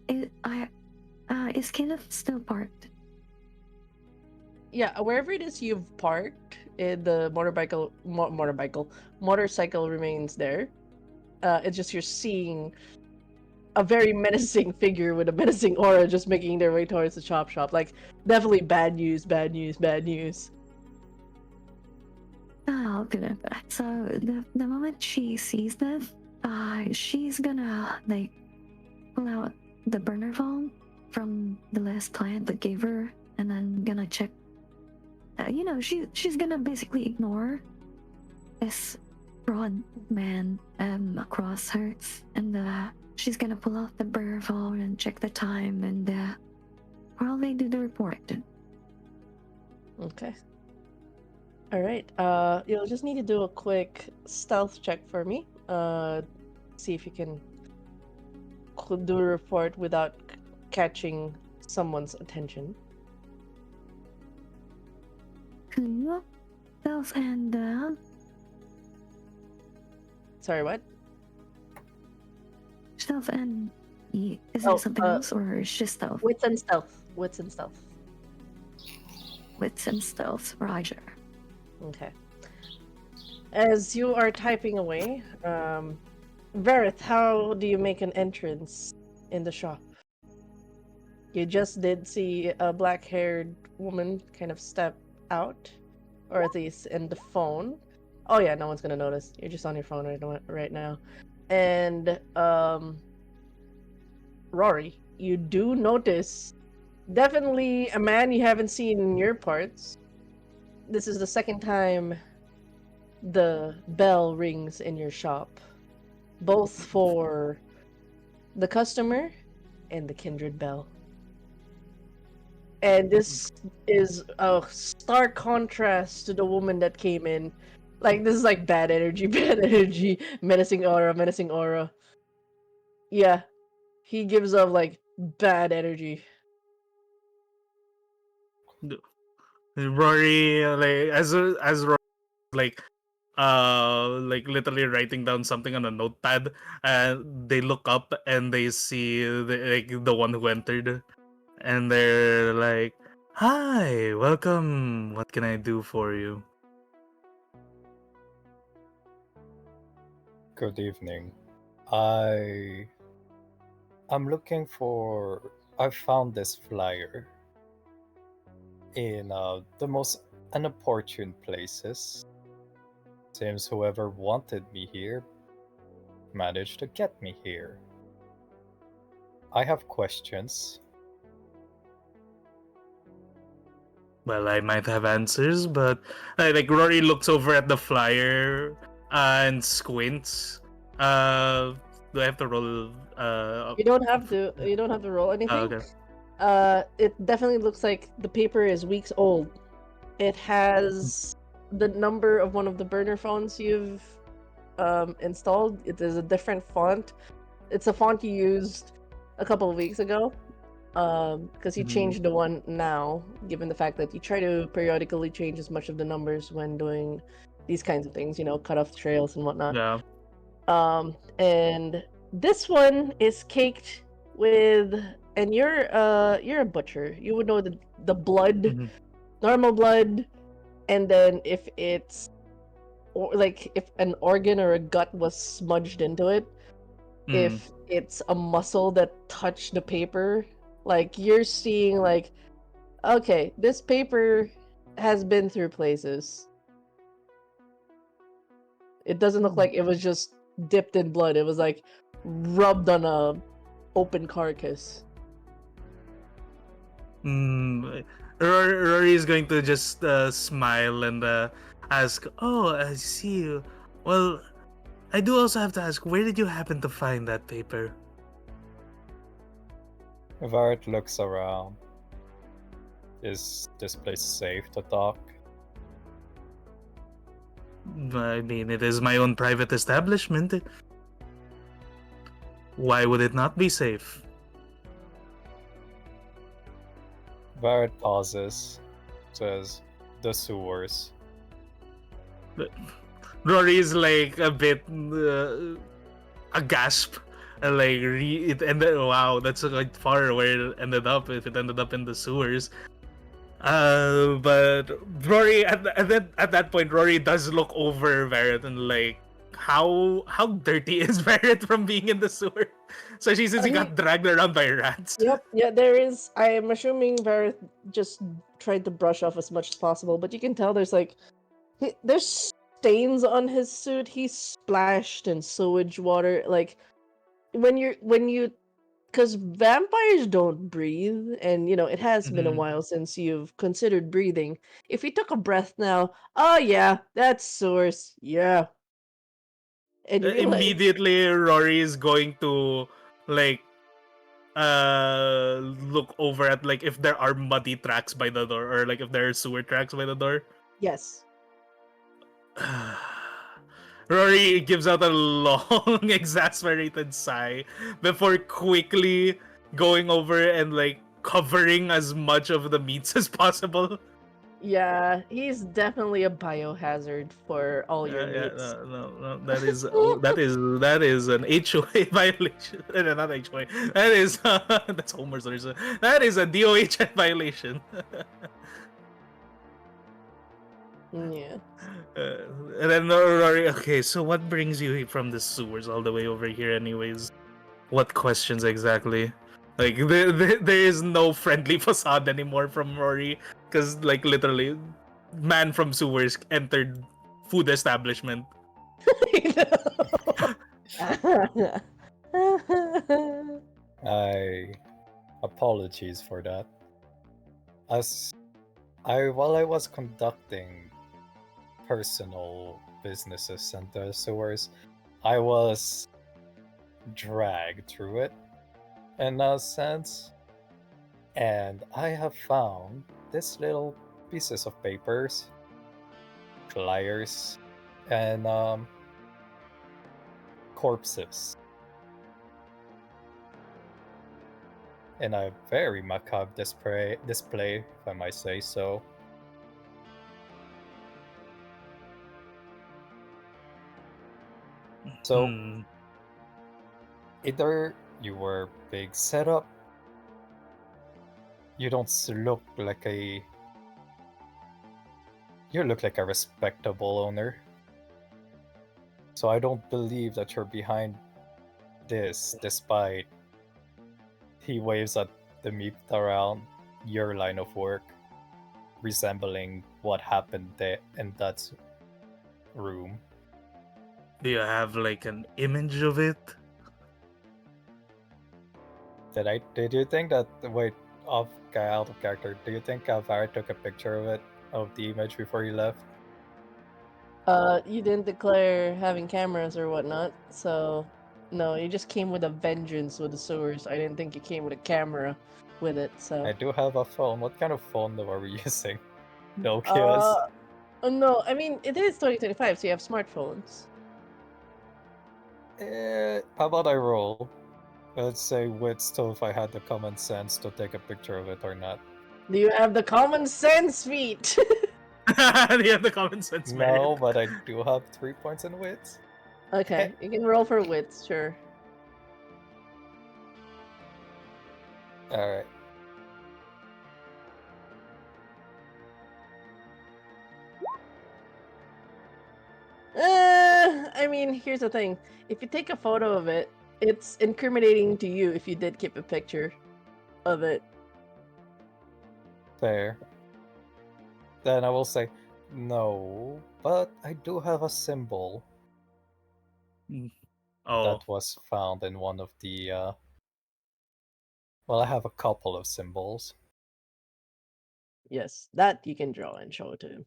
is Caleb still parked? Yeah, wherever it is you've parked, the motorcycle remains there. It's just you're seeing a very menacing figure with a menacing aura just making their way towards the chop shop. Like, definitely bad news, bad news, bad news. Oh, good. So the moment she sees this, she's gonna like pull out the burner phone from the last client that gave her, and then gonna check. She's gonna basically ignore this broad man across her, and she's gonna pull out the burner phone and check the time, and while they do the report. Okay. All right. You'll just need to do a quick stealth check for me. See if you can do a report without catching someone's attention. Cool. Stealth and Sorry, what? stealth and is Oh, there something else, or it's just stealth? Wits and stealth. Wits and stealth. Wits and stealth, Roger. Okay. As you are typing away, Vareth, how do you make an entrance in the shop? You just did see a black-haired woman kind of step out or at least in the phone. Oh yeah, no one's gonna notice. You're just on your phone right now. And Rory, you do notice definitely a man you haven't seen in your parts. This is the second time the bell rings in your shop, both for the customer and the kindred bell. And this is a stark contrast to the woman that came in. Like, this is like bad energy, bad energy, menacing aura, menacing aura. Yeah, he gives off like bad energy. Rory, as Rory, like like literally writing down something on a notepad, and they look up and they see the one who entered, and they're like, "Hi, welcome. What can I do for you?" Good evening. I'm looking for. I found this flyer in the most unopportune places. Seems whoever wanted me here managed to get me here. I have questions. Well, I might have answers, but like Rory looks over at the flyer and squints. Do I have to roll? You don't have to. You don't have to roll anything. Okay. It definitely looks like the paper is weeks old. It has the number of one of the burner phones you've installed. It is a different font. It's a font you used a couple of weeks ago. Because you Mhm. changed the one now, given the fact that you try to periodically change as much of the numbers when doing these kinds of things, you know, cut off trails and whatnot. Yeah. And this one is caked with, and you're a butcher. You would know the blood, Mhm. normal blood, and then if it's or like if an organ or a gut was smudged into it, Mm. if it's a muscle that touched the paper, like you're seeing like, okay, this paper has been through places. It doesn't look like it was just dipped in blood. It was like rubbed on a open carcass. Rory is going to just smile and ask, "Oh, I see you. Well, I do also have to ask, where did you happen to find that paper?" Vart looks around. Is this place safe to talk? I mean, it is my own private establishment. Why would it not be safe? Vart pauses, says, the sewers. Rory is like a bit a gasp. And like it ended. Wow, that's like far where it ended up. If it ended up in the sewers, but Rory at that point, Rory does look over Barrett and like, how dirty is Barrett from being in the sewer? So she says he got dragged around by rats. Yep, yeah, there is. I am assuming Vareth just tried to brush off as much as possible, but you can tell there's like, there's stains on his suit. He's splashed in sewage water. Like when you, because vampires don't breathe, and you know it has been a Mhm. while since you've considered breathing. If you took a breath now, oh yeah, that's source. Yeah, and you realize, Immediately, Rory is going to like look over at like if there are muddy tracks by the door or like if there are sewer tracks by the door. yes, Rory gives out a long, exasperated sigh before quickly going over and like covering as much of the meats as possible. yeah, he's definitely a biohazard for all your Yeah, mates. no, that is that is an HOA violation. Not HOA. That is that's Homer's version. That is a DOH violation. Yeah. And then Rory, okay, so what brings you from the sewers all the way over here, anyways? What questions exactly? Like, there is no friendly facade anymore from Rory, because, like, literally, man from sewers entered food establishment. I apologies for that. As while I was conducting personal businesses and the sewers, I was dragged through it in a sense, and I have found this little pieces of papers, flyers, and corpses in a very macabre display, if I might say so. So Hmm. either you were big setup, you don't look like a you look like a respectable owner. So I don't believe that you're behind this, despite he waves at the meat around your line of work, resembling what happened there in that room. Do you have like an image of it? Did you think that wait out of character? Do you think Varrett took a picture of the image before he left? You didn't declare having cameras or whatnot, so no, you just came with a vengeance with the sewers. I didn't think you came with a camera with it, so. I do have a phone. What kind of phone though are we using? Nokia's? No, I mean, it is 2025, so you have smartphones. How about I roll? Let's say with still if I had the common sense to take a picture of it or not. Do you have the common sense feat? Do you have the common sense? No, Merit? but I do have 3 points in wits. Okay, you can roll for wits, sure. Alright. I mean, here's the thing. If you take a photo of it, it's incriminating to you if you did keep a picture of it. Fair. Then I will say no, but I do have a symbol Oh, that was found in one of the well, I have a couple of symbols. Yes, that you can draw and show it to him.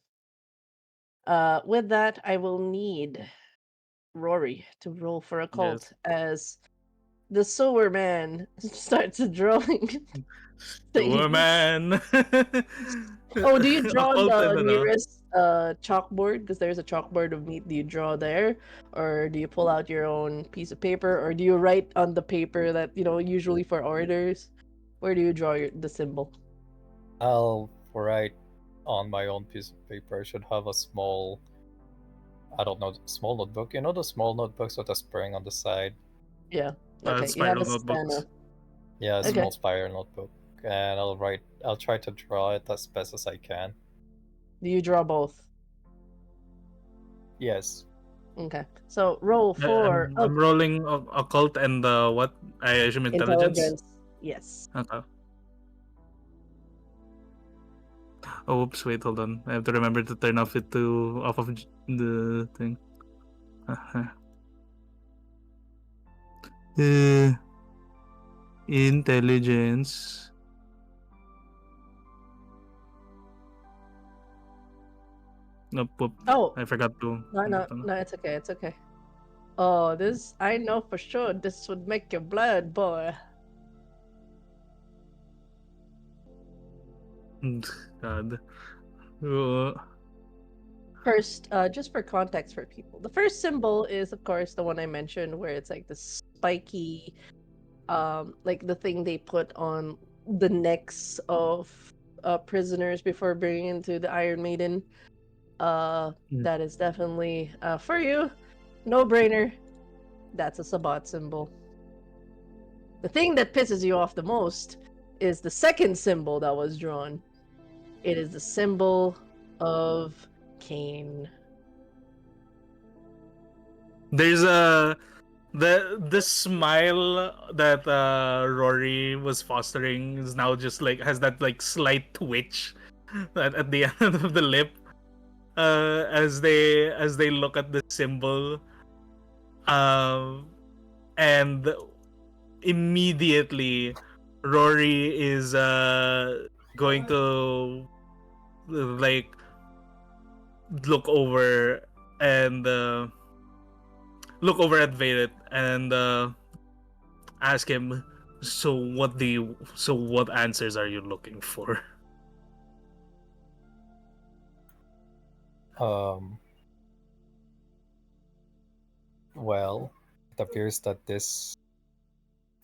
With that, I will need Rory to roll for a cult as the sewer man starts drawing sewer things. man. Oh, do you draw on Occult the and ano. nearest chalkboard? Because there's a chalkboard of meat. Do you draw there, or do you pull out your own piece of paper, or do you write on the paper that usually for orders? Where do you draw the symbol? I'll write on my own piece of paper. I should have a small, I don't know, small notebook. You know the small notebooks with a spring on the side? Yeah. Okay. You have Spiral a notebooks. steno. Yeah, a Okay. small spiral notebook. And I'll try to draw it as best as I can. Do you draw both? Yes. Okay. So roll for I'm rolling occult and what? I assume intelligence. Yes. Okay. Oh, oops! Wait, hold on. I have to remember to turn off of the thing. Intelligence. Nope. Oh, I forgot to. no, it's okay. It's okay. Oh, I know for sure this would make your blood boil. God. First, just for context for people, the first symbol is, of course, the one I mentioned, where it's like the spiky, like the thing they put on the necks of prisoners before bringing into the Iron Maiden. That is definitely for you, no brainer. That's a Sabbat symbol. The thing that pisses you off the most is the second symbol that was drawn. It is the symbol of Cain. There's the smile that Rory was fostering is now just like has that like slight twitch at the end of the lip as they look at the symbol, um, and immediately Rory is going to like look over and look over at Vadet and ask him, so what answers are you looking for? Well, it appears that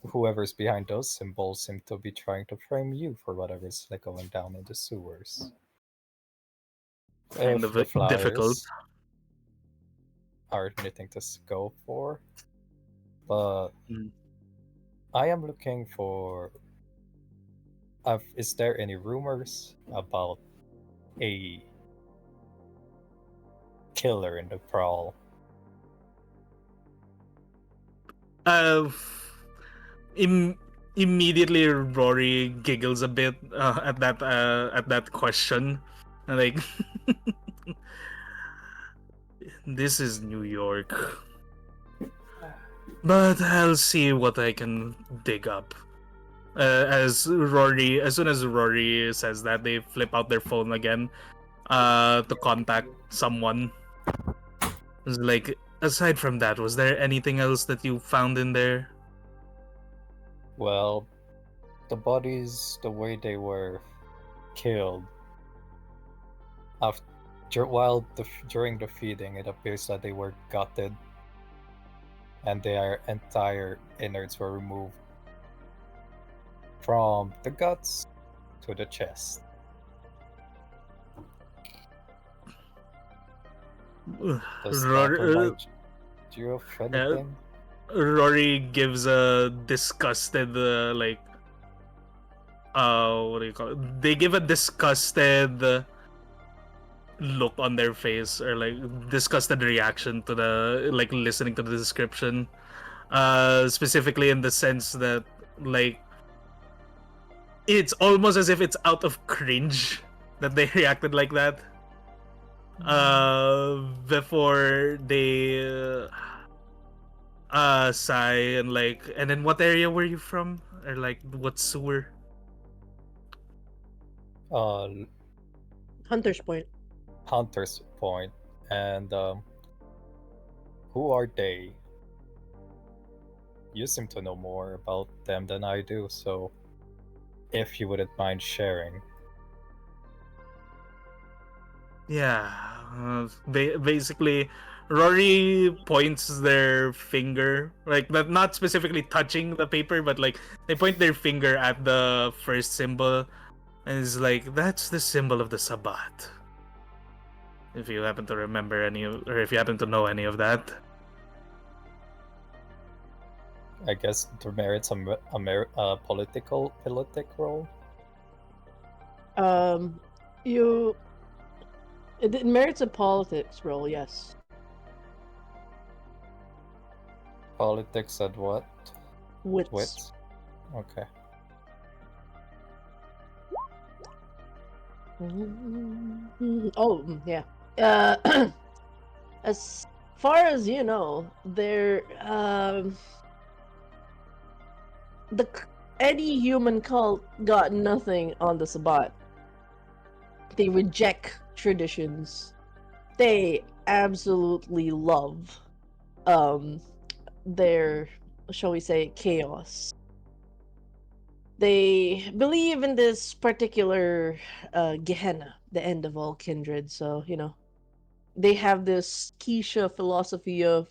whoever's behind those symbols seem to be trying to frame you for whatever's like going down in the sewers. Kind If of the difficult. flyers are anything to go for, but Mm. I am looking for. Is there any rumors about a killer in the prowl? Uh, Im- Immediately Rory giggles a bit at that question, like this is New York, but I'll see what I can dig up. As soon as Rory says that, they flip out their phone again, to contact someone. It's like, aside from that, was there anything else that you found in there? Well, the bodies, the way they were killed, during the feeding, it appears that they were gutted, and their entire innards were removed from the guts to the chest. Does that Rory, remind you of anything? Rory gives a disgusted, like, what do you call it? They give a disgusted look on their face, or like disgusted reaction to the, like, listening to the description. Specifically in the sense that, like, it's almost as if it's out of cringe that they reacted like that. Before they sigh and like, and then what area were you from? Or like, what sewer? Hunter's Point. Hunter's Point, and who are they? You seem to know more about them than I do, so if you wouldn't mind sharing. Yeah, basically, Rory points their finger, like, not specifically touching the paper, but like they point their finger at the first symbol, and it's like, that's the symbol of the Sabbat. If you happen to remember or if you happen to know any of that. I guess it merits a politic role. It merits a politics role, yes. Politics at what? Wits. Okay. Oh, yeah. Uh, as far as you know, any human cult got nothing on the Sabbat. They reject traditions. They absolutely love their, shall we say, chaos. They believe in this particular Gehenna, the end of all kindred. So, they have this Keisha philosophy of,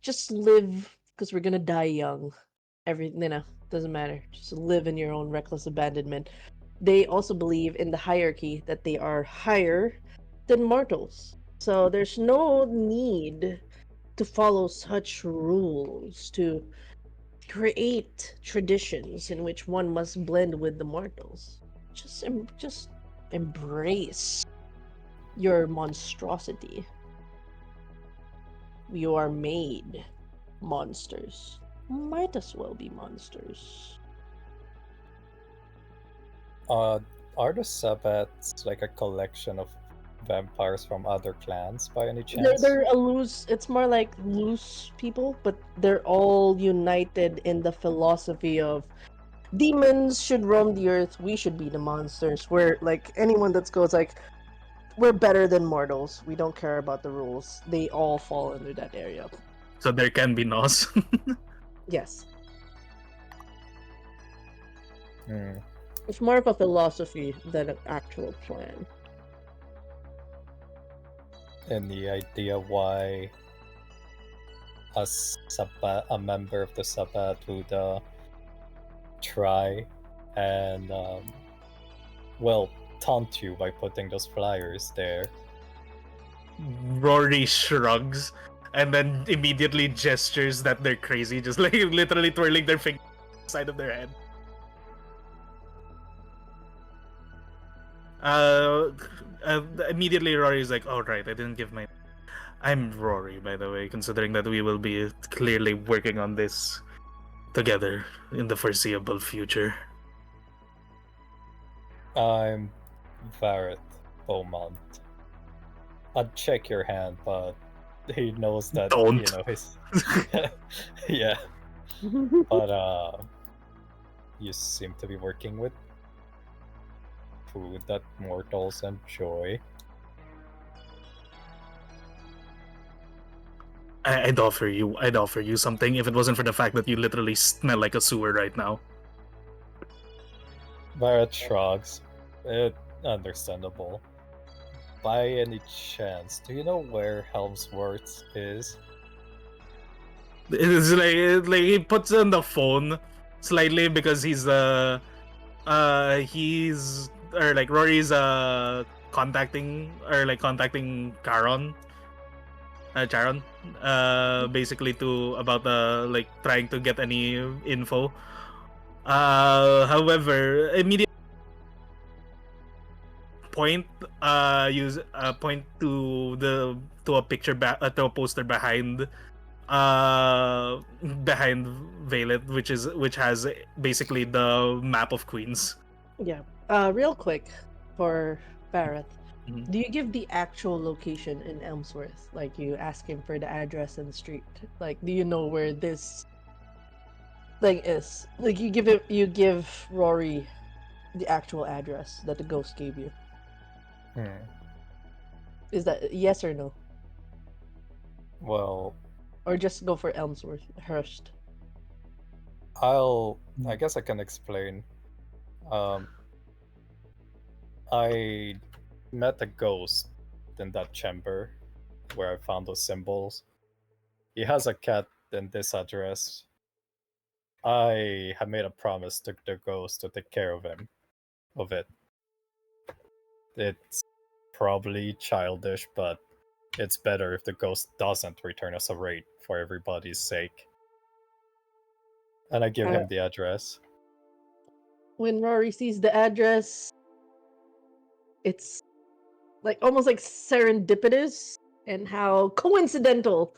just live because we're gonna die young. Doesn't matter. Just live in your own reckless abandonment. They also believe in the hierarchy, that they are higher than mortals. So there's no need to follow such rules, to create traditions in which one must blend with the mortals. Just embrace your monstrosity. You are made monsters. Might as well be monsters. Are the Sabbats like a collection of vampires from other clans by any They're, chance? they're a loose. It's more like loose people, but they're all united in the philosophy of demons should roam the earth. We should be the monsters. We're like anyone that goes like we're better than mortals. We don't care about the rules. They all fall under that area. So there can be nos. Yes, Hmm. it's more of a philosophy than an actual plan. Any idea why a member of the Sabbat would try and well taunt you by putting those flyers there? Rory shrugs and then immediately gestures that they're crazy, just like literally twirling their fingers side of their head. Uh, Immediately Rory's like, "Oh right, I didn't give my. I'm Rory, by the way, considering that we will be clearly working on this together in the foreseeable future." I'm Vareth Beaumont. I'd check your hand, but he knows that Don't. you know his yeah. But you seem to be working with food that mortals enjoy. I'd offer you something if it wasn't for the fact that you literally smell like a sewer right now. Vareth shrugs. Understandable. By any chance, do you know where Helmsworth is? It's like he puts on the phone slightly because he's or like Rory's contacting Charon. Charon, basically about like trying to get any info. However, immediate point point to a picture to a poster behind Violet, which has basically the map of Queens. Yeah. Real quick for Fareth. Mhm. Do you give the actual location in Elmsworth? Like you ask him for the address and the street. Like, do you know where this thing is? Like you give Rory the actual address that the ghost gave you. Is that yes or no? Well, Or just go for Elmsworth, Hurst? I guess I can explain. I met a ghost in that chamber where I found those symbols. He has a cat in this address. I have made a promise to the ghost to take care of it. It's probably childish, but it's better if the ghost doesn't return us a rate for everybody's sake. And I give him the address. When Rory sees the address, it's like almost like serendipitous and how coincidental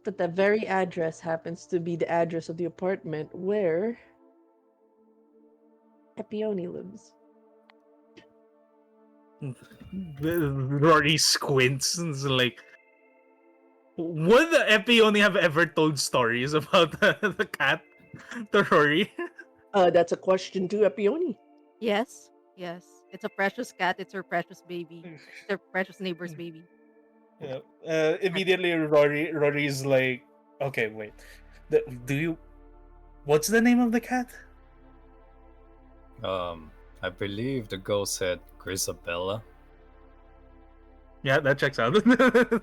that the very address happens to be the address of the apartment where Epione lives. Rory squints and is like, would Epi only have ever told stories about the cat to Rory? That's a question to Epione. Yes, yes. It's a precious cat. It's her precious baby. It's her precious neighbor's baby. Yeah. Immediately, Rory's like, okay, wait. What's the name of the cat? I believe the ghost said Grisabella. Yeah, that checks out.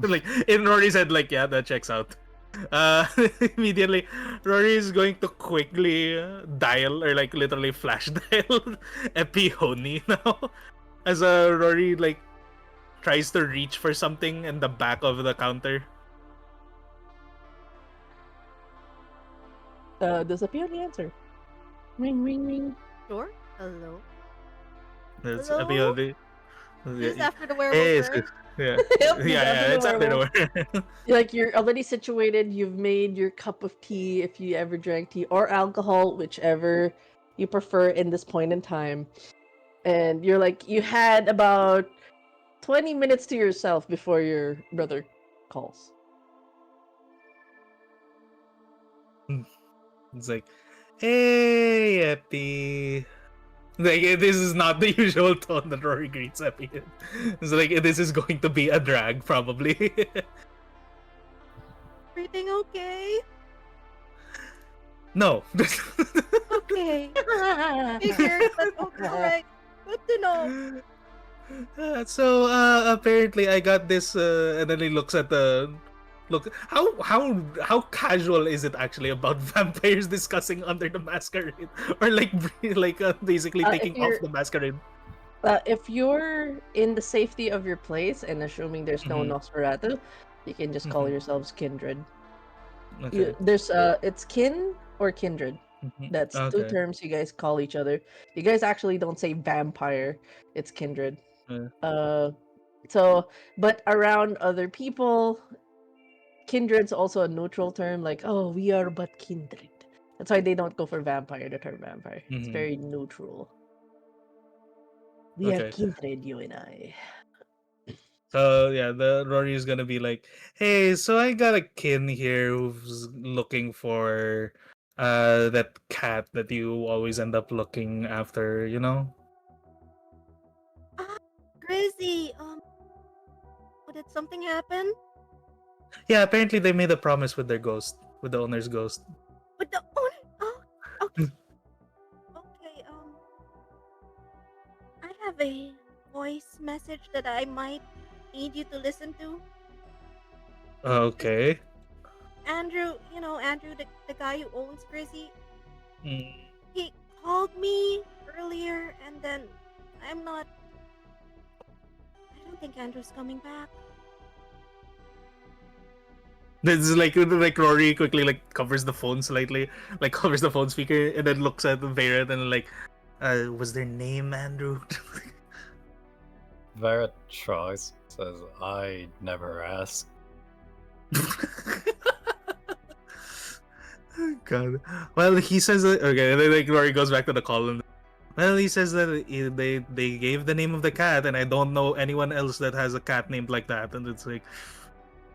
Like in Rory's head, like yeah, that checks out. Immediately, Rory is going to quickly dial or like literally flash dial Epione now, as Rory like tries to reach for something in the back of the counter. Does Epione answer? Ring, ring, ring. Sure. Hello. That's Hello? Epione. This is after the Hey, werewolf, it's right? yeah, Yep, yeah, it's after the war. Like you're already situated, you've made your cup of tea if you ever drank tea, or alcohol, whichever you prefer in this point in time. And you're like, you had about 20 minutes to yourself before your brother calls. It's like, hey, Epi. Like, this is not the usual tone that Rory greets Epi in. It's like, this is going to be a drag, probably. Everything okay? No. Okay. Figured, but okay, alright. Good to know. Apparently I got this and then he looks at the look how casual is it actually about vampires discussing under the masquerade or like basically If taking off you're the masquerade. if you're in the safety of your place and assuming there's no Mhm. Nosferatu, you can just call Mhm. yourselves kindred. Okay. There's it's kin or kindred. Mhm. That's two Okay. terms you guys call each other. You guys actually don't say vampire. It's kindred. Uh, So but around other people, kindred's also a neutral term, like, oh, we are but kindred. That's why they don't go for vampire, the term vampire. It's mhm. very neutral. We are Okay. kindred, you and I. So yeah, the Rory is gonna be like, "Hey, so I got a kin here who's looking for that cat that you always end up looking after, you know?" Ah, Grizzy, did something happen? Yeah, apparently they made a promise with their ghost, with the owner's ghost. With the owner? Oh, okay. Okay, I have a voice message that I might need you to listen to. Okay. Andrew, Andrew, the guy who owns Grizzy, Mm. he called me earlier and then I'm not. I don't think Andrew's coming back. This is like Rory quickly like covers the phone slightly, like covers the phone speaker, and then looks at Vera and like, was their name Andrew? Varret shrugs, says, I never asked. God. Well, he says that, okay, and then like Rory goes back to the call and well, he says that they gave the name of the cat, and I don't know anyone else that has a cat named like that, and it's like,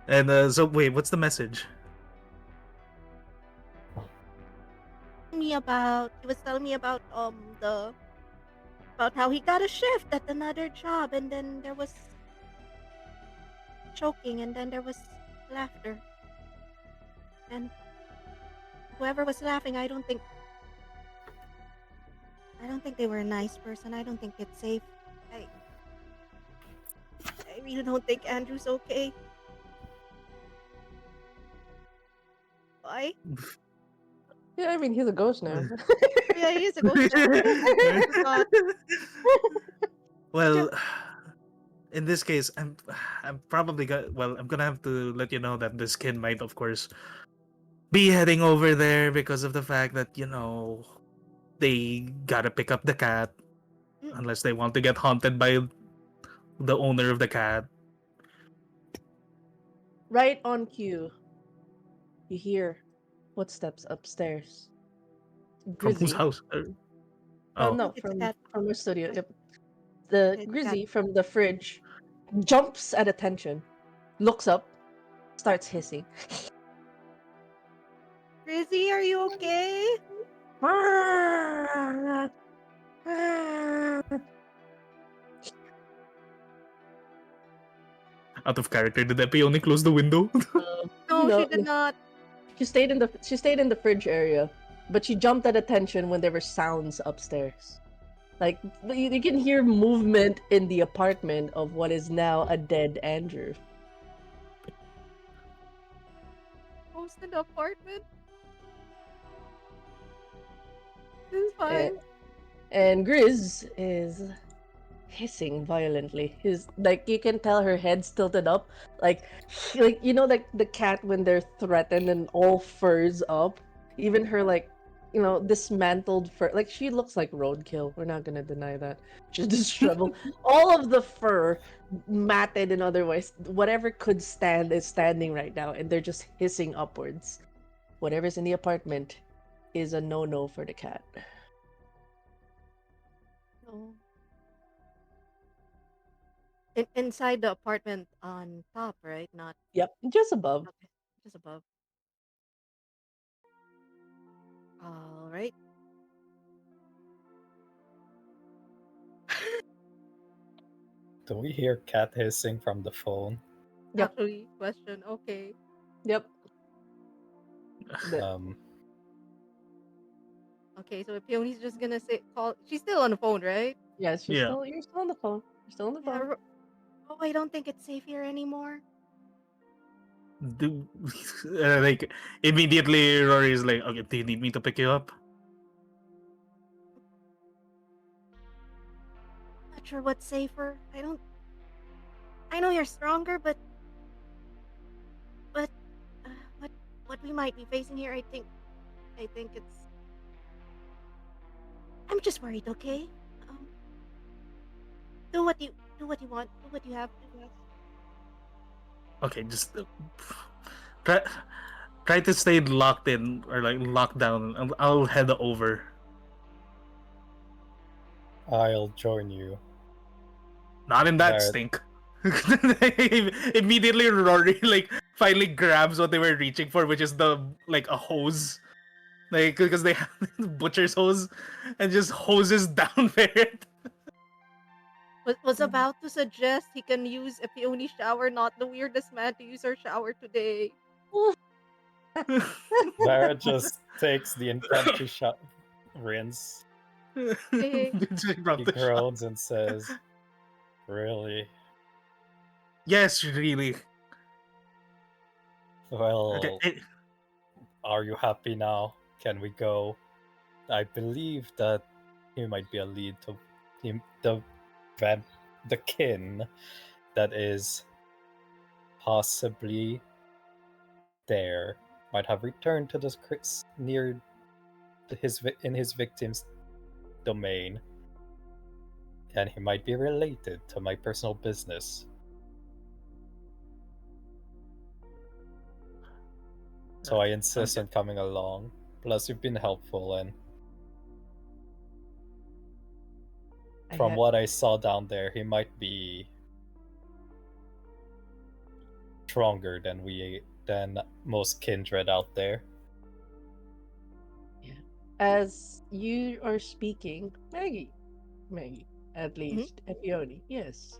and so wait, what's the message? He was telling me about the about how he got a shift at another job and then there was choking and then there was laughter. And whoever was laughing, I don't think they were a nice person. I don't think it's safe. I I really don't think Andrew's okay. Why? Yeah, I mean, he's a ghost now. Yeah, he is a ghost now. I forgot. Well, in this case, I'm probably I'm gonna have to let you know that this kid might, of course, be heading over there because of the fact that they gotta pick up the cat Mm. unless they want to get haunted by the owner of the cat. Right on cue, you hear footsteps upstairs. From whose Grizzy. house? Oh, No, It's a from cat. our studio. Yep. The It's a cat. Grizzy from the fridge jumps at attention, looks up, starts hissing. Grizzy, are you okay? out of character. Did Epi only close the window? No, she No, did not. she stayed in the fridge area, but she jumped at attention when there were sounds upstairs. Like you can hear movement in the apartment of what is now a dead Andrew. Host in the apartment. It's And, fine. and Grizz is hissing violently. His like you can tell her head's tilted up, like like the cat when they're threatened and all furs up. Even her dismantled fur. Like she looks like roadkill. We're not gonna deny that. She's disheveled. All of the fur, matted and otherwise, whatever could stand is standing right now, and they're just hissing upwards. Whatever's in the apartment is a no-no for the cat. No. Inside the apartment on top, right? Not Yep, just above. okay, just above. All right. Do we hear cat hissing from the phone? Yep, Actually, question. Okay. yep. The, Um, Okay, so Peony's just gonna say call. She's still on the phone, right? yes, Yeah. you're still on the phone. You're still on the Yeah. phone. Oh, I don't think it's safe here anymore. Do, like immediately Rory's like, okay, do you need me to pick you up? Not sure what's safer. I don't. I know you're stronger, but uh, what what we might be facing here, I think it's. I'm just worried. Okay. Um, do what you want. Do what you have to. Okay, just try try to stay locked in or like locked down. I'll head over. I'll join you. Not in that Barrett. stink. Immediately Rory like finally grabs what they were reaching for, which is the like a hose. Like because they have butcher's hose and just hoses down Ferret. Was about to suggest he can use a peony shower, not the weirdest man to use her shower today. Barrett just takes the impromptu shot rinse. Hey. From He the shop. groans and says, "Really? Yes, really. Well, Okay. are you happy now? Can we go? I believe that he might be a lead to him, the kin that is possibly there might have returned to the near in his victim's domain, and he might be related to my personal business. So I insist Okay. on coming along. Plus, you've been helpful, and I from ha- what I saw down there, he might be stronger than most kindred out there." As you are speaking, Maggie, at Mhm. least, Epione, yes.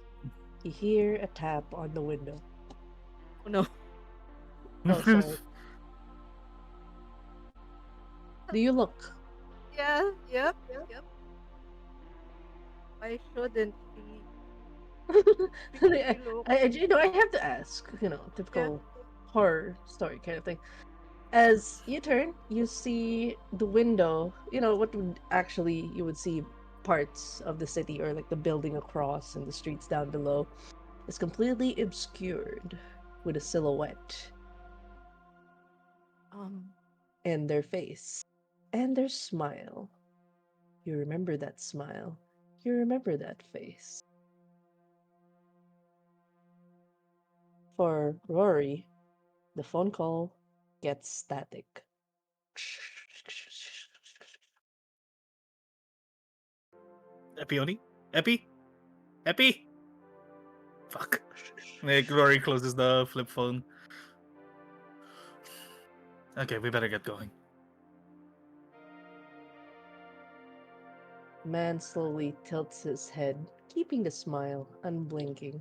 You hear a tap on the window. Oh no. Oh, sorry. Do you look? Yeah. Yep. Yep. Why shouldn't she? I, She look. I have to ask, Yeah. typical horror story kind of thing. As you turn, you see the window, what would actually you would see parts of the city or like the building across and the streets down below is completely obscured with a silhouette Um. and their face and their smile. You remember that smile. You remember that face. For Rory, the phone call gets static. Epioni? Epi? Epi? Fuck. Like Rory closes the flip phone. Okay, we better get going. Man slowly tilts his head, keeping the smile unblinking.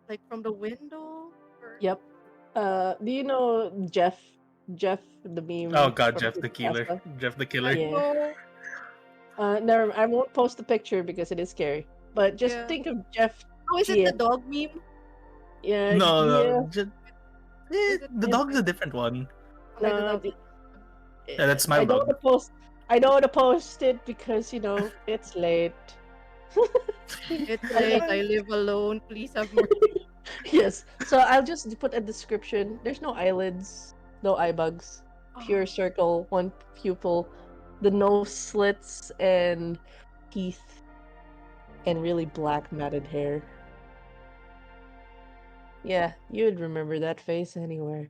Like from the window. Or... Yep. Do you know Jeff? Jeff, the Oh meme god, from Jeff the killer. Creepypasta? Jeff the I killer. Yeah. know. Never. I won't post the picture because it is scary. But just Yeah. think of Jeff. Oh, is it the GF. dog meme? Yeah, No, GF. Is it the And dog's a different one. okay? The no, dog. Yeah, that's I Smile don't want Dog. to post. I don't want to post it because it's late. It's late. I- I live alone. Please have mercy. yes. So I'll just put a description. There's no eyelids, no eye bugs, pure Oh, circle, one pupil, the nose slits and teeth, and really black matted hair. Yeah, you'd remember that face anywhere.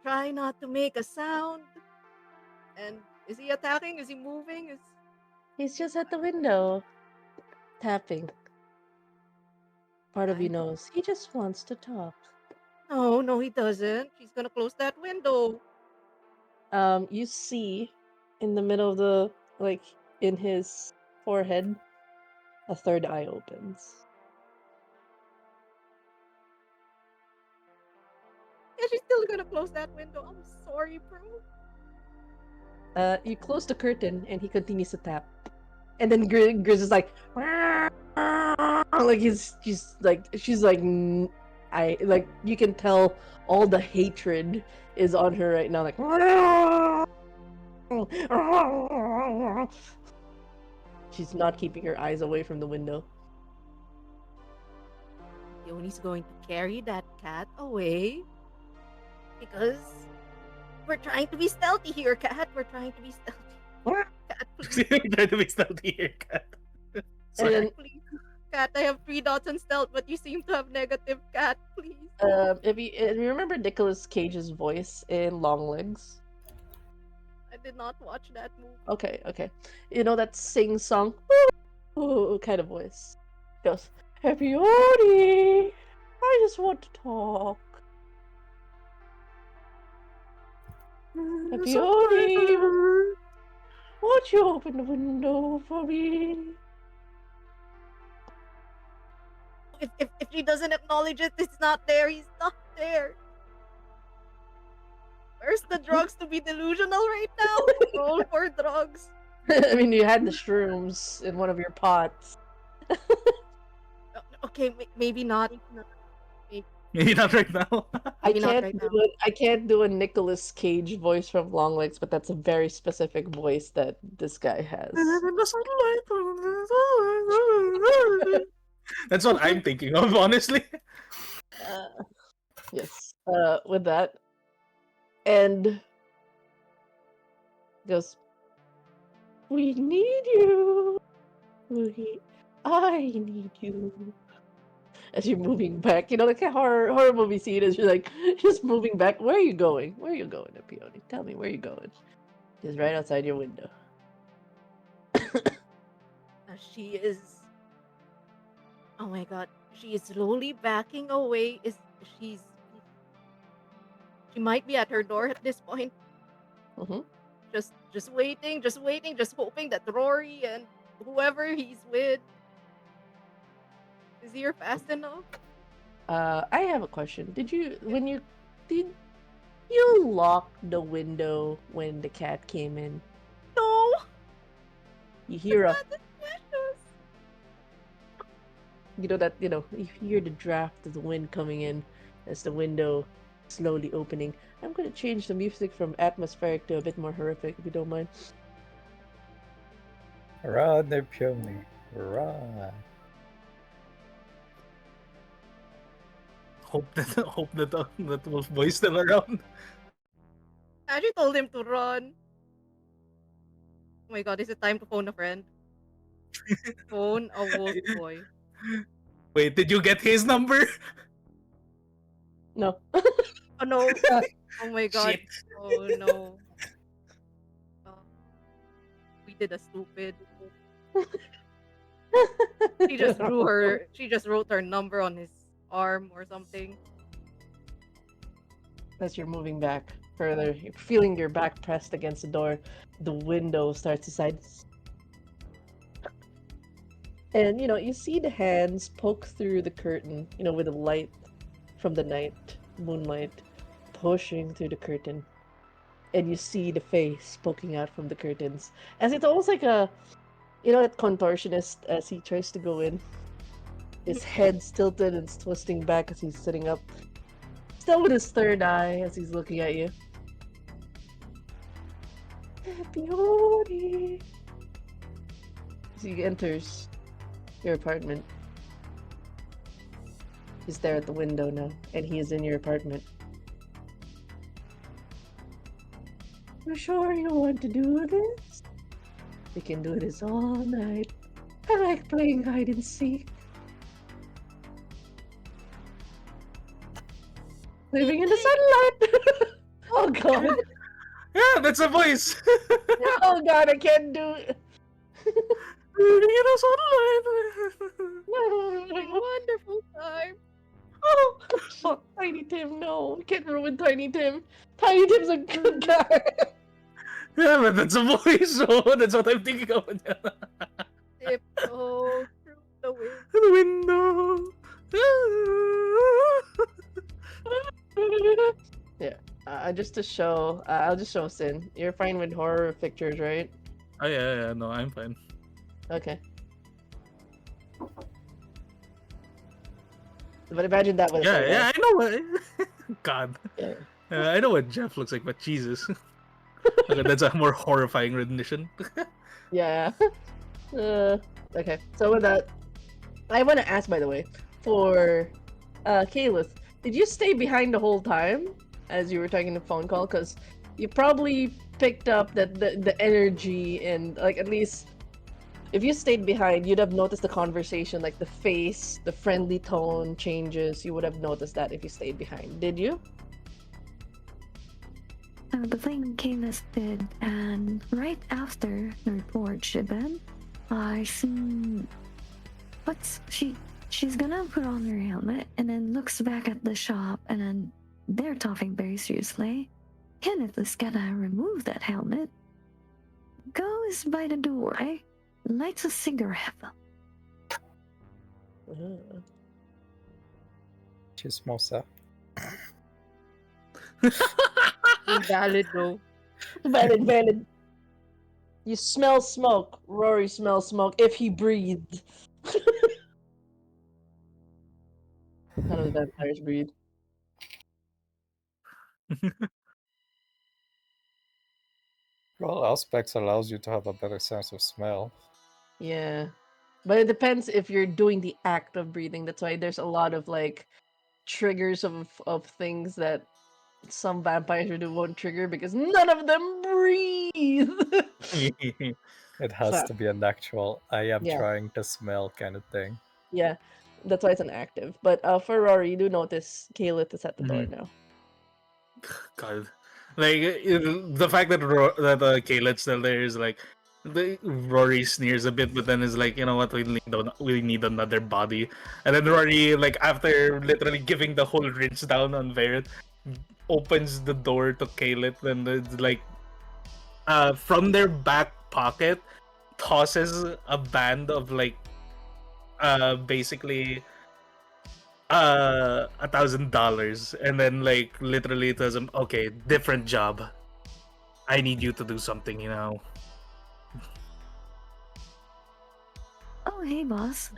try not to make a sound. And Is he attacking? Is he moving? Is He's just at the window, tapping. Part of you I- knows he just wants to talk. No, no, he doesn't. She's gonna close that window. You see in the middle of the, like, in his forehead, a third eye opens. Yeah, she's still gonna close that window. I'm sorry, bro. You close the curtain and he continues to tap. And then Grizz is like, like she's like, I like, you can tell all the hatred is on her right now, like, she's not keeping her eyes away from the window. Yoni's going to carry that cat away because we're trying to be stealthy here, cat. We're trying to be stealthy. Cat, please, Try to be stealthy here, cat. And Sorry. then, please. Cat, I have 3 dots on stealth, but you seem to have negative. Cat, please. if you remember Nicolas Cage's voice in Long Legs, I did not watch that movie. okay, you know that sing song, kind of voice. Goes, Happy Odie, I just want to talk. Happy Odie, won't you open the window for me? If he doesn't acknowledge it, it's not there. He's not there. Where's the drugs to be delusional right now? Roll for drugs. I mean, you had the shrooms in one of your pots. Okay, maybe not. Maybe not right now. Maybe not right now. I can't do a Nicolas Cage voice from Long Legs, but that's a very specific voice that this guy has. That's what I'm thinking of, honestly. Yes. With that, and goes, we need you. I need you. As you're moving back, you know, like a horror movie scene, as you're like just moving back. Where are you going? Where are you going, Peony? Tell me where you going. She's right outside your window. She is. Oh my god, she is slowly backing away. She might be at her door at this point. Mm-hmm. Just waiting, just hoping that Rory and whoever he's with is here fast enough. I have a question. Did you lock the window when the cat came in? No, You hear a, that's suspicious. you hear the draft of the wind coming in as the window slowly opening. I'm gonna change the music from atmospheric to a bit more horrific, if you don't mind. Run, there, Peony. Run. Hope that Wolf Boy's still around. I actually told him to run. Oh my god, is it time to phone a friend? Phone a wolf boy. Wait, did you get his number? No. Oh no. Oh my god. Shit. Oh no. Oh, we did a stupid. She just wrote her number on his arm or something. As you're moving back further, you're feeling your back pressed against the door, the window starts to side. And you see the hands poke through the curtain, with the light from the night, moonlight, pushing through the curtain. And you see the face poking out from the curtains. As it's almost like that contortionist as he tries to go in. His head's tilted and it's twisting back as he's sitting up. Still with his third eye as he's looking at you. Beauty. As he enters your apartment. He's there at the window now, and he is in your apartment. You sure you want to do this? We can do this all night. I like playing hide and seek. Living in the sunlight. Oh god. Yeah, that's a voice. Oh god, I can't do it. Reading us online. Wonderful time. Oh, fuck, Tiny Tim, no. We can't ruin Tiny Tim. Tiny Tim's a good guy. Yeah, but that's a voice, so that's what I'm thinking of. Tiptoe through the wind. The window. Yeah, just to show, I'll just show Sin. You're fine with horror pictures, right? Oh yeah, no, I'm fine. Okay. But imagine that with a photo. Yeah, I know what. God, Yeah. I know what Jeff looks like, but Jesus, okay, that's a more horrifying rendition. Yeah. Okay. So with that, I want to ask, by the way, for Kaelith, did you stay behind the whole time as you were taking the phone call? Because you probably picked up that the energy and like at least if you stayed behind, you'd have noticed the conversation, like the face, the friendly tone changes. You would have noticed that if you stayed behind. Did you? The thing Kayla did, and right after the report, Shiban, I seen she's gonna put on her helmet and then looks back at the shop and then they're talking very seriously. Kenneth is gonna remove that helmet, goes by the door, lights a cigarette. Chismosa. Valid though. Valid. You smell smoke. Rory smells smoke if he breathed. None of the vampires breathe. Well, Auspex allows you to have a better sense of smell. Yeah. But it depends if you're doing the act of breathing. That's why there's a lot of like triggers of things that some vampires won't trigger because none of them breathe. It has So, to be an actual I am yeah. trying to smell kind of thing. Yeah. That's why it's an active. But for Rory, you do notice Kaelith is at the door now. God, like the fact that Kayla's still there is like Rory sneers a bit, but then is like, you know what, we need another body, and then Rory, like after literally giving the whole rinse down on Verith, opens the door to Kayla, and it's like from their back pocket tosses a band of like basically $1,000, and then like literally tells him, okay, different job, I need you to do something, you know. Oh, hey, boss.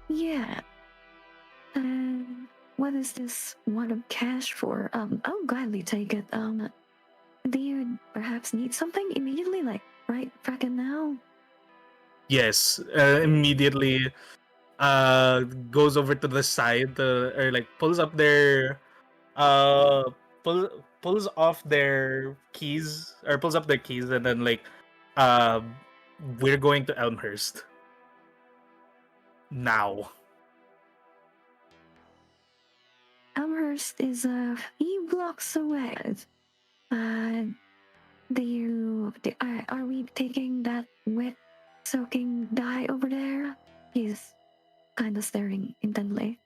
Yeah. What is this wad of cash for? I'll gladly take it. Do you perhaps need something immediately, like right fracking now? Yes, immediately goes over to the side, or like pulls up their pulls off their keys, or pulls up their keys, and then like uh we're going to Elmhurst now. Elmhurst is a few blocks away. Are we taking that wet soaking guy over there? He's kind of staring intently.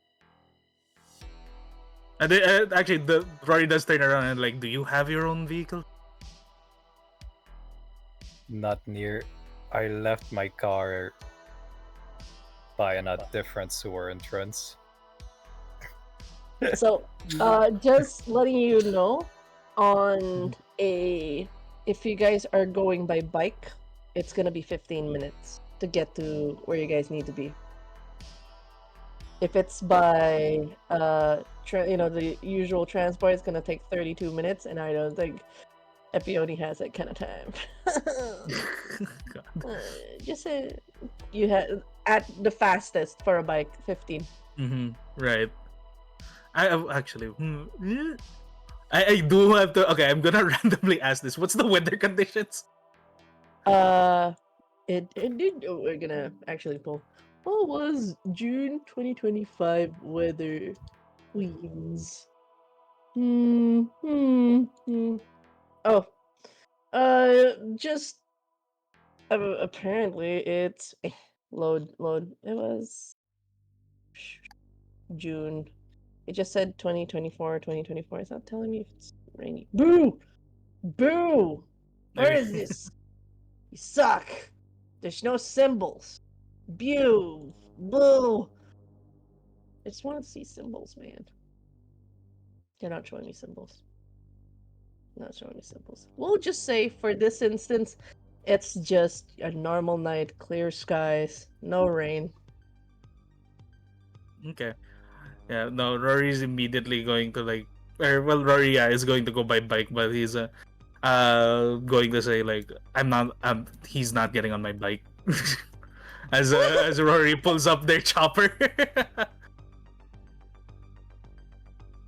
And actually, the Rory does turn around and like, do you have your own vehicle? Not near. I left my car by a different sewer entrance. So, just letting you know, if you guys are going by bike, it's gonna be 15 minutes to get to where you guys need to be. If it's by the usual transport, it's gonna take 32 minutes, and I don't think Epione has that kind of time. Just say you had at the fastest for a bike 15. Right. I actually, I do have to. Okay, I'm gonna randomly ask this. What's the weather conditions? We're gonna actually pull. What was June 2025 weather Queens? Oh, Just apparently it's load. It was June. It just said 2024, 2024. It's not telling me if it's rainy. Boo! Boo! Where is this? You suck. There's no symbols. Boo! Boo! I just want to see symbols, man. They're not showing me symbols. Not showing me symbols. We'll just say for this instance, it's just a normal night, clear skies, no rain. Okay. Yeah, no, Rory's immediately going to like, or well, Rory is going to go by bike, but he's going to say like, he's not getting on my bike. as Rory pulls up their chopper.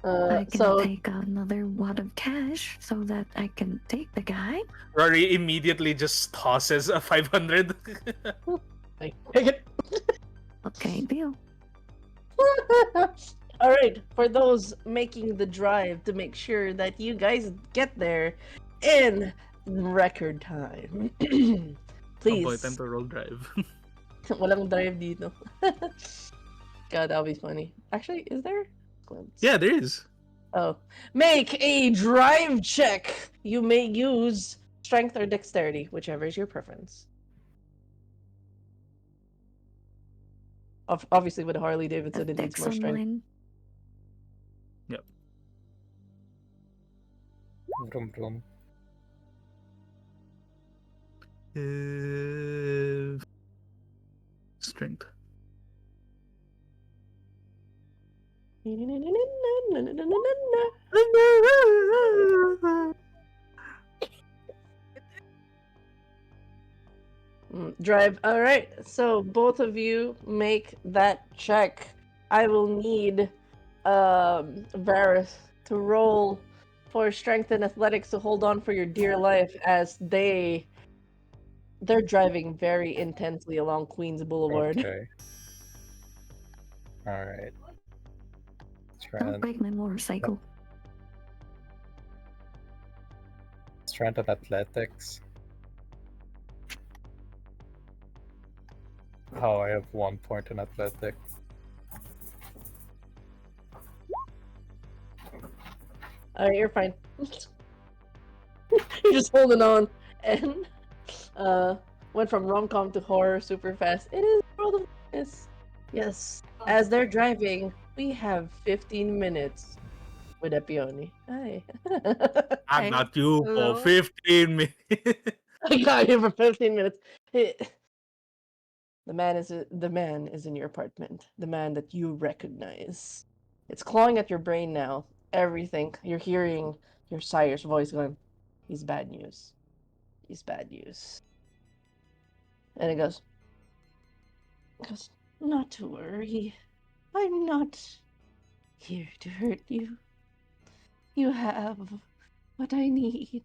I can So take another wad of cash so that I can take the guy. Rory immediately just tosses a 500. like, take it. Okay, deal. All right, for those making the drive to make sure that you guys get there in record time. Oh Please. boy, time to roll drive. Walang drive dito. God, that'll be funny. Actually, is there? Yeah, there is. Oh. Make a drive check. You may use strength or dexterity, whichever is your preference. Obviously, with Harley Davidson, it needs Dex more strength. online. Yep. Vroom, vroom. Strength. Drive. All right. So both of you make that check. I will need Varys to roll for strength and athletics to hold on for your dear life as they're driving very intensely along Queens Boulevard. Okay. Alright. Don't break my motorcycle. Strength and athletics. Oh, I have 1 point in athletics. Alright, you're fine. You're just holding on. And went from rom-com to horror super fast. It is World of Darkness. Yes. As they're driving, we have 15 minutes with Epione. Hi. I got you Hello? for 15 minutes. I got you for 15 minutes. The man is in your apartment. The man that you recognize. It's clawing at your brain now. Everything. You're hearing your sire's voice going, he's bad news. He's bad news. And it goes, not to worry. I'm not here to hurt you. You have what I need.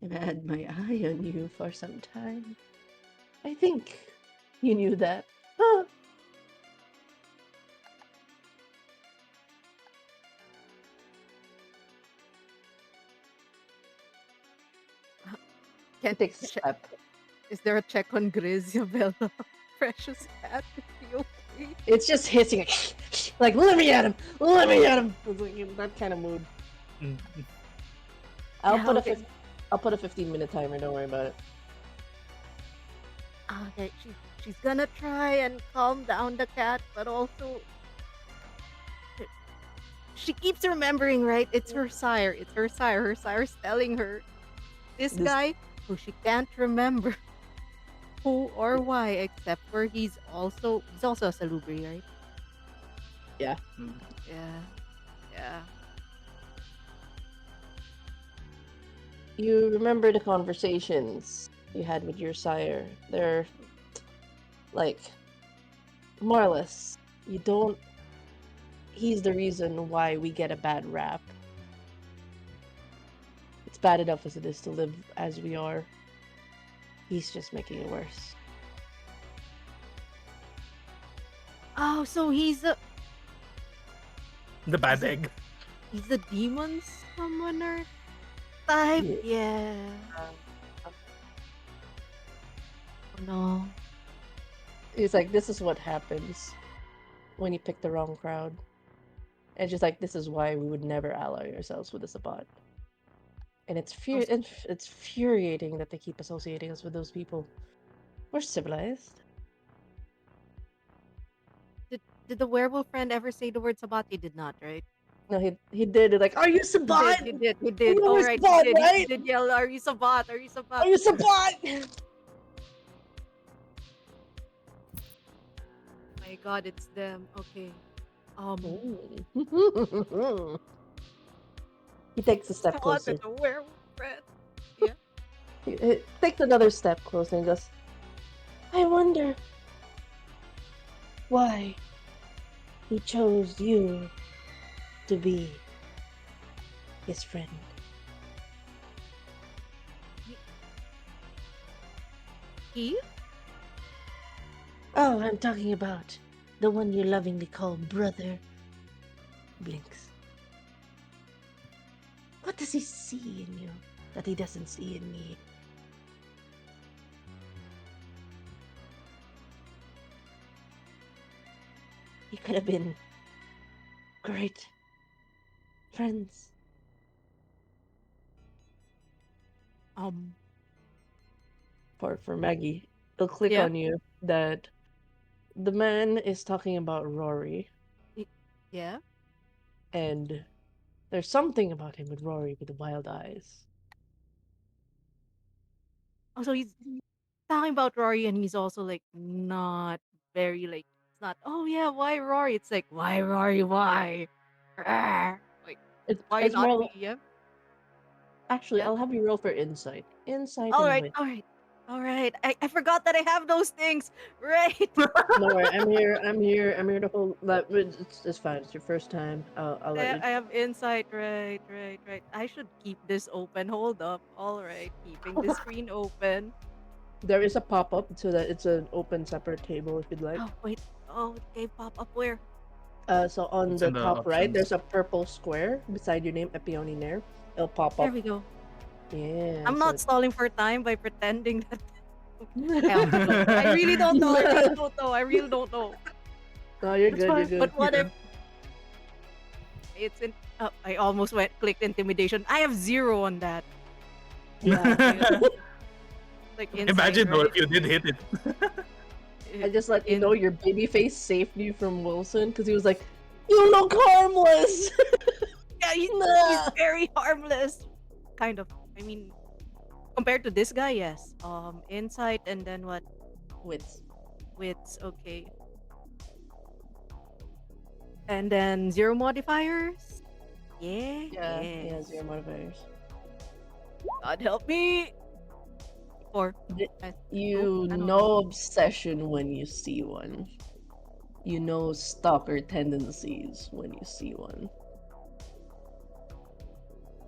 I've had my eye on you for some time. I think you knew that. Huh? Can't Takes a check. step. Is there a check on Grisabella? Precious cat, is he okay? It's just hissing, like, let me at him! Let me at him! It's like in that kind of mood. I'll Yeah, put okay. I'll put a 15-minute timer. Don't worry about it. Okay, she's gonna try and calm down the cat, but also she keeps remembering, right? It's her sire. It's her sire. Her sire's telling her this guy who she can't remember who or why, except for he's also a Salubri, right? Yeah. Yeah. You remember the conversations you had with your sire. They're like more or less. He's the reason why we get a bad rap. It's bad enough as it is to live as we are. He's just making it worse. Oh, so he's The bad egg. a demon summoner? type? Yeah. Yeah. Oh no. He's like, this is what happens when you pick the wrong crowd. And just like, this is why we would never ally ourselves with a Sabat. And it's infuriating that they keep associating us with those people. We're civilized. Did the werewolf friend ever say the word Sabat? He did not, right? No, he did it like, are you Sabat? He did. He You did. know All we're right, Sabat, he right? did yell, "Are you Sabat? Are you Sabat?" Are you Sabat? My God, it's them. Okay. Mm. He takes a step Sabat closer. and the werewolf friend. Yeah. He takes another step closer and goes, I wonder why he chose you to be his friend. He? Oh, I'm talking about the one you lovingly call brother. Blinks. What does he see in you that he doesn't see in me? He could have been great friends. For Maggie, it'll click Yeah. on you that the man is talking about Rory, Yeah. and there's something about him with Rory with the wild eyes. Oh, so he's talking about Rory, and he's also like not very like. It's not. Oh yeah, why Rory? It's like why Rory? Why? Arr! Like why It's not more. me? Yeah. Actually, Yeah. I'll have you roll for insight. Insight All and right. wit. All right. All right. I forgot that I have those things. Right. No worry, I'm here. I'm here to hold. It's fine. It's your first time. I'll let you. I have insight. Right. Right. Right. I should keep this open. Hold up. All right. Keeping the screen open. There is a pop up so that it's an open separate table if you'd like. Oh wait. Oh, okay. Pop up where? So on It's the in the top right, options. there's a purple square beside your name, Epione Nair. It'll pop There up. we go. Yeah. I'm so not stalling for time by pretending that. I really don't know. I really don't know. I really don't know. No, you're It's good. You're fine. good. But what Yeah. if it's in? I almost clicked intimidation. I have 0 on that. Yeah. Like insight, Imagine though right? if you did hit it. I just let you In- know your baby face saved you from Wilson because he was like, "You look harmless." Yeah, he's Nah. very harmless. Kind of. I mean, compared to this guy, yes. Insight and then what? Wits. Wits. Okay. And then 0 modifiers. Yeah. Yeah, zero modifiers. God help me. Or You I don't know obsession when you see one. You know stalker tendencies when you see one.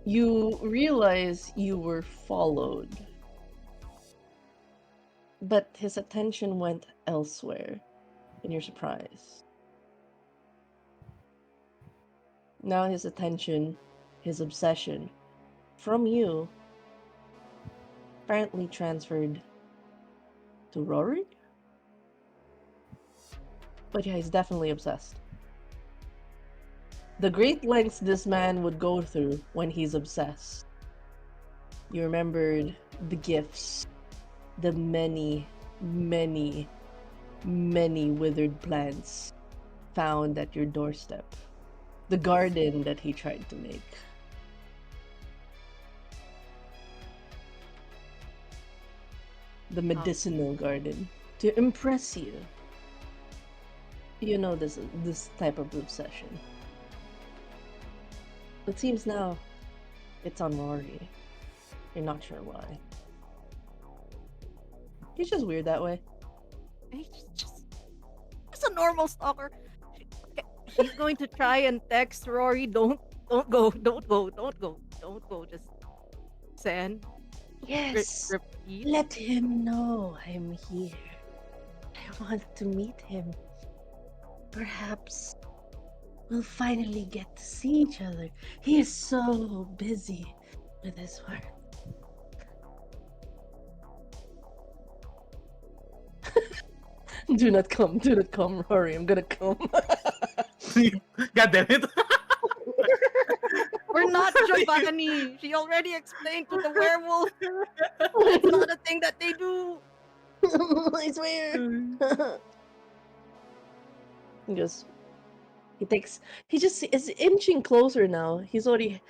You realize you were followed. But his attention went elsewhere, and you're surprised. Now his attention, his obsession, from you, apparently transferred to Rory? But yeah, he's definitely obsessed. The great lengths this man would go through when he's obsessed. You remembered the gifts, the many, many, many withered plants found at your doorstep, the garden that he tried to make. The medicinal garden to impress you. You know this type of obsession. It seems now it's on Rory. You're not sure why. He's just weird that way. he's just a normal stalker. She's going to try and text Rory. Don't go. Don't go. Don't go. Don't go. Just send. Yes. Repeat. Let him know I'm here. I want to meet him. Perhaps we'll finally get to see each other. He is so busy With his heart. Do not come, Rory. I'm gonna come. God damn it. We're not Giovanni. She already explained to the werewolf. It's not a thing that they do. I swear. He goes. He just is inching closer now. He's already.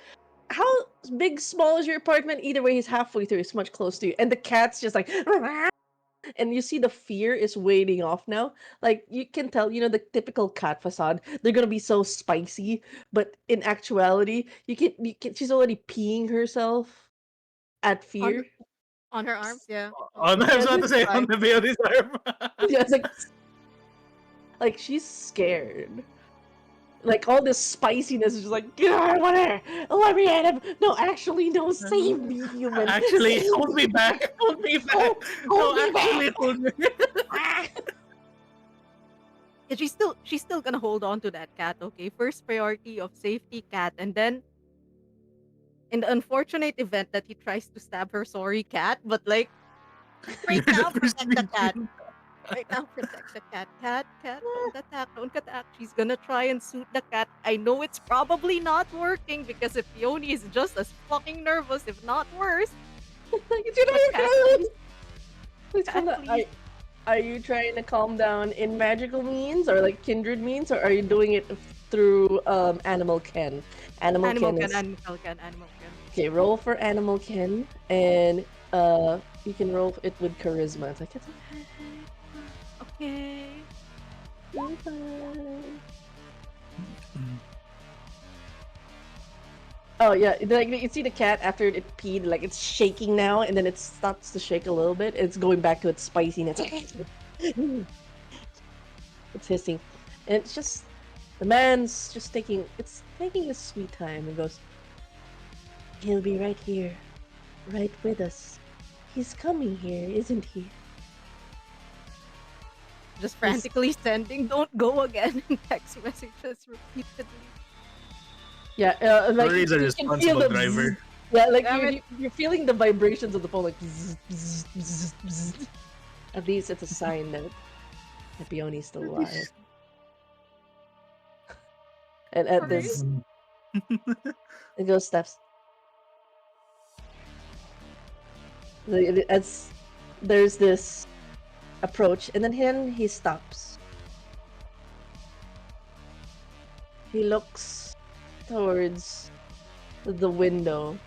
How big, small is your apartment? Either way, he's halfway through. He's much close to you, and the cat's just like. And you see the fear is waning off now. Like you can tell, the typical cat facade. They're gonna be so spicy, but in actuality, she's already peeing herself at On, fear. on her arm, yeah. Oh, no, I was about to say on the baby's arm. Yeah, it's like she's scared. Like all this spiciness is just like, get out of there! Let me at him! No, actually, no, save me, human! Actually, Save hold me back! Hold me back! Hold No, me actually, back! hold me. And she's still gonna hold on to that cat, okay? First priority of safety, cat, and then in the unfortunate event that he tries to stab her, sorry, cat, but like right You're now the first protect the cat. victim. Right now protect the cat. Cat, don't attack. She's gonna try and soothe the cat. I know it's probably not working because if Peony is just as fucking nervous, if not worse. Please calm down. Please. Are you trying to calm down in magical means or like kindred means, or are you doing it through animal ken? Animal ken. Okay, roll for animal ken, and you can roll it with charisma. It's like it's Okay. Oh yeah, like you see the cat after it peed, like it's shaking now, and then it starts to shake a little bit. It's going back to its spiciness. It's hissing, and it's just the man's just taking his sweet time and goes. He'll be right here, right with us. He's coming here, isn't he? Just frantically sending "Don't go again" in text messages repeatedly. Yeah, like Rory is a you can feel responsible the driver. bzzz. Yeah, like Damn you're feeling the vibrations of the phone, like bzzz, bzzz, bzzz, bzzz. At least it's a sign that Peony's still alive. And at this, it goes steps. As there's this approach, and then he stops. He looks towards the window,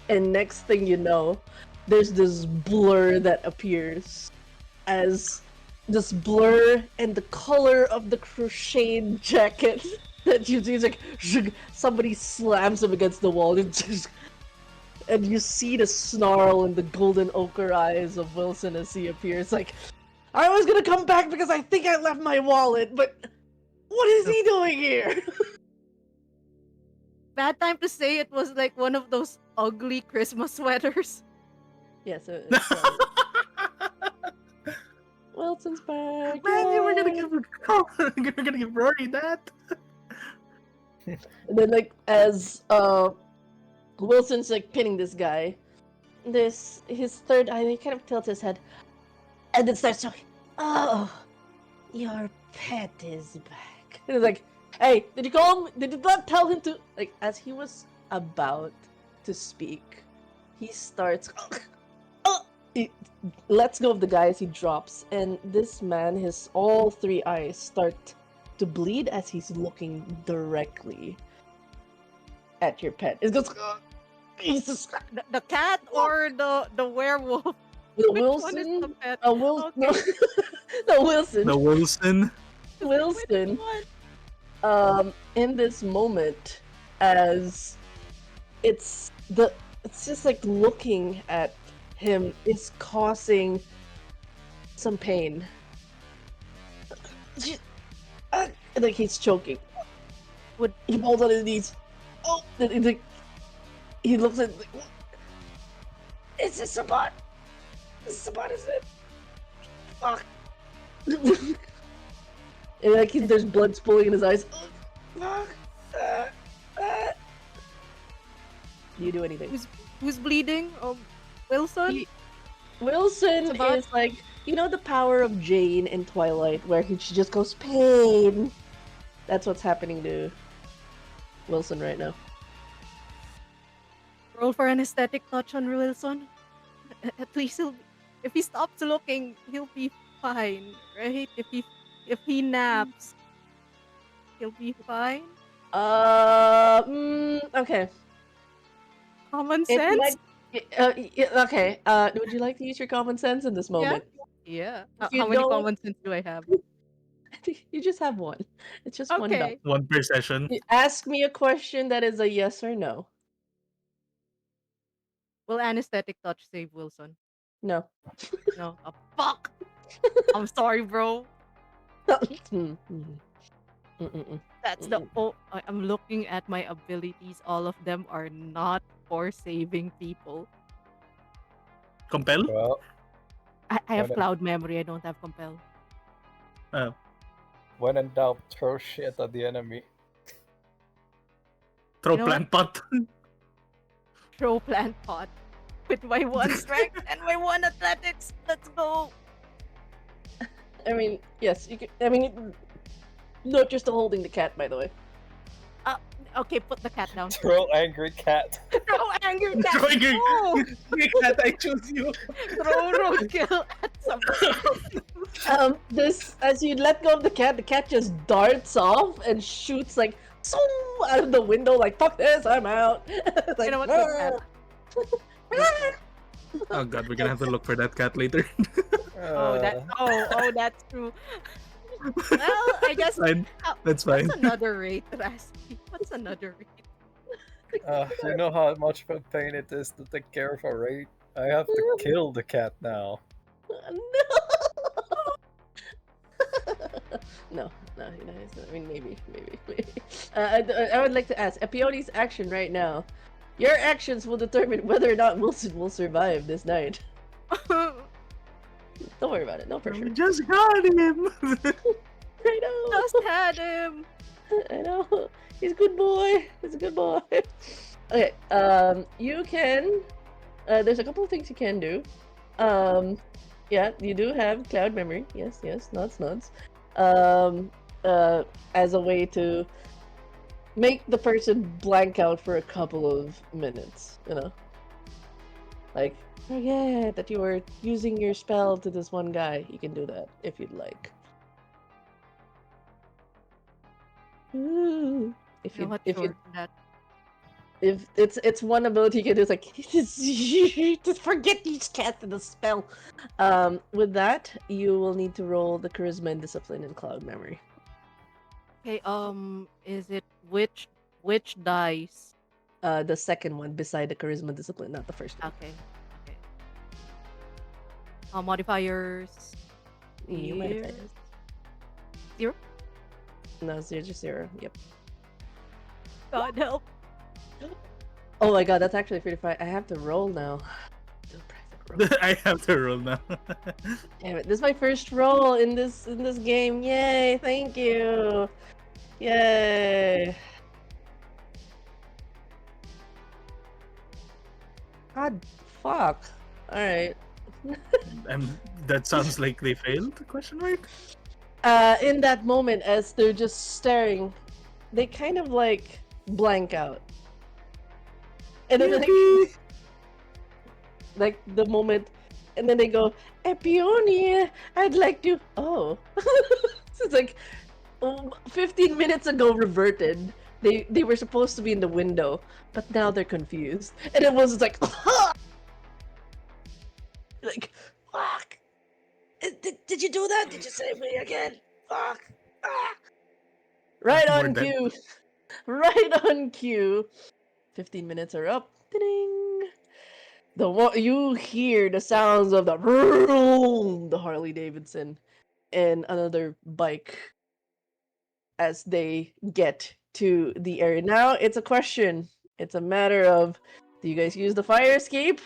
and next thing you know, there's this blur that appears as this blur and the color of the crocheted jacket that you see is like somebody slams him against the wall and you see the snarl in the golden ochre eyes of Wilson as he appears like, I was gonna come back because I think I left my wallet, but what is he doing here? Bad time to say it was like one of those ugly Christmas sweaters. Yeah, so Wilson's back. Man, you were gonna yay! give Rory that. And then like as Wilson's like pinning this guy, his third eye, he kind of tilts his head and then starts talking. Oh, your pet is back. And it's like, hey, did you call him? Did you not tell him to? Like, as he was about to speak, he starts. He lets go of the guy as he drops, and this man, his all three eyes start to bleed as he's looking directly at your pet. It goes. Jesus. The cat or the werewolf? The Which Wilson. one is the pet? Wilson. Okay. No, Wilson. The Wilson. Wilson. Which one? In this moment, as it's just like looking at him is causing some pain. Like he's choking. He falls on his knees. Oh, and he looks at like, is this Sabat? Sabat is it? Fuck. And like there's blood spooling in his eyes. Oh, fuck. Do you do anything? Who's bleeding? Wilson? He- Wilson It's about- is like, you know, the power of Jane in Twilight, where she just goes pain. That's what's happening to Wilson right now. Roll for an aesthetic touch on Wilson. At least if he stops looking, he'll be fine, right? If he naps, he'll be fine. Okay. Common If you sense. like, okay. Would you like to use your common sense in this moment? Yeah. If you How many don't- common sense do I have? You just have one. It's just one dot. Okay. One per session. You ask me a question that is a yes or no. Will anesthetic touch save Wilson? No. No. Fuck. I'm sorry, bro. That's the I'm looking at my abilities. All of them are not for saving people. Compel? Well, I have Got it. cloud memory. I don't have compel. when in doubt, throw shit at the enemy. Throw You know plant pot. Throw plant pot with my 1 strength and my 1 athletics. Let's go. I mean, yes, you can. I mean, note you're still holding the cat, by the way. Okay, put the cat down. Throw angry cat. Throw anger cat. Throw anger- No. Cat, I choose you. Throw roadkill at someone. This as you let go of the cat just darts off and shoots like so out of the window, like fuck this, I'm out. Like, You know what? Good cat. Oh god, we're gonna have to look for that cat later. Oh, that's true. Well, I guess Fine. That's fine. what's another rate, Raspi? What's another rate? You know how much of a pain it is to take care of a raid? I have to kill the cat now. No, you know, I mean, maybe. I would like to ask Epione's action right now. Your actions will determine whether or not Wilson will survive this night. Don't worry about it. No pressure. We just got him. I know. Just had him. I know. He's a good boy. He's a good boy. Okay. You can. There's a couple of things you can do. Yeah, you do have cloud memory. Yes. Nods. As a way to make the person blank out for a couple of minutes. You know. Like, forget that you were using your spell to this one guy. You can do that if you'd like. Ooh. If You know you what? if Sure, you that if it's one ability you can do, it's like just forget these cats and the spell. With that, you will need to roll the charisma and discipline and cloud memory. okay. Is it which dice? The second one beside the charisma discipline, not the first one. Okay. Modifiers. You might have Here. said Zero? No, just 0. Yep. God help. Oh my god, that's actually 35. I have to roll now. Do a private roll. I have to roll now. Damn it! This is my first roll in this game. Yay! Thank you. Yay! God, fuck. All right. That sounds like they failed? Question mark? In that moment, as they're just staring, they kind of like blank out, and then like the moment, and then they go, Epione, I'd like to. Oh, so it's like 15 minutes ago reverted. They were supposed to be in the window, but now they're confused, and it was like, like, fuck. Did you do that? Did you save me again? Fuck. Ah. Right More on than- cue. Right on cue. 15 minutes are up. Ding. You hear the sounds of the vroom, the Harley Davidson and another bike as they get to the area. Now it's a question. It's a matter of, do you guys use the fire escape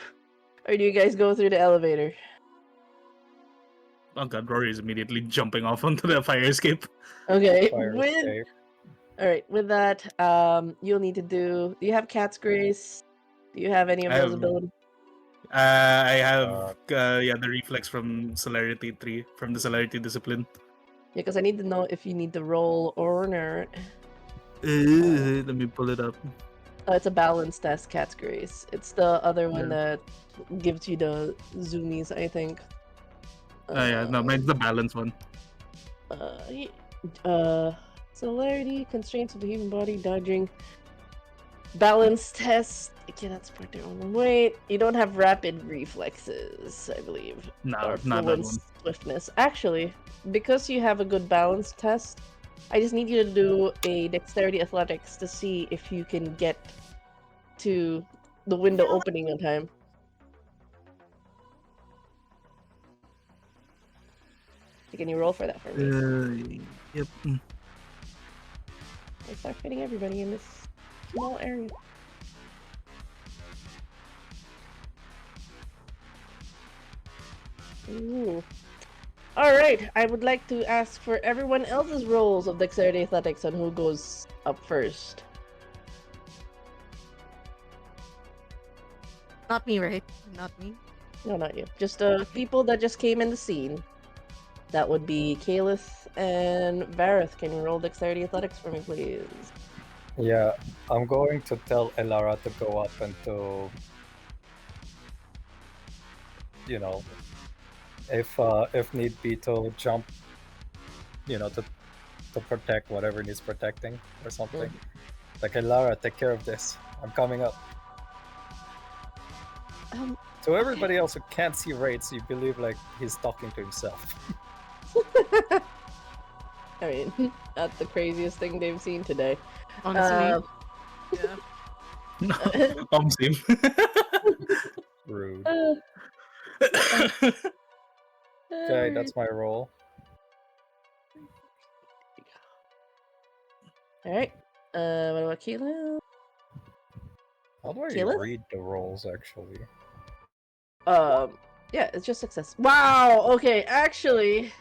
or do you guys go through the elevator? Oh god, Rory is immediately jumping off onto the fire escape. Okay. Fire with escape. All right, with that, you'll need to do. Do you have Cat's Grace? Do you have any of I those have- abilities? I have the reflex from Celerity 3 from the Celerity discipline. Yeah, because I need to know if you need to roll or not. Let me pull it up. It's a balance test, Cat's Grace. It's the other one Yeah. that gives you the zoomies, I think. No, mine's the balance one. Celerity, constraints of the human body, dodging, balance test. Okay, that's part their own weight. You don't have rapid reflexes, I believe, No, or not that fluent one. swiftness. Actually, because you have a good balance test, I just need you to do a dexterity athletics to see if you can get to the window opening on time. Can you roll for that for me? Yep. I start fitting everybody in this small area. Ooh. Alright, I would like to ask for everyone else's rolls of Dexterity Athletics on who goes up first. Not me, right? Not me. No, not you. Just people that just came in the scene. That would be Kalith and Vareth. Can you roll Dexterity Athletics for me, please? Yeah, I'm going to tell Elara to go up and to, if need be, to jump, to protect whatever needs protecting or something. Like, Elara, take care of this. I'm coming up. To everybody else who can't see Wraiths, you believe like he's talking to himself. I mean, not the craziest thing they've seen today. Honestly. Yeah. Same. Rude. Uh, Okay, that's my roll. Alright. What about Keelan? How do I Kill it? read the rolls actually? Yeah, it's just success. Wow, okay, actually,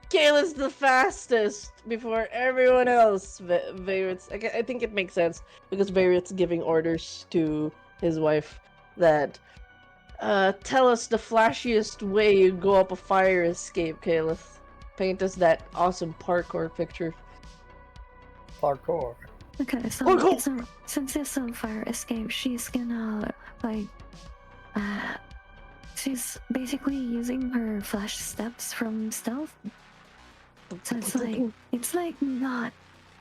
Kayla's the fastest before everyone else. Veyrit's, I think it makes sense because Veyrit's giving orders to his wife that, tell us the flashiest way you go up a fire escape, Kaelith. Paint us that awesome parkour picture. Parkour. Okay, so Parkour! since it's a fire escape, she's gonna like she's basically using her flash steps from stealth. So it's like not,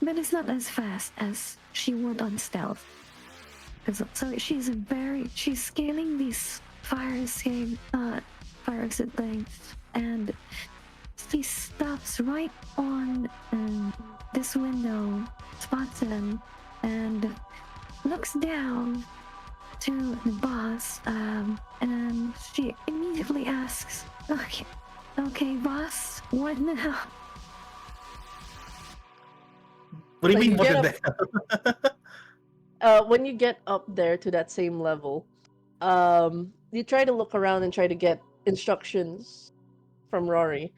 but it's not as fast as she would on stealth. So she's scaling these fire exit things, and she stops right on this window, spots them, and looks down to the boss, and she immediately asks, okay, boss, what now? What do you Like, mean? you What get the hell? When you get up there to that same level, you try to look around and try to get instructions from Rory.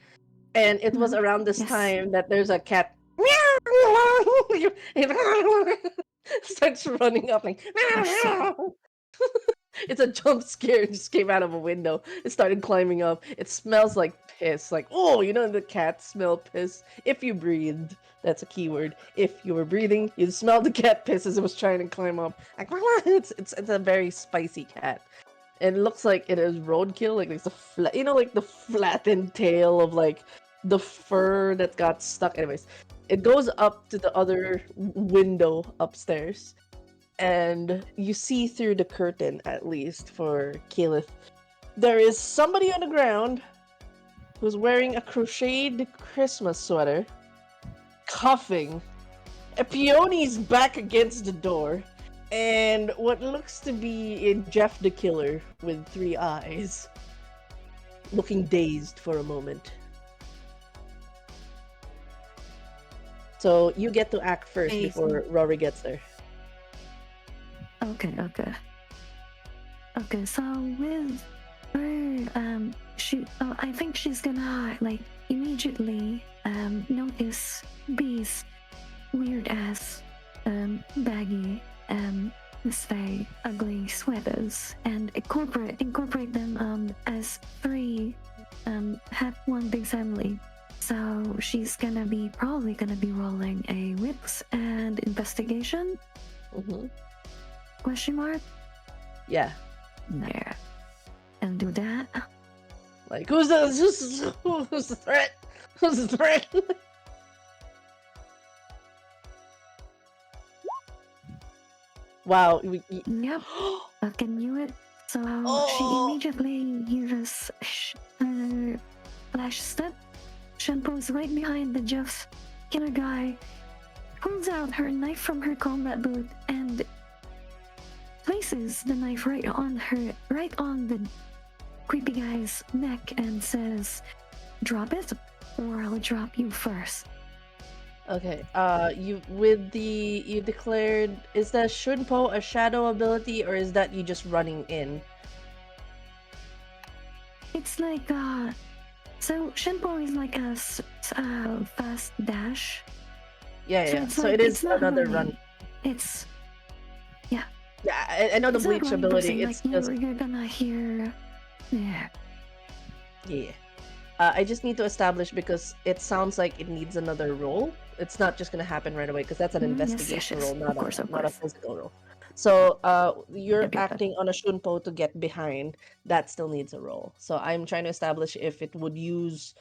And it was around this Yes. time that there's a cat starts running up like it's a jump scare. It just came out of a window. It started climbing up. It smells like piss. Like, oh, you know the cats smell piss if you breathed. That's a keyword. If you were breathing, you'd smell the cat piss as it was trying to climb up. Like, it's a very spicy cat. And it looks like it is roadkill. Like there's like the flattened tail of like the fur that got stuck. Anyways, it goes up to the other window upstairs, and you see through the curtain, at least for Keyleth, there is somebody on the ground who's wearing a crocheted Christmas sweater, coughing. A peony's back against the door, and what looks to be a Jeff the Killer with 3 eyes, looking dazed for a moment. So you get to act first Amazing. before Rory gets there. Okay. So with her, I think she's gonna like immediately notice Bee's weird ass baggy this very ugly sweat insanely. So she's probably gonna be rolling a wits and investigation? Mm-hmm. Question mark? Yeah. Yeah. And do that. Like, who's the threat? Who's the threat? Wow. Yep. I can knew it. So she Oh. immediately uses her flash step. Shenpo's right behind the Jeff's killer guy, pulls out her knife from her combat boot and places the knife right on the creepy guy's neck and says, "Drop it, or I'll drop you first." Okay. You declared, is that Shunpo a shadow ability, or is that you just running in? It's like so Shenpo is like a fast dash. Yeah. So So it is another run. It's Yeah, I know the it's not bleach running ability. person, It's like just you're gonna hear. Yeah. yeah. I just need to establish because it sounds like it needs another roll. It's not just gonna happen right away because that's an Yes, investigation yes, roll, of course. not a physical roll. So you're Yep, yep. acting on a Shunpo to get behind. That still needs a roll. So I'm trying to establish if it would use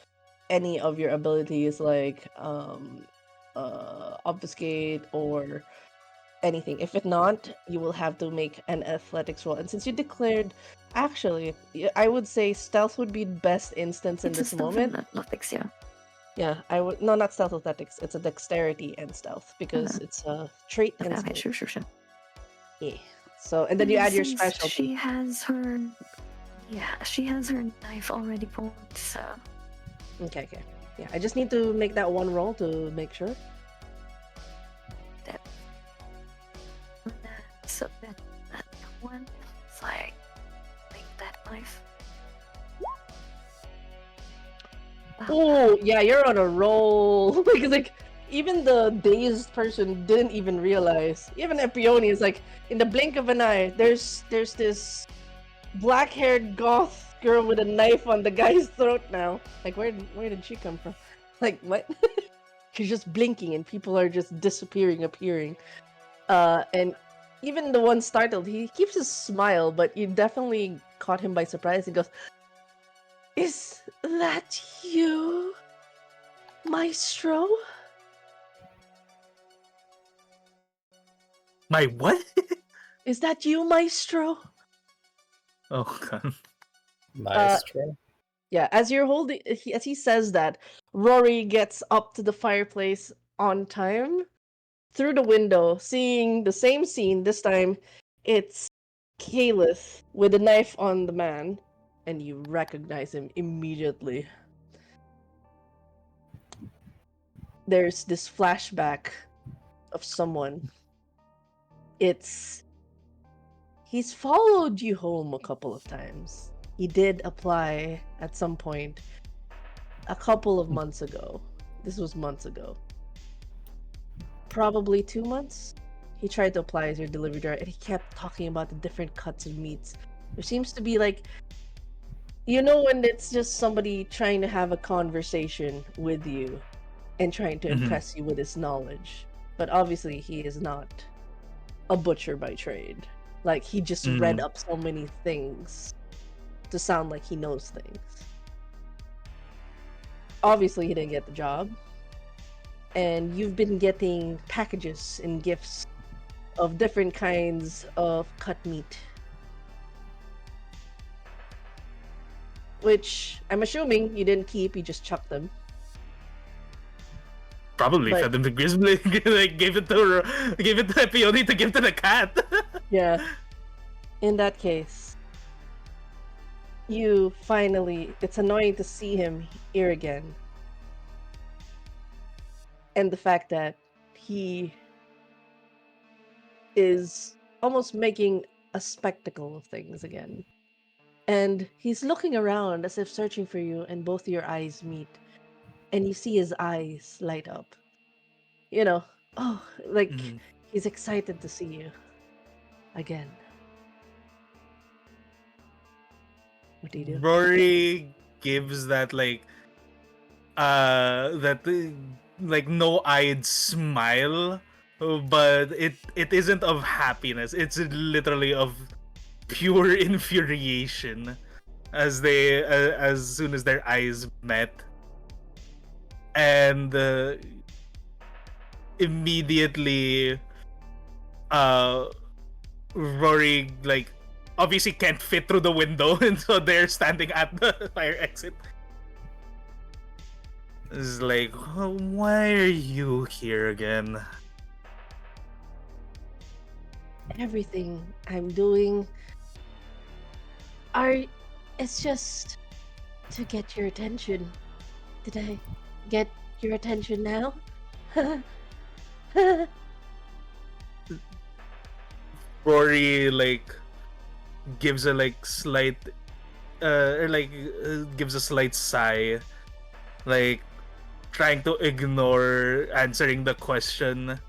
any of your abilities like obfuscate or anything. If it not, you will have to make an athletics roll. And since you declared, actually, I would say stealth would be best instance in It's this a stealth moment. and athletics, yeah. Yeah, I would no, not stealth athletics. It's a dexterity and stealth because it's a trait and Okay, skill. sure. Yeah. So and then you add your Since specialty. she has her knife already pulled, so Okay. Yeah, I just need to make that one roll to make sure. so that one, it's like that knife. Wow. Oh yeah, you're on a roll. like even the dazed person didn't even realize. Even Epione is like in the blink of an eye. There's this black-haired goth girl with a knife on the guy's throat now. Like where did she come from? Like what? She's just blinking and people are just disappearing, appearing. And even the one startled, he keeps his smile, but you definitely caught him by surprise. He goes, "Is that you, Maestro?" My what? Is that you, Maestro? Oh god. Maestro. Yeah, as you're holding, as he says that, Rory gets up to the fireplace on time through the window, seeing the same scene. This time, it's Caliph with a knife on the man, and you recognize him immediately. There's this flashback of someone. He's followed you home a couple of times. He did apply at some point a couple of months ago. This was months ago. Probably 2 months. He tried to apply as your delivery driver and he kept talking about the different cuts of meats. There seems to be like, you know, when it's just somebody trying to have a conversation with you and trying to impress you with his knowledge. But obviously he is not a butcher by trade. Like he just read up so many things to sound like he knows things. Obviously he didn't get the job. And you've been getting packages and gifts of different kinds of cut meat. Which I'm assuming you didn't keep, you just chucked them. Probably But- fed them to Grizzly, like gave it to Epione to give to the cat. Yeah. In that case, you finally, it's annoying to see him here again. And the fact that he is almost making a spectacle of things again. And he's looking around as if searching for you, and both your eyes meet. And you see his eyes light up. You know, oh, like he's excited to see you again. What do you do? Rory gives that like that like no-eyed smile, but it isn't of happiness. It's literally of pure infuriation as soon as their eyes met, and immediately Rory like obviously can't fit through the window, and so they're standing at the fire exit. It's like, "Oh, why are you here again?" Everything I'm doing are it's just to get your attention. Did I get your attention now? Rory like gives a like slight gives a slight sigh, like trying to ignore answering the question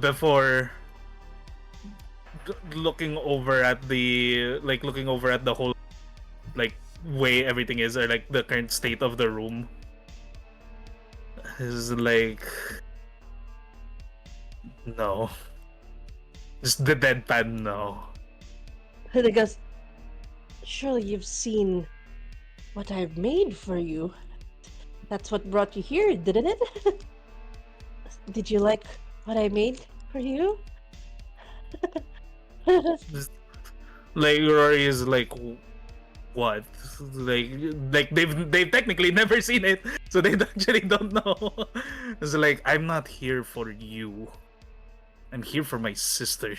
before looking over at the whole like way everything is, or like the current state of the room. Is like, no, just the deadpan no. And he goes, surely you've seen what I've made for you. That's what brought you here, didn't it? Did you like what I made for you? Like Rory is like, what? Like they've technically never seen it, so they actually don't know. It's like, I'm not here for you. I'm here for my sister.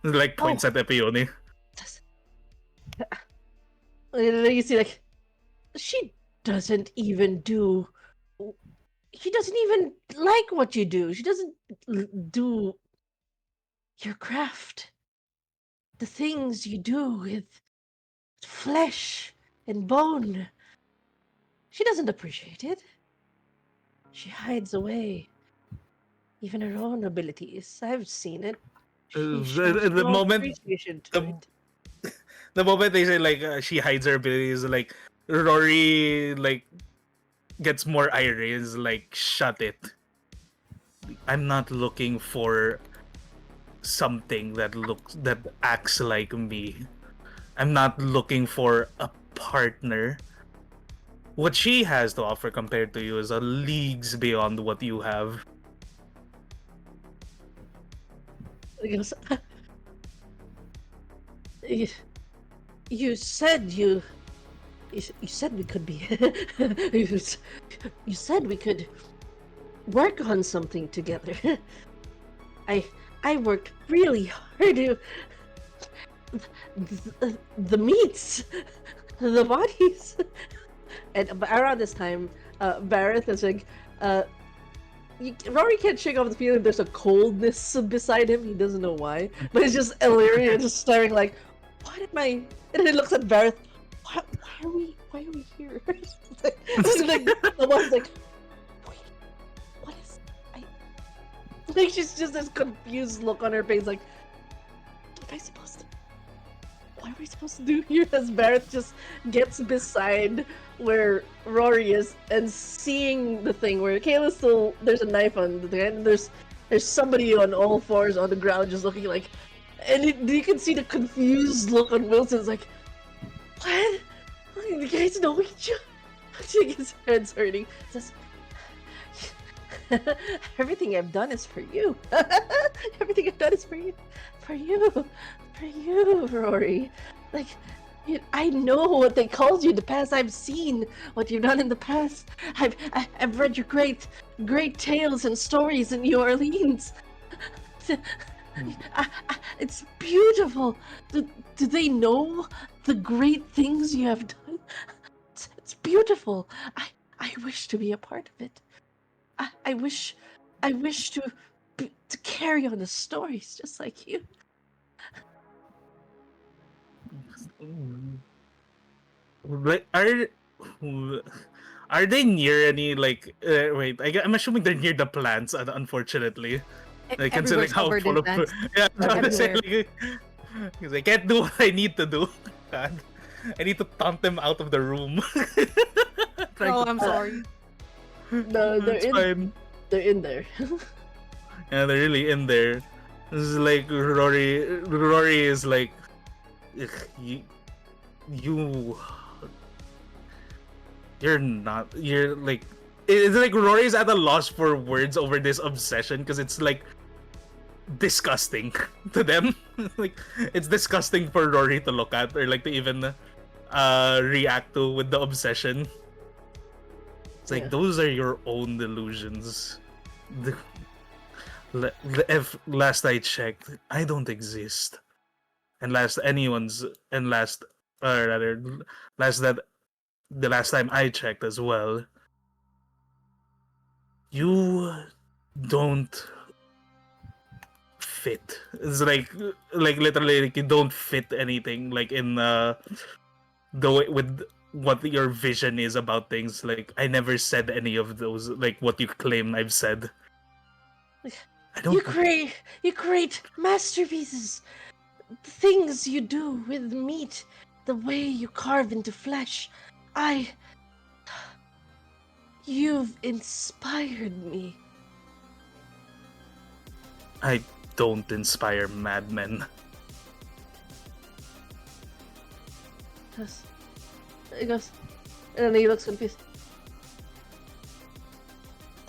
Like points at Epione. You see, like, she doesn't even do. She doesn't even like what you do. She doesn't do your craft. The things you do with flesh and bone. She doesn't appreciate it. She hides away. Even her own abilities. I've seen it. She shows The no moment appreciation to the, it. the moment they say like she hides her abilities, like Rory like gets more irate, is like, shut it. I'm not looking for something that acts like me. I'm not looking for a partner. What she has to offer compared to you is a leagues beyond what you have. He goes, you said you said we could be you said we could work on something together. I worked really hard to the meats, the bodies. And around this time, Barrett is like, Rory can't shake off the feeling there's a coldness beside him. He doesn't know why, but it's just Illyria just staring like, what am I? And he looks at Barrett. Why are we here? like the one's like, wait, what is? Like she's just this confused look on her face, like, what am I supposed to? What are we supposed to do here? As Barrett just gets beside where Rory is and seeing the thing where Kayla's still, there's a knife on the thing, and there's somebody on all fours on the ground just looking like, and you can see the confused look on Wilson's like, what? The guys know each other. His head's hurting. Says, everything I've done is for you. Everything I've done is for you. For you, Rory. Like, I know what they called you in the past. I've seen what you've done in the past. I've read your great tales and stories in New Orleans. It's beautiful. Do they know the great things you have done? It's beautiful. I wish to be a part of it. I wish to carry on the stories just like you. Like, are they near any like? Wait, I'm assuming they're near the plants. Unfortunately, like considering Everywhere's how covered full in of plants. yeah, Everywhere. because I can't do what I need to do. God, I need to taunt them out of the room. Like, Oh, I'm sorry. No, it's fine. they're in there. Yeah, they're really in there. This is like Rory. Rory is like, "Ugh, you, you're not. You're like, it's like Rory's at a loss for words over this obsession because it's like disgusting to them. Like, it's disgusting for Rory to look at or like to even react to with the obsession. It's like Yeah. those are your own delusions. The, if last I checked, I don't exist. And last anyone's and last or rather last that the last time I checked as well, you don't fit. It's like literally like you don't fit anything like in the way with what your vision is about things. Like I never said any of those like what you claim I've said. I don't You create masterpieces. The things you do with meat, the way you carve into flesh. You've inspired me. I don't inspire madmen. He goes, and then he looks confused.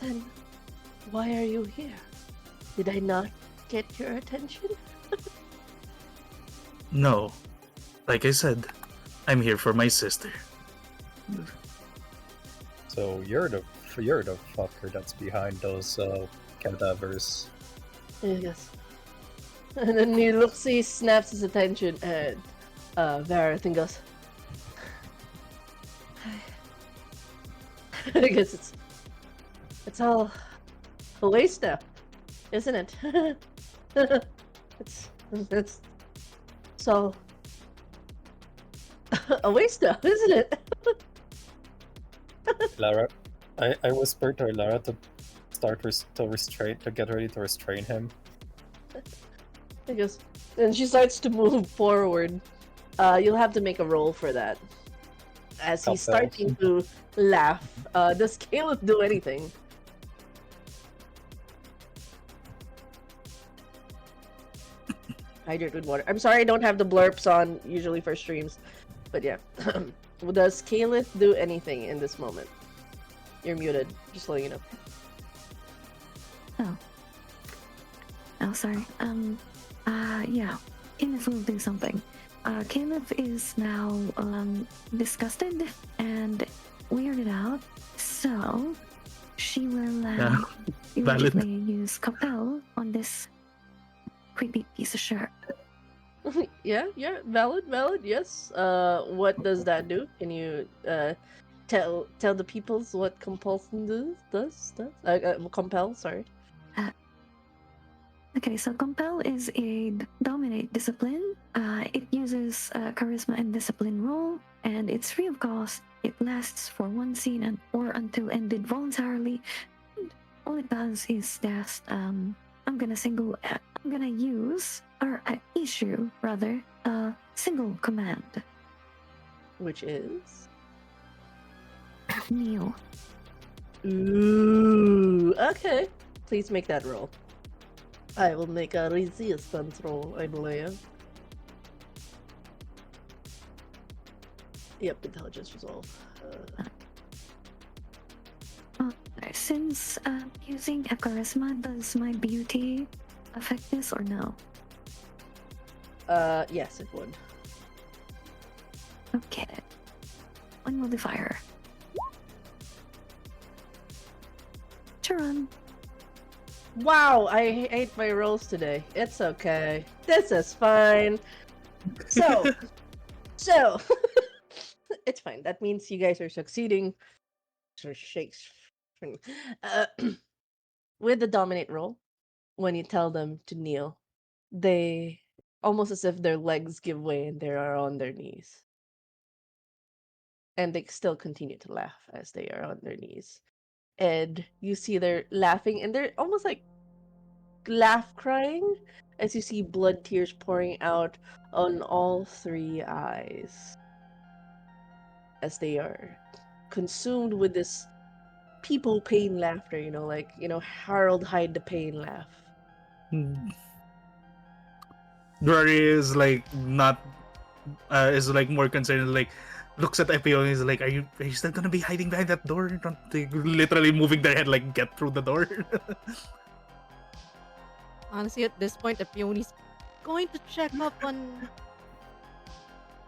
Then, why are you here? Did I not get your attention? No. Like I said, I'm here for my sister. So you're the fucker that's behind those cadavers. And he goes, and then he snaps his attention at Vareth and goes, I guess it's all a waste now, isn't it? it's so a waste now, isn't it? Lara, I whispered to Lara to to get ready to restrain him. I guess, and she starts to move forward. You'll have to make a roll for that. As he's Compel. starting to laugh, does Caleb do anything? Hydrate with water. I'm sorry I don't have the blurps on usually for streams. But yeah. Does Caleb do anything in this moment? You're muted, just letting you know. Oh, sorry. Yeah. Kenneth will do something. Caleb is now disgusted and weirded out, so she will Yeah, valid. immediately use Compel on this creepy piece of shirt. Yeah, valid, yes. What does that do? Can you tell the peoples what compulsion does? Compel, sorry. Okay, so Compel is a dominate discipline. It uses charisma and discipline roll, and it's free of cost. It lasts for one scene or until ended voluntarily. And all it does is just I'm gonna issue rather a single command. Which is? Kneel. Ooh, okay. Please make that roll. I will make a resistance roll, I believe. Yep, intelligence resolve. Since using a charisma, does my beauty affect this or no? Yes, it would. Okay. One modifier. Charon. Wow, I hate my rolls today. It's okay. This is fine. So, it's fine. That means you guys are succeeding. Sort of shakes. With the dominate roll, when you tell them to kneel, they almost as if their legs give way and they are on their knees. And they still continue to laugh as they are on their knees. And you see they're laughing and they're almost like laugh crying as you see blood tears pouring out on all three eyes as they are consumed with this people pain laughter, like, Harold hide the pain laugh. Rory is like not is like more concerned, like looks at Epione and is like, are you still gonna be hiding behind that door? Don't they literally moving their head like get through the door? Honestly, at this point, Epione's going to check up on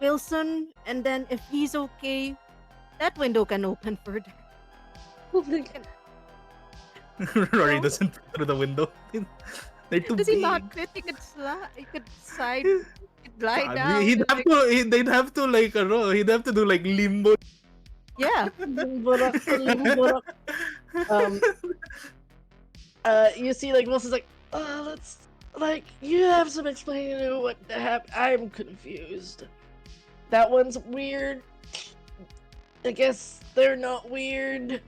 Wilson, and then if he's okay, that window can open further. Rory No. doesn't fit through the window. They're too Does big. he not fit? He could slide. He could side. He could lie God, down. he'd have like- to. They'd have to like he'd have to do like limbo. Yeah. Limburak, limburak. You see, like, Wilson's like, let's, like, you have some explaining to what happened. I'm confused. That one's weird. I guess they're not weird.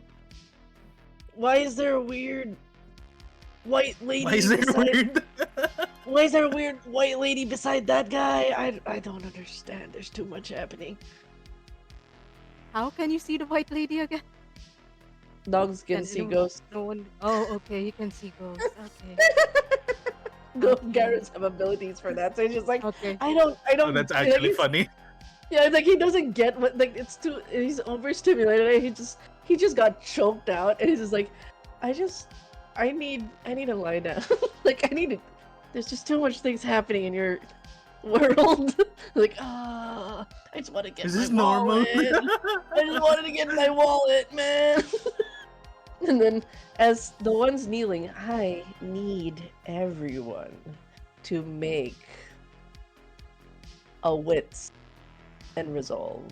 Why is there a weird white lady? Why is there beside- weird? Why is there a weird white lady beside that guy? I don't understand. There's too much happening. How can you see the white lady again? Dogs can And see no- ghosts. No one. Oh, okay. You can see ghosts. Okay. Garrets have abilities for that, so he's just like, Okay. I don't. Oh, that's actually funny. Yeah, it's like he doesn't get what, like, it's too. He's overstimulated. And he just got choked out, and he's just like, I need to lie down. Like, there's just too much things happening in your world. Like, I just want to get Is my this normal? wallet. I just wanted to get my wallet, man. And then, as the ones kneeling, I need everyone to make a wits and resolve.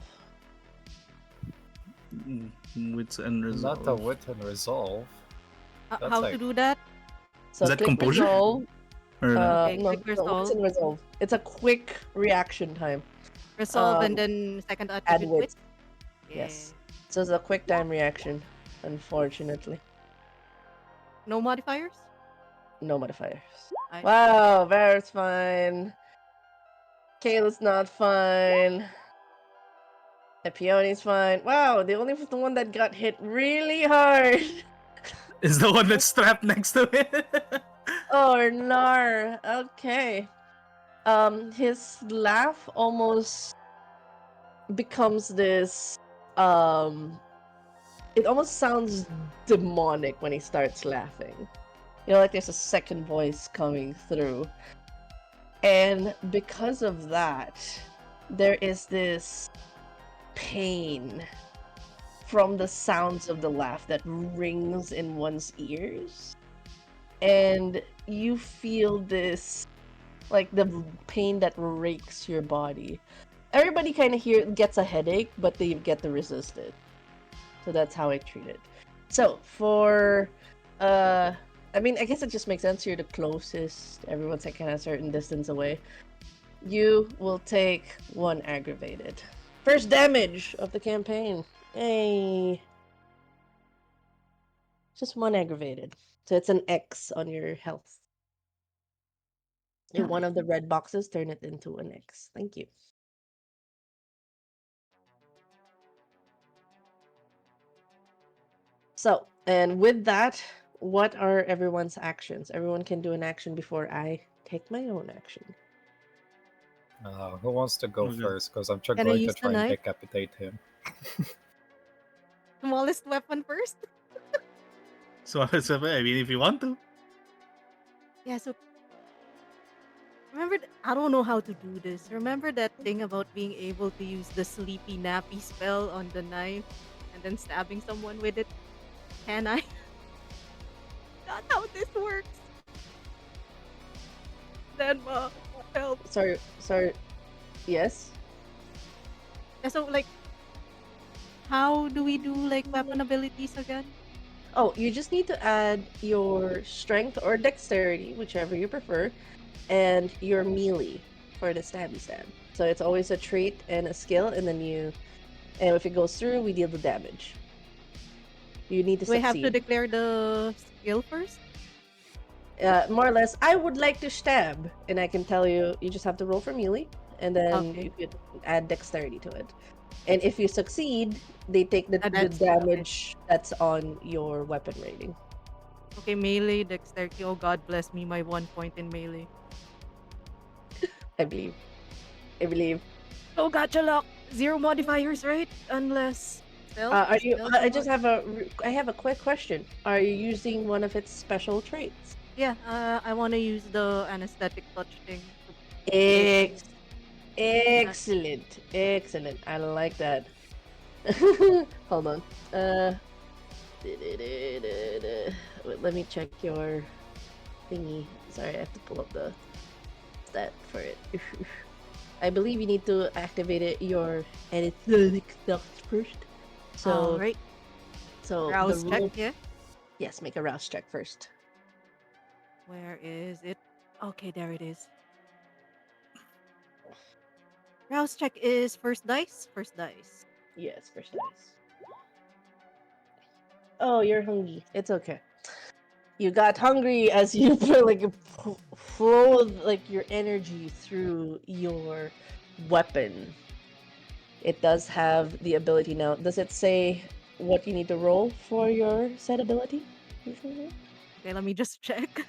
Wits and resolve. Not a wit and resolve. That's How like- to do that? So Is that click composure? resolve. Or, Okay, No, click no, wits and resolve. It's a quick reaction time. Resolve and um, then second Add attribute wits. wit? Yes. So it's a quick time reaction. Unfortunately, No modifiers? no modifiers. I- Wow, Barrett's fine. Kayla's not fine. Epione's fine. Wow, the one that got hit really hard. is the one that's strapped next to it. Oh, Nar. Okay. His laugh almost becomes this. It almost sounds demonic when he starts laughing. Like there's a second voice coming through. And because of that, there is this pain from the sounds of the laugh that rings in one's ears. And you feel this, like, the pain that rakes your body. Everybody kind of here gets a headache, but they get to resist it. So that's how I treat it. So for, I mean, I guess it just makes sense. You're the closest. Everyone's like kind of a certain distance away. You will take 1 aggravated. First damage of the campaign. Hey. Just 1 aggravated. So it's an X on your health. In one of the red boxes, turn it into an X. Thank you. So, and with that, what are everyone's actions? Everyone can do an action before I take my own action. Who wants to go Okay. first? Because I'm Can I going to use the try and knife? decapitate him. Smallest weapon first? So I mean, if you want to. Yeah, so remember, I don't know how to do this. Remember that thing about being able to use the sleepy nappy spell on the knife and then stabbing someone with it? Can I? That's how this works. Denma, help. Sorry. Yes? Yeah, so like, how do we do like weapon abilities again? Oh, you just need to add your strength or dexterity, whichever you prefer, and your melee for the stabby stab. So it's always a trait and a skill, and then and if it goes through, we deal the damage. You need to Do I have to succeed. declare the skill first? More or less, I would like to stab, and I can tell you, you just have to roll for melee, and then Okay. you could add dexterity to it. And if you succeed, they take the That's okay. damage that's on your weapon rating. Okay, melee, dexterity. Oh God bless me, my 1 point in melee. I believe. I believe. Oh, gotcha luck. 0 modifiers, right? Unless stealth. Are you? Stealth I and just have I have a quick question. Are you using one of its special traits? Yeah, I want to use the anesthetic touch thing. Ex- Excellent, excellent. I like that. Hold on. Wait, let me check your thingy. Sorry, I have to pull up the stat for it. I believe you need to activate your anesthetic stuff first. So, Alright, so rouse the check, rule. yeah? Yes, make a rouse check first. Where is it? Okay, there it is. Rouse check is first dice. First dice. Yes, first dice. Oh, you're hungry. It's okay. You got hungry as you flow like your energy through your weapon. It does have the ability now. Does it say what you need to roll for your set ability? Usually? Okay, let me just check.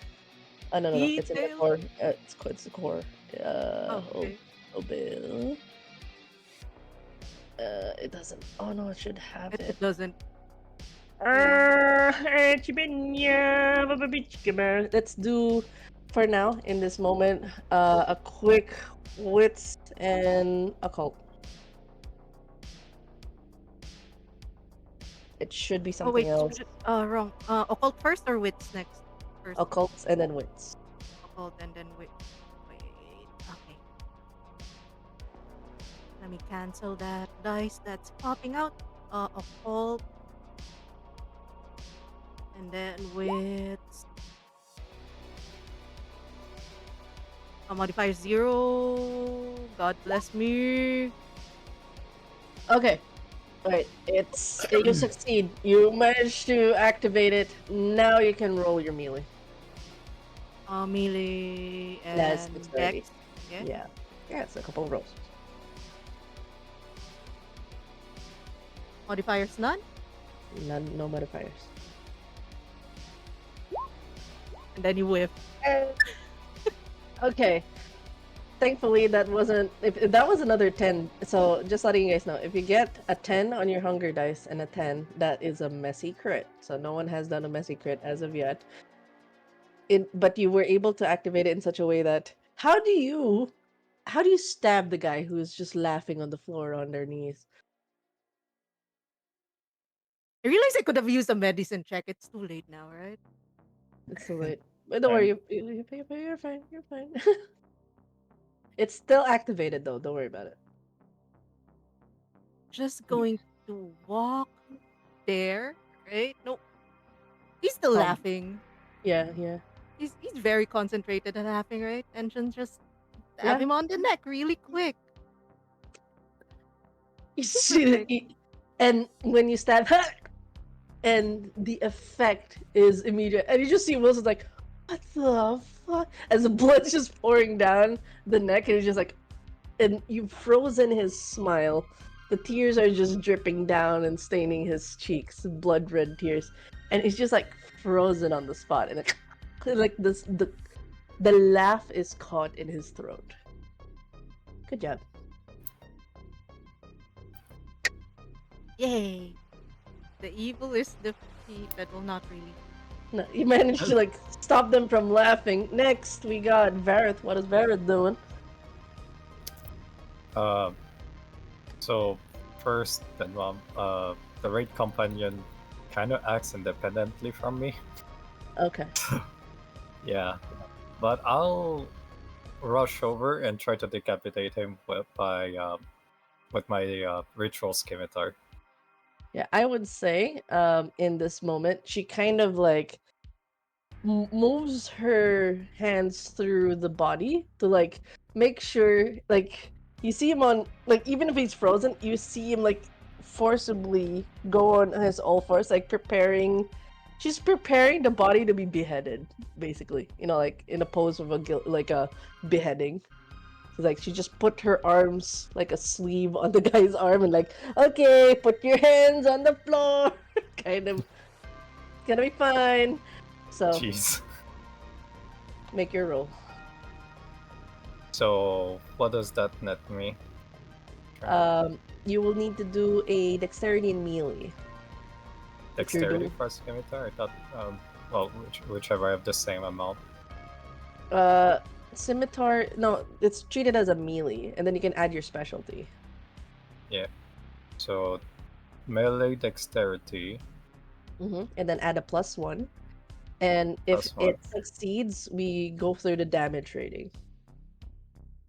Oh no, it's in the Detail. core. It's the core. Oh, okay. Bill. It doesn't. Oh no, it should have It it. doesn't. Let's do for now in this moment a quick wits and occult. It should be Oh something wait, else. wrong. Occult first or wits next? First Occult and then wits. occult and then wit. Wait. Okay. Let me cancel that dice that's popping out. Occult. And then wits. Modifier 0. God bless me. Okay. Alright, it's you succeed. You managed to activate it. Now you can roll your melee. Melee That's and dexterity. dex. Yeah. Yeah, it's a couple of rolls. Modifiers none. None, no modifiers. And then you whiff. Okay. Thankfully, that wasn't. If that was another 10, so just letting you guys know, if you get a 10 on your hunger dice and a 10, that is a messy crit. So no one has done a messy crit as of yet. But you were able to activate it in such a way that how do you stab the guy who's just laughing on the floor on their knees? I realized I could have used a medicine check. It's too late now, right? It's too late. But don't worry, you're fine. You're fine. It's still activated though. Don't worry about it. Just going to walk there, right? No, he's still Um, laughing. Yeah. He's very concentrated and laughing, right? And just stab Yeah. him on the neck really quick. You Super see quick. and when you stab, and the effect is immediate, and you just see Wilson's like, "What the fuck?" As the blood's just pouring down the neck, and he's just like, and you've frozen his smile. The tears are just dripping down and staining his cheeks, blood red tears, and he's just like frozen on the spot, and like this, the laugh is caught in his throat. Good job. Yay! The evil is defeated. Well, not really. No, you managed to like stop them from laughing. Next, we got Vareth. What is Vareth doing? So first, then the raid companion kind of acts independently from me. Okay. Yeah, but I'll rush over and try to decapitate him with my ritual scimitar. Yeah, I would say in this moment, she kind of like moves her hands through the body to like make sure, like, you see him on, like, even if he's frozen, you see him like forcibly go on his all fours, like she's preparing the body to be beheaded, basically, like in a pose of a beheading. Like she just put her arms like a sleeve on the guy's arm and like, okay, put your hands on the floor. Kind of, it's gonna be fine. So Jeez. make your roll. So what does that net me? You will need to do a dexterity and melee. if you're Dexterity doing- for scimitar? I thought, well, whichever I have the same amount. Scimitar, no, it's treated as a melee, and then you can add your specialty. So melee dexterity. And then add a +1. And if Plus one. it succeeds, we go through the damage rating.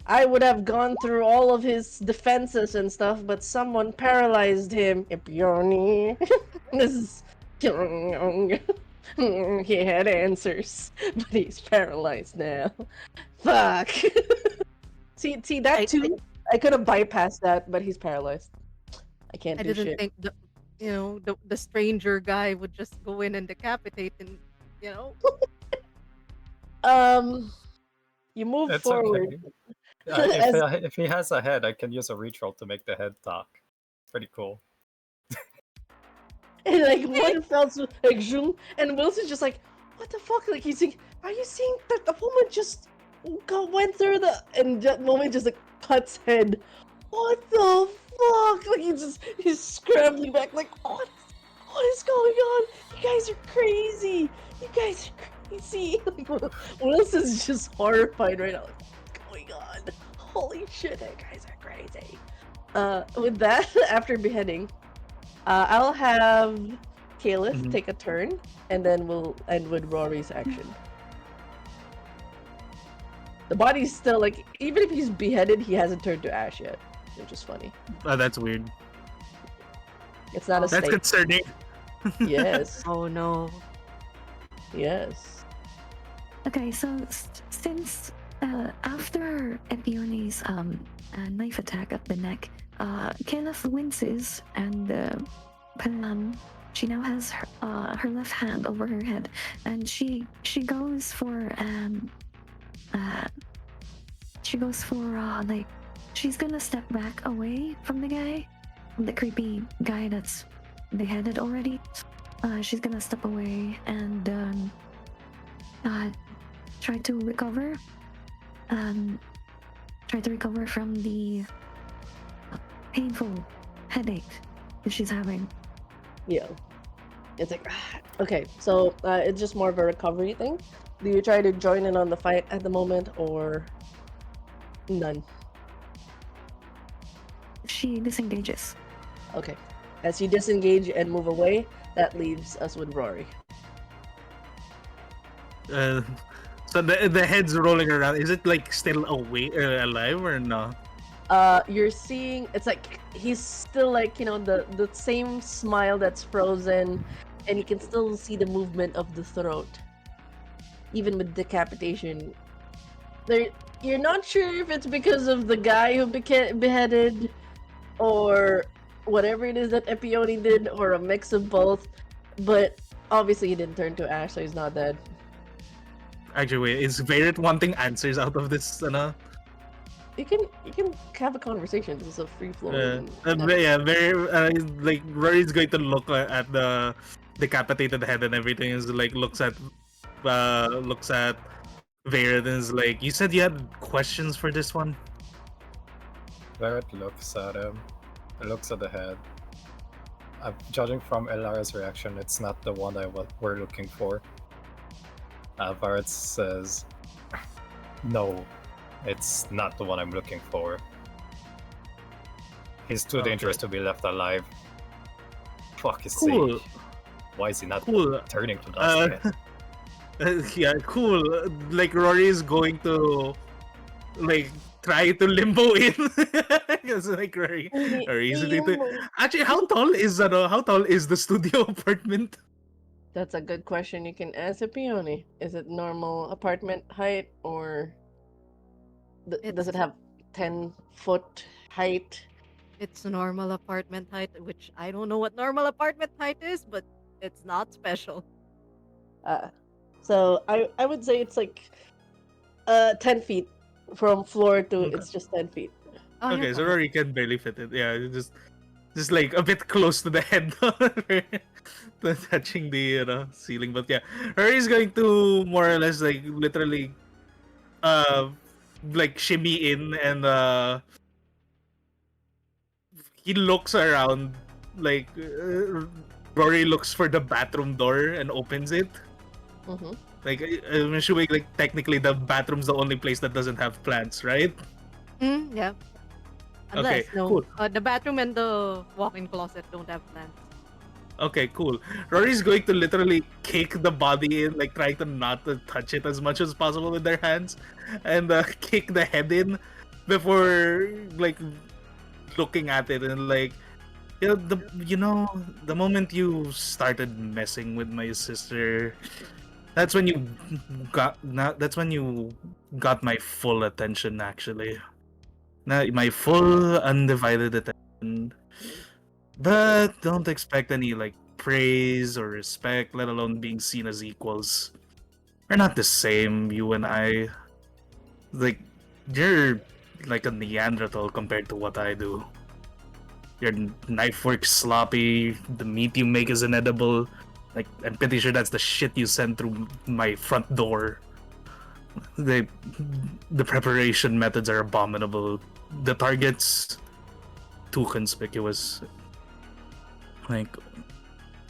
I would have gone through all of his defenses and stuff, but someone paralyzed him. Epione. This is. He had answers, but he's paralyzed now. Fuck. see that too. I could have bypassed that, but he's paralyzed. I can't I do didn't shit. think the stranger guy would just go in and decapitate and You move It's forward. okay. As- If he has a head, I can use a reach roll to make the head talk. Pretty cool. And like one fell swoop, like zoom, and Wilson's just like, what the fuck? Like he's like, are you seeing that the woman just went through the, and that moment just like cuts head. What the fuck? Like he's scrambling back like, what is going on? You guys are crazy. You guys are crazy. Like Wilson's just horrified right now. Like, what's going on? Holy shit, you guys are crazy. With that, after beheading, I'll have Caliph Mhm. take a turn, and then we'll end with Rory's action. The body's still like, even if he's beheaded, he hasn't turned to ash yet, which is funny. Oh, that's weird. It's not a That's state. concerning. Yes, oh no. yes. Okay, so since after Epione's knife attack at the neck, Caliph winces and Pelan, she now has her left hand over her head, and she goes for like she's gonna step back away from the guy, from the creepy guy that's beheaded already. She's gonna step away and try to recover. Try to recover from the painful headache that she's having. Yeah. It's like, okay, so it's just more of a recovery thing. Do you try to join in on the fight at the moment, or none? She disengages. Okay. As you disengage and move away, that leaves us with Rory. So the head's rolling around. Is it like still alive or no? You're seeing it's like he's still like, the same smile that's frozen, and you can still see the movement of the throat. Even with decapitation. You're not sure if it's because of the guy who beheaded, or whatever it is that Epione did, or a mix of both. But obviously he didn't turn to ash, so he's not dead. Actually, wait, is Varret wanting answers out of this? You can have a conversation. This is a free flowing. Yeah, very like Rory's going to look at the decapitated head and everything. Is like looks at Varret and is like, you said you had questions for this one. Barrett looks at him. Looks at the head. Judging from Elara's reaction, it's not the one we're looking for. Barrett says, "No, it's not the one I'm looking for. He's too Okay. dangerous to be left alive. Fuck his Cool. sake. Why is he not Cool. turning to dust yet?" Yeah, cool. Like Rory is going to like try to limbo in. It's like Rory. Actually, how tall is the studio apartment? That's a good question. You can ask a peony. Is it normal apartment height, or does it have 10-foot height? It's normal apartment height, which I don't know what normal apartment height is, but it's not special. So I would say it's like 10 feet From floor to Okay. it's just 10 feet. Oh, you're Okay, so fine. Rory can barely fit it. Yeah, just like a bit close to the head, touching the ceiling. But yeah, Rory's going to more or less like literally, uh, like shimmy in and he looks around like Rory looks for the bathroom door and opens it. Mm-hmm. Like I'm assuming like technically the bathroom's the only place that doesn't have plants, right? Yeah. Okay, Unless, no. cool. The bathroom and the walk-in closet don't have plants. Okay, cool. Rory's going to literally kick the body in, like trying to not to touch it as much as possible with their hands, and kick the head in before like looking at it and like, the moment you started messing with my sister, that's when you that's when you got my full attention actually. My full undivided attention. But don't expect any like praise or respect, let alone being seen as equals. We're not the same, you and I. Like, you're like a Neanderthal compared to what I do. Your knife work's sloppy, the meat you make is inedible. Like, I'm pretty sure that's the shit you sent through my front door. The the preparation methods are abominable. The target's too conspicuous. Like,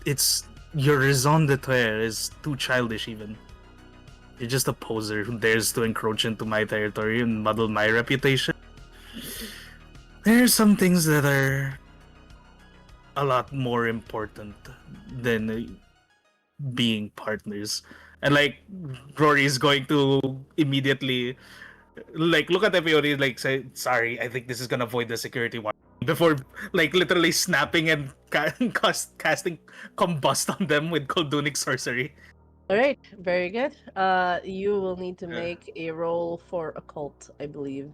it's your raison d'etre is too childish even. You're just a poser who dares to encroach into my territory and muddle my reputation. There are some things that are a lot more important than being partners. And like Rory's going to immediately like look at everybody and like say, sorry, I think this is gonna void the security warrant before like literally snapping and casting combust on them with Koldunic sorcery. All right, very good. You will need to Yeah. make a roll for occult, I believe.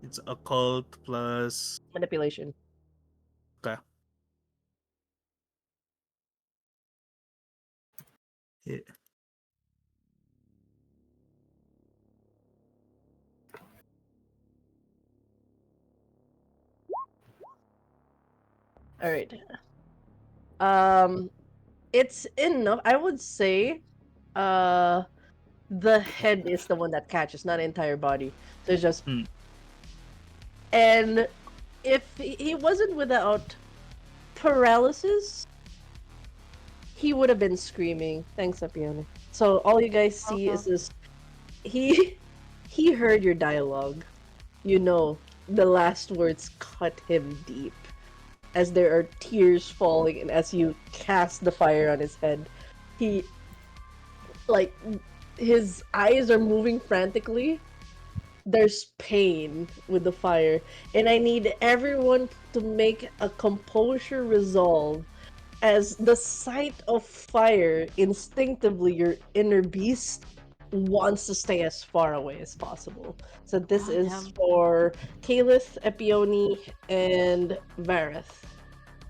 It's occult plus Manipulation. okay. Yeah. All right. It's enough. I would say, the head is the one that catches, not the entire body. So it's just, Hmm. and if he wasn't without paralysis, he would have been screaming. Thanks, Apiano. So all you guys see is this. He heard your dialogue. You know, the last words cut him deep. As there are tears falling, and as you cast the fire on his head, he, like, his eyes are moving frantically. There's pain with the fire, and I need everyone to make a composure resolve. As the sight of fire, instinctively, your inner beast wants to stay as far away as possible. So this Oh, is damn. for Kalith, Epione, and Vareth.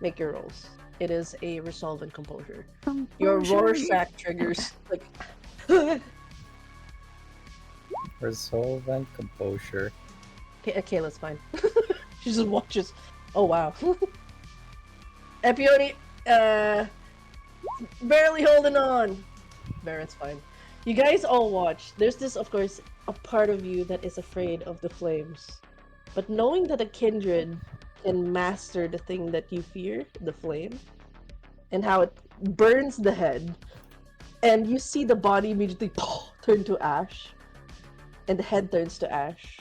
Make your rolls. It is a resolve and composure. Your Rorschach triggers like Resolve and composure. Kayla's fine. She just watches. Oh wow. Epione, barely holding on. Vareth's fine. You guys all watch. There's this, of course, a part of you that is afraid of the flames. But knowing that a kindred can master the thing that you fear, the flame, and how it burns the head, and you see the body immediately turn to ash, and the head turns to ash,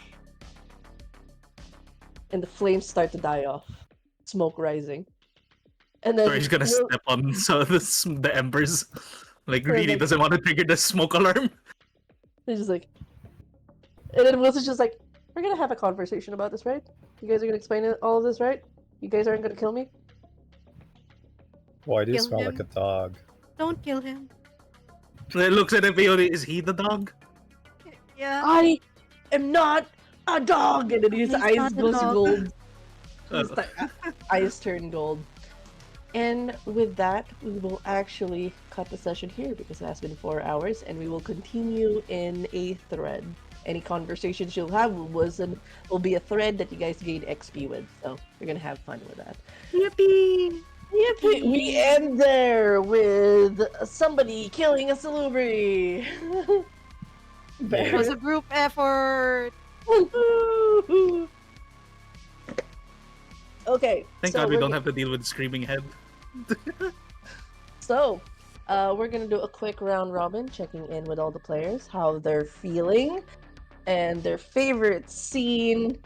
and the flames start to die off, smoke rising. And then So he's gonna you'll- step on the embers. Like Or, really like- doesn't want to trigger the smoke alarm. It's just like, and then Wilson's just like, we're gonna have a conversation about this, right? You guys are gonna explain all of this, right? You guys aren't gonna kill me? Why do you Kill smell like him. a dog? Don't kill him. So it looks at Epione, is he the dog? Yeah. I am not a dog! And then his He's eyes not a goes dog. gold. Oh. His eyes turn gold. And with that, we will actually cut the session here because it has been 4 hours, and we will continue in a thread. any conversations you'll have will be a thread that you guys gain XP with. So you're gonna have fun with that. Yippee! Yep, we end there with somebody killing a salubri. It was a group effort. Woohoo! Okay, Thank so God we we're don't have to deal with Screaming Head. So, we're gonna do a quick round robin, checking in with all the players, how they're feeling, and their favorite scene,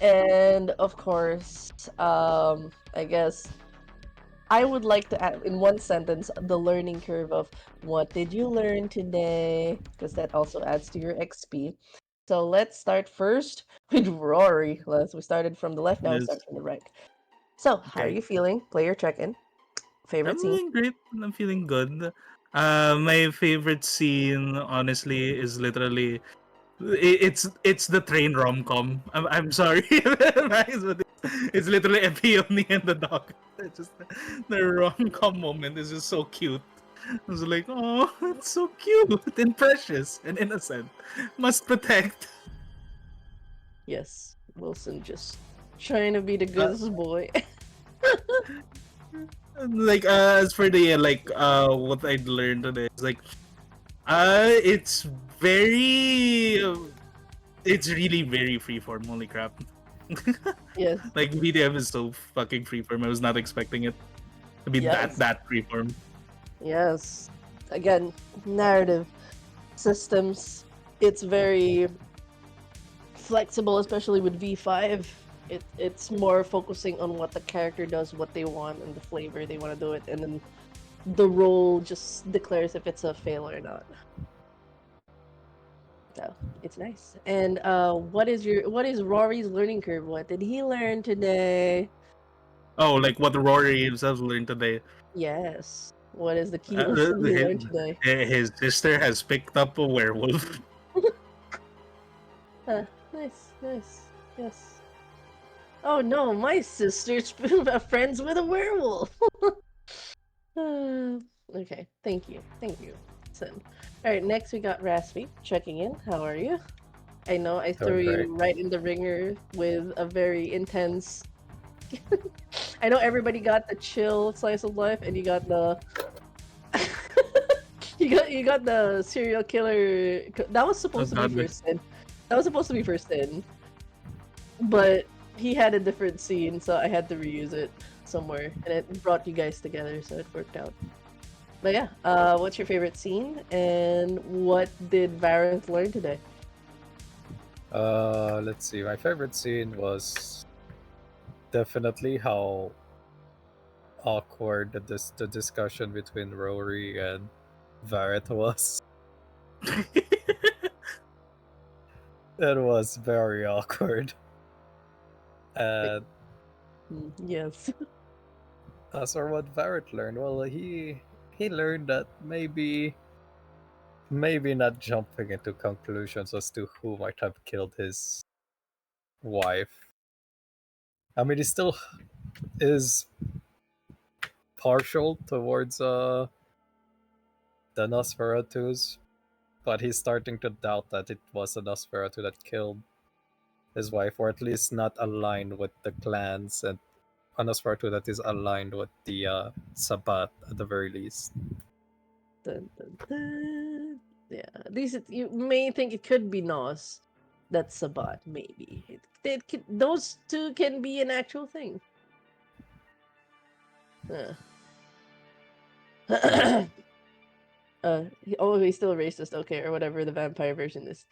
and of course, I guess I would like to add in one sentence the learning curve of what did you learn today, because that also adds to your XP. So let's start first with Rory. We started from the left, now we Yes. start from the right. So, how are Okay. you feeling? Player check-in. Favorite I'm scene? feeling great. I'm feeling good. My favorite scene, honestly, is literally it's the train rom com. I'm sorry, guys, but it's literally a peony and the dog. It's just the rom com moment is just so cute. I was like, oh, it's so cute and precious and innocent. Must protect. Yes, Wilson just trying to be the goodest boy. Like as for the what I learned today is like it's very it's really very freeform. Holy crap! Yes, Like BDM is so fucking freeform. I was not expecting it to be yes, that freeform. yes. Again, narrative systems. It's very flexible, especially with V5. It's more focusing on what the character does, what they want, and the flavor they want to do it, and then the role just declares if it's a fail or not. So it's nice. And what is Rory's learning curve? What did he learn today? Oh, like what Rory himself learned today. Yes. What is the key Uh, lesson he his, learned today? his sister has picked up a werewolf. Nice, nice. Yes. Oh no, my sister's friends with a werewolf. Okay, thank you. Thank you, Sin. Alright, next we got Raspy checking in. How are you? I know I threw Doing you great. right in the ringer with a very intense. I know everybody got the chill slice of life, and you got the. you got the serial killer. That was supposed to be God. first Sin. That was supposed to be first Sin, but he had a different scene, so I had to reuse it somewhere, and it brought you guys together, so it worked out. But yeah, what's your favorite scene, and what did Varant learn today? Let's see. My favorite scene was definitely how awkward the discussion between Rory and Varret was. It was very awkward. And Yes. as for what Varret learned, well, he learned that maybe not jumping into conclusions as to who might have killed his wife. I mean, he still is partial towards the Nosferatus, but he's starting to doubt that it was a Nosferatu that killed his wife, or at least not aligned with the clans, and a Nosferatu that is aligned with the Sabbat at the very least. Dun, dun, dun. Yeah, at least you may think it could be Nos. That's Sabat, maybe. Those two can be an actual thing. He's still racist, okay, or whatever the vampire version is.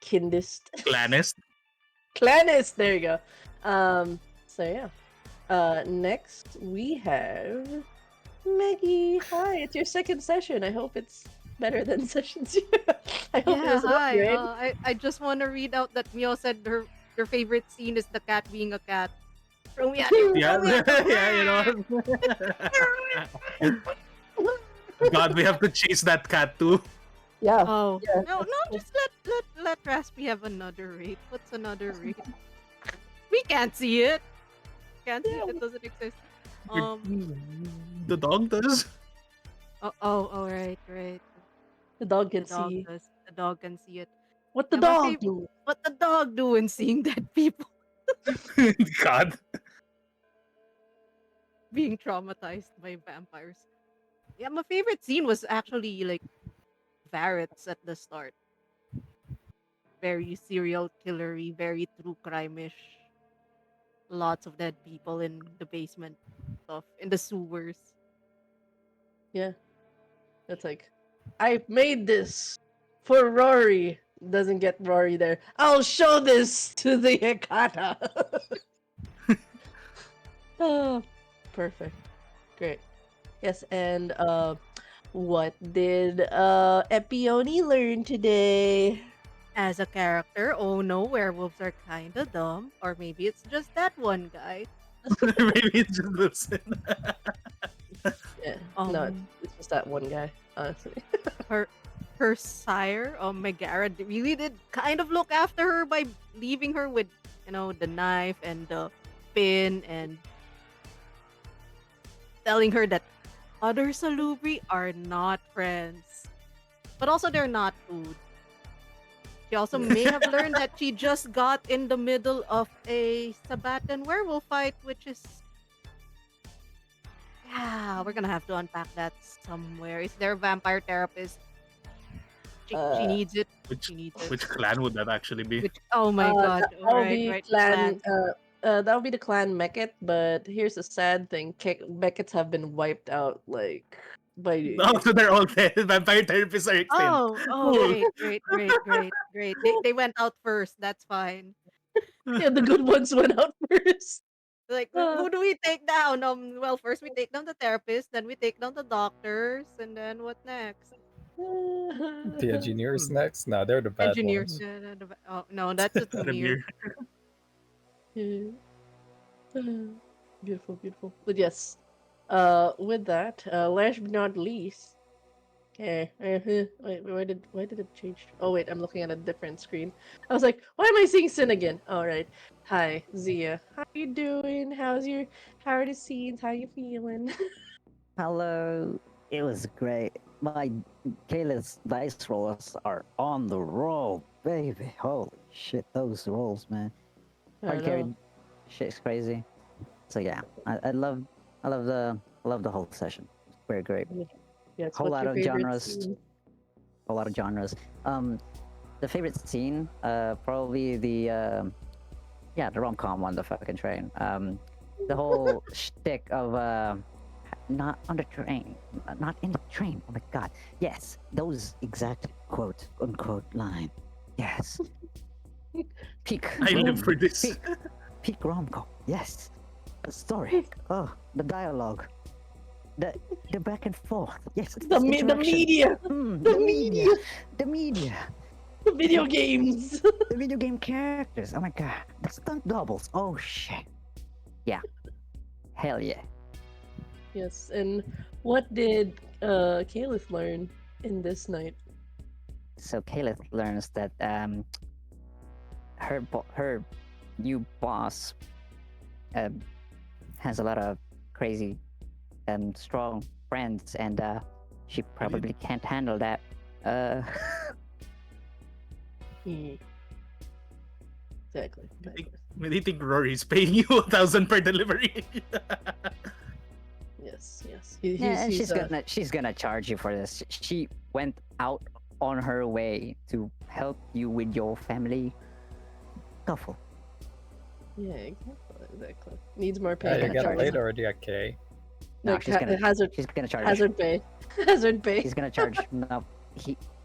Kindist. Clanist. Clanist, there you go. So yeah. Next we have Maggie. Hi, it's your second session. I hope it's better than sessions. I hope it Yeah, was an hi. upgrade. I just want to read out that Mio said her favorite scene is the cat being a cat. Throw me at him. Yeah, Throw me at him. yeah, God, we have to chase that cat too. Yeah. Oh Yeah. no, just let Raspy have another rate. What's another rate? We can't see it. Can't see it. It doesn't exist. The dog does. Oh, right. The dog can The dog see. does. The dog can see it. What the Yeah, my dog fav- do? What the dog doing seeing dead people God. being traumatized by vampires? Yeah, my favorite scene was actually like Varets at the start. Very serial killery, very true crime-ish. Lots of dead people in the basement stuff, in the sewers. Yeah, that's like, I made this for Rory. Doesn't get Rory there. I'll show this to the Hekata. Oh, perfect. Great. Yes, and what did Epione learn today? As a character, oh no, werewolves are kinda dumb. Or maybe it's just that one guy. Maybe it's just Wilson. Yeah, no, Um, it's just that one guy, honestly. her her sire, Megara, really did kind of look after her by leaving her with, the knife and the pin and telling her that other Salubri are not friends. But also they're not food. She also may have learned that she just got in the middle of a Sabbatan werewolf fight, which is, yeah, we're gonna have to unpack that somewhere. Is there a vampire therapist? She needs it. Which She needs it. which clan would that actually be? Oh my god. That will Right, be right. clan. That will be the clan Meket. But here's the sad thing: Mekets have been wiped out, like by. Oh, so they're all dead. Vampire therapists are extinct. Oh, Cool. great. They went out first. That's fine. Yeah, the good ones went out first. Like, who do we take down? Well, first we take down the therapist, then we take down the doctors, and then what next? The engineers next? No, they're the bad Engineers. ones. Oh no, that's a Tamir. Yeah. Beautiful, beautiful. But yes, with that, last but not least, okay. Wait, why did it change? Oh wait, I'm looking at a different screen. I was like, why am I seeing Sin again? All right. Hi, Zia. How you doing? How are the scenes? How you feeling? Hello. It was great. My Kayla's dice rolls are on the roll, baby. Holy shit, those rolls, man. I Hard know. carried shit's crazy. So yeah, I love the whole session. It's very great. Yes, Whole what's lot your of favorite genres. scene? A lot of genres. The favorite scene, probably the rom-com on the fucking train. The whole shtick of not on the train, not in the train. Oh my god. Yes, those exact quote unquote line. Yes. Peak. I live for this. Peak rom-com. Yes. The story. Oh, the dialogue. The back and forth. Yes. The interaction. media, The media. The media. the video games. The video game characters. Oh my god. The stunt doubles. Oh shit. Yeah. Hell yeah. Yes, and what did Caliph learn in this night? So Caleb learns that her new boss has a lot of crazy and strong friends, and she probably can't handle that. Hmm. Exactly. When do you think Rory's paying you 1,000 per delivery? Yes. Yeah, and she's gonna charge you for this. She went out on her way to help you with your family couple. Yeah, exactly. Needs more Yeah, pay. you get Charge. paid already, okay? No, Like, she's gonna hazard charge. hazard pay. Hazard pay. He's gonna charge. No,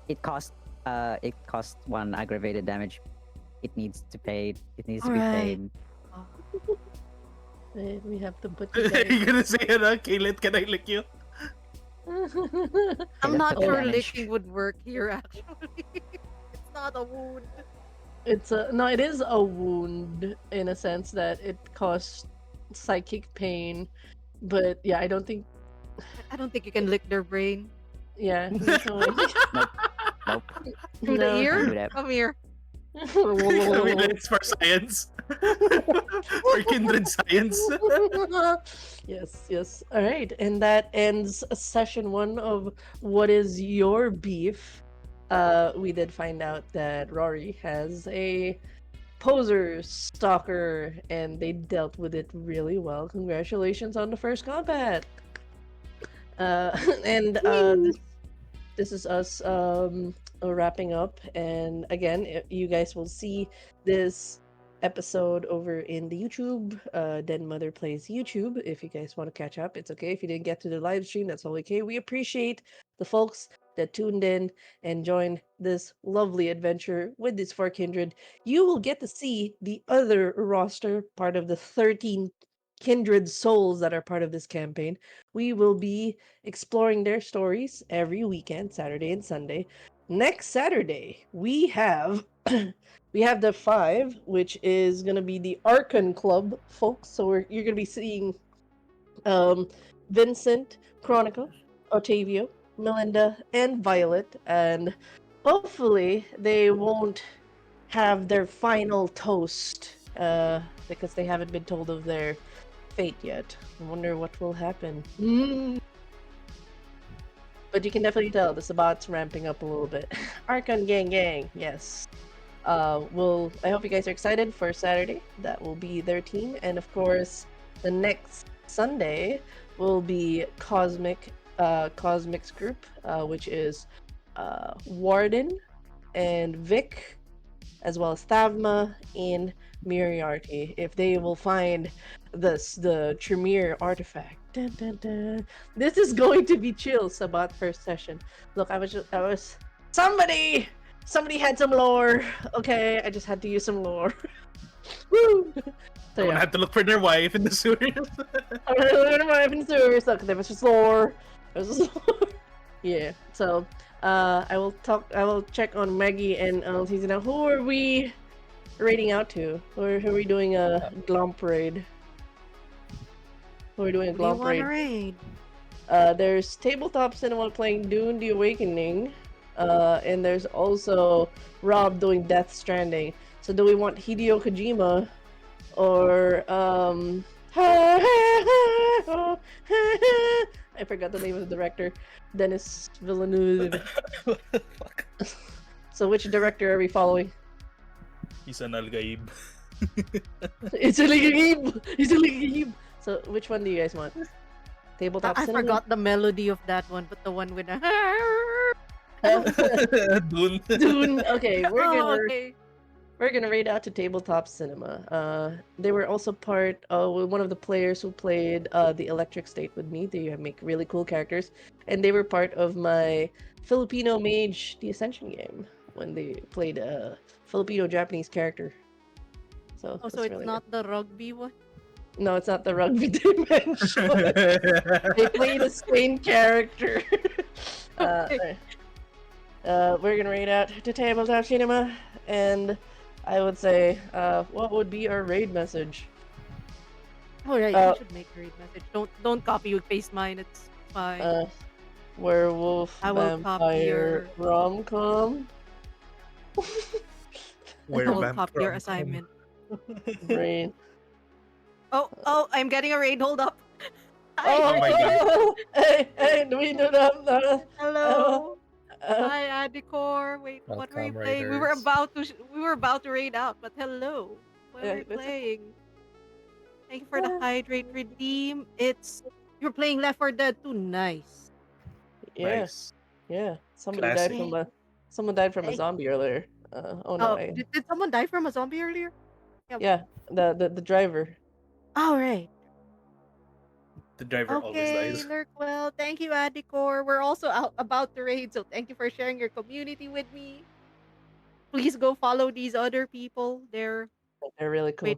it costs one aggravated damage. It needs to pay. It needs to be Alright. paid. We have to put Are you together. gonna say, Kaylet, can I lick you? I'm let's not put the sure damage. licking would work here, actually. It's not a wound. It's a no. It is a wound in a sense that it causes psychic pain, but yeah, I don't think. I don't think you can lick their brain. Yeah. So, Nope. Through the no. Don't do ear? that. Come here. It's for science. For kindred science. Yes. All right, and that ends session 1 of What Is Your Beef? we did find out that Rory has a poser stalker, and they dealt with it really well. Congratulations on the first combat. And this is us wrapping up. And again, you guys will see this episode over in the YouTube, Den Mother Plays YouTube. If you guys want to catch up, it's okay. If you didn't get to the live stream, that's all okay. We appreciate the folks that tuned in and joined this lovely adventure with this four kindred. You will get to see the other roster, part of the 13 kindred souls that are part of this campaign. We will be exploring their stories every weekend, Saturday and Sunday. Next Saturday, we have we have the 5, which is gonna be the Archon Club, folks. So you're gonna be seeing Vincent, Chronica, Otavio, Melinda, and Violet, and hopefully they won't have their final toast because they haven't been told of their fate yet. I wonder what will happen. But you can definitely tell the Sabat's ramping up a little bit. Archon gang, yes. I hope you guys are excited for Saturday. That will be their team, and of course, the next Sunday will be Cosmic's group, which is Warden and Vic, as well as Thavma and Moriarty. If they will find the Tremere artifact. Dun, dun, dun. This is going to be chill, Sabat first session. Look, I was somebody had some lore. Okay, I just had to use some lore. Woo! So Someone had to look for their wife in the sewers. Look, there was just lore. Yeah. So, I will check on Maggie and Leticia now. Who are we raiding out to? Who are we doing a glomp raid? Who are we doing a What do you glomp want to raid? raid? There's Tabletop Cinema playing Dune: The Awakening, and there's also Rob doing Death Stranding. So do we want Hideo Kojima or I forgot the name of the director, Denis Villeneuve. Fuck. So which director are we following? He's an Algaib. It's a Ligib. So which one do you guys want? Tabletop I Cinema? forgot the melody of that one, but the one with the Dune. Dune. Okay, okay. we're gonna raid out to Tabletop Cinema. They were also part of one of the players who played the Electric State with me. They make really cool characters, and they were part of my Filipino Mage The Ascension game when they played a Filipino-Japanese character. So Oh, so that's it's really not the rugby one? good. No, it's not the rugby dimension. They play the same character. Okay. We're gonna raid out to Tabletop Cinema, and I would say, what would be our raid message? Alright, you should make a raid message. Don't copy and paste mine, it's fine. Werewolf, I will copy vampire, your- rom-com, Where I will vamp copy your from? assignment. raid. Oh, I'm getting a raid, hold up. Oh, my God. Hey, we do not know. Hello. Uh, Hi, Adicor. Wait, what were you Welcome, playing? raiders. We were about to raid out, but hello. What Yeah, were you it's okay. playing? Thank you for the hydrate redeem. You're playing Left 4 Dead 2. Nice. yeah, Nice. yeah. Classic. Someone died from a Hey. zombie earlier. Oh no, Oh, did someone die from a zombie earlier? yeah, the driver. All right. The driver always Okay, dies. Lurkwell. Thank you, Adicor. We're also out about to raid, so thank you for sharing your community with me. Please go follow these other people. They're They're really cool. wait,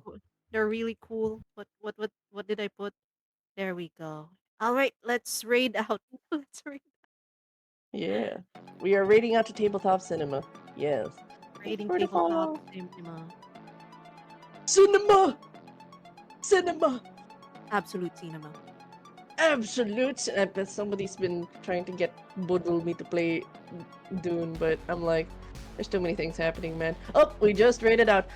they're really cool. What did I put? There we go. All right, let's raid out. Let's raid. Yeah, we are raiding out to Tabletop Cinema. Yes. Raiding For the follow. tabletop Cinema. Cinema. absolute cinema. Absolute. I bet somebody's been trying to get Boodle me to play Dune, but I'm like, there's too many things happening, man. Oh, we just raided out.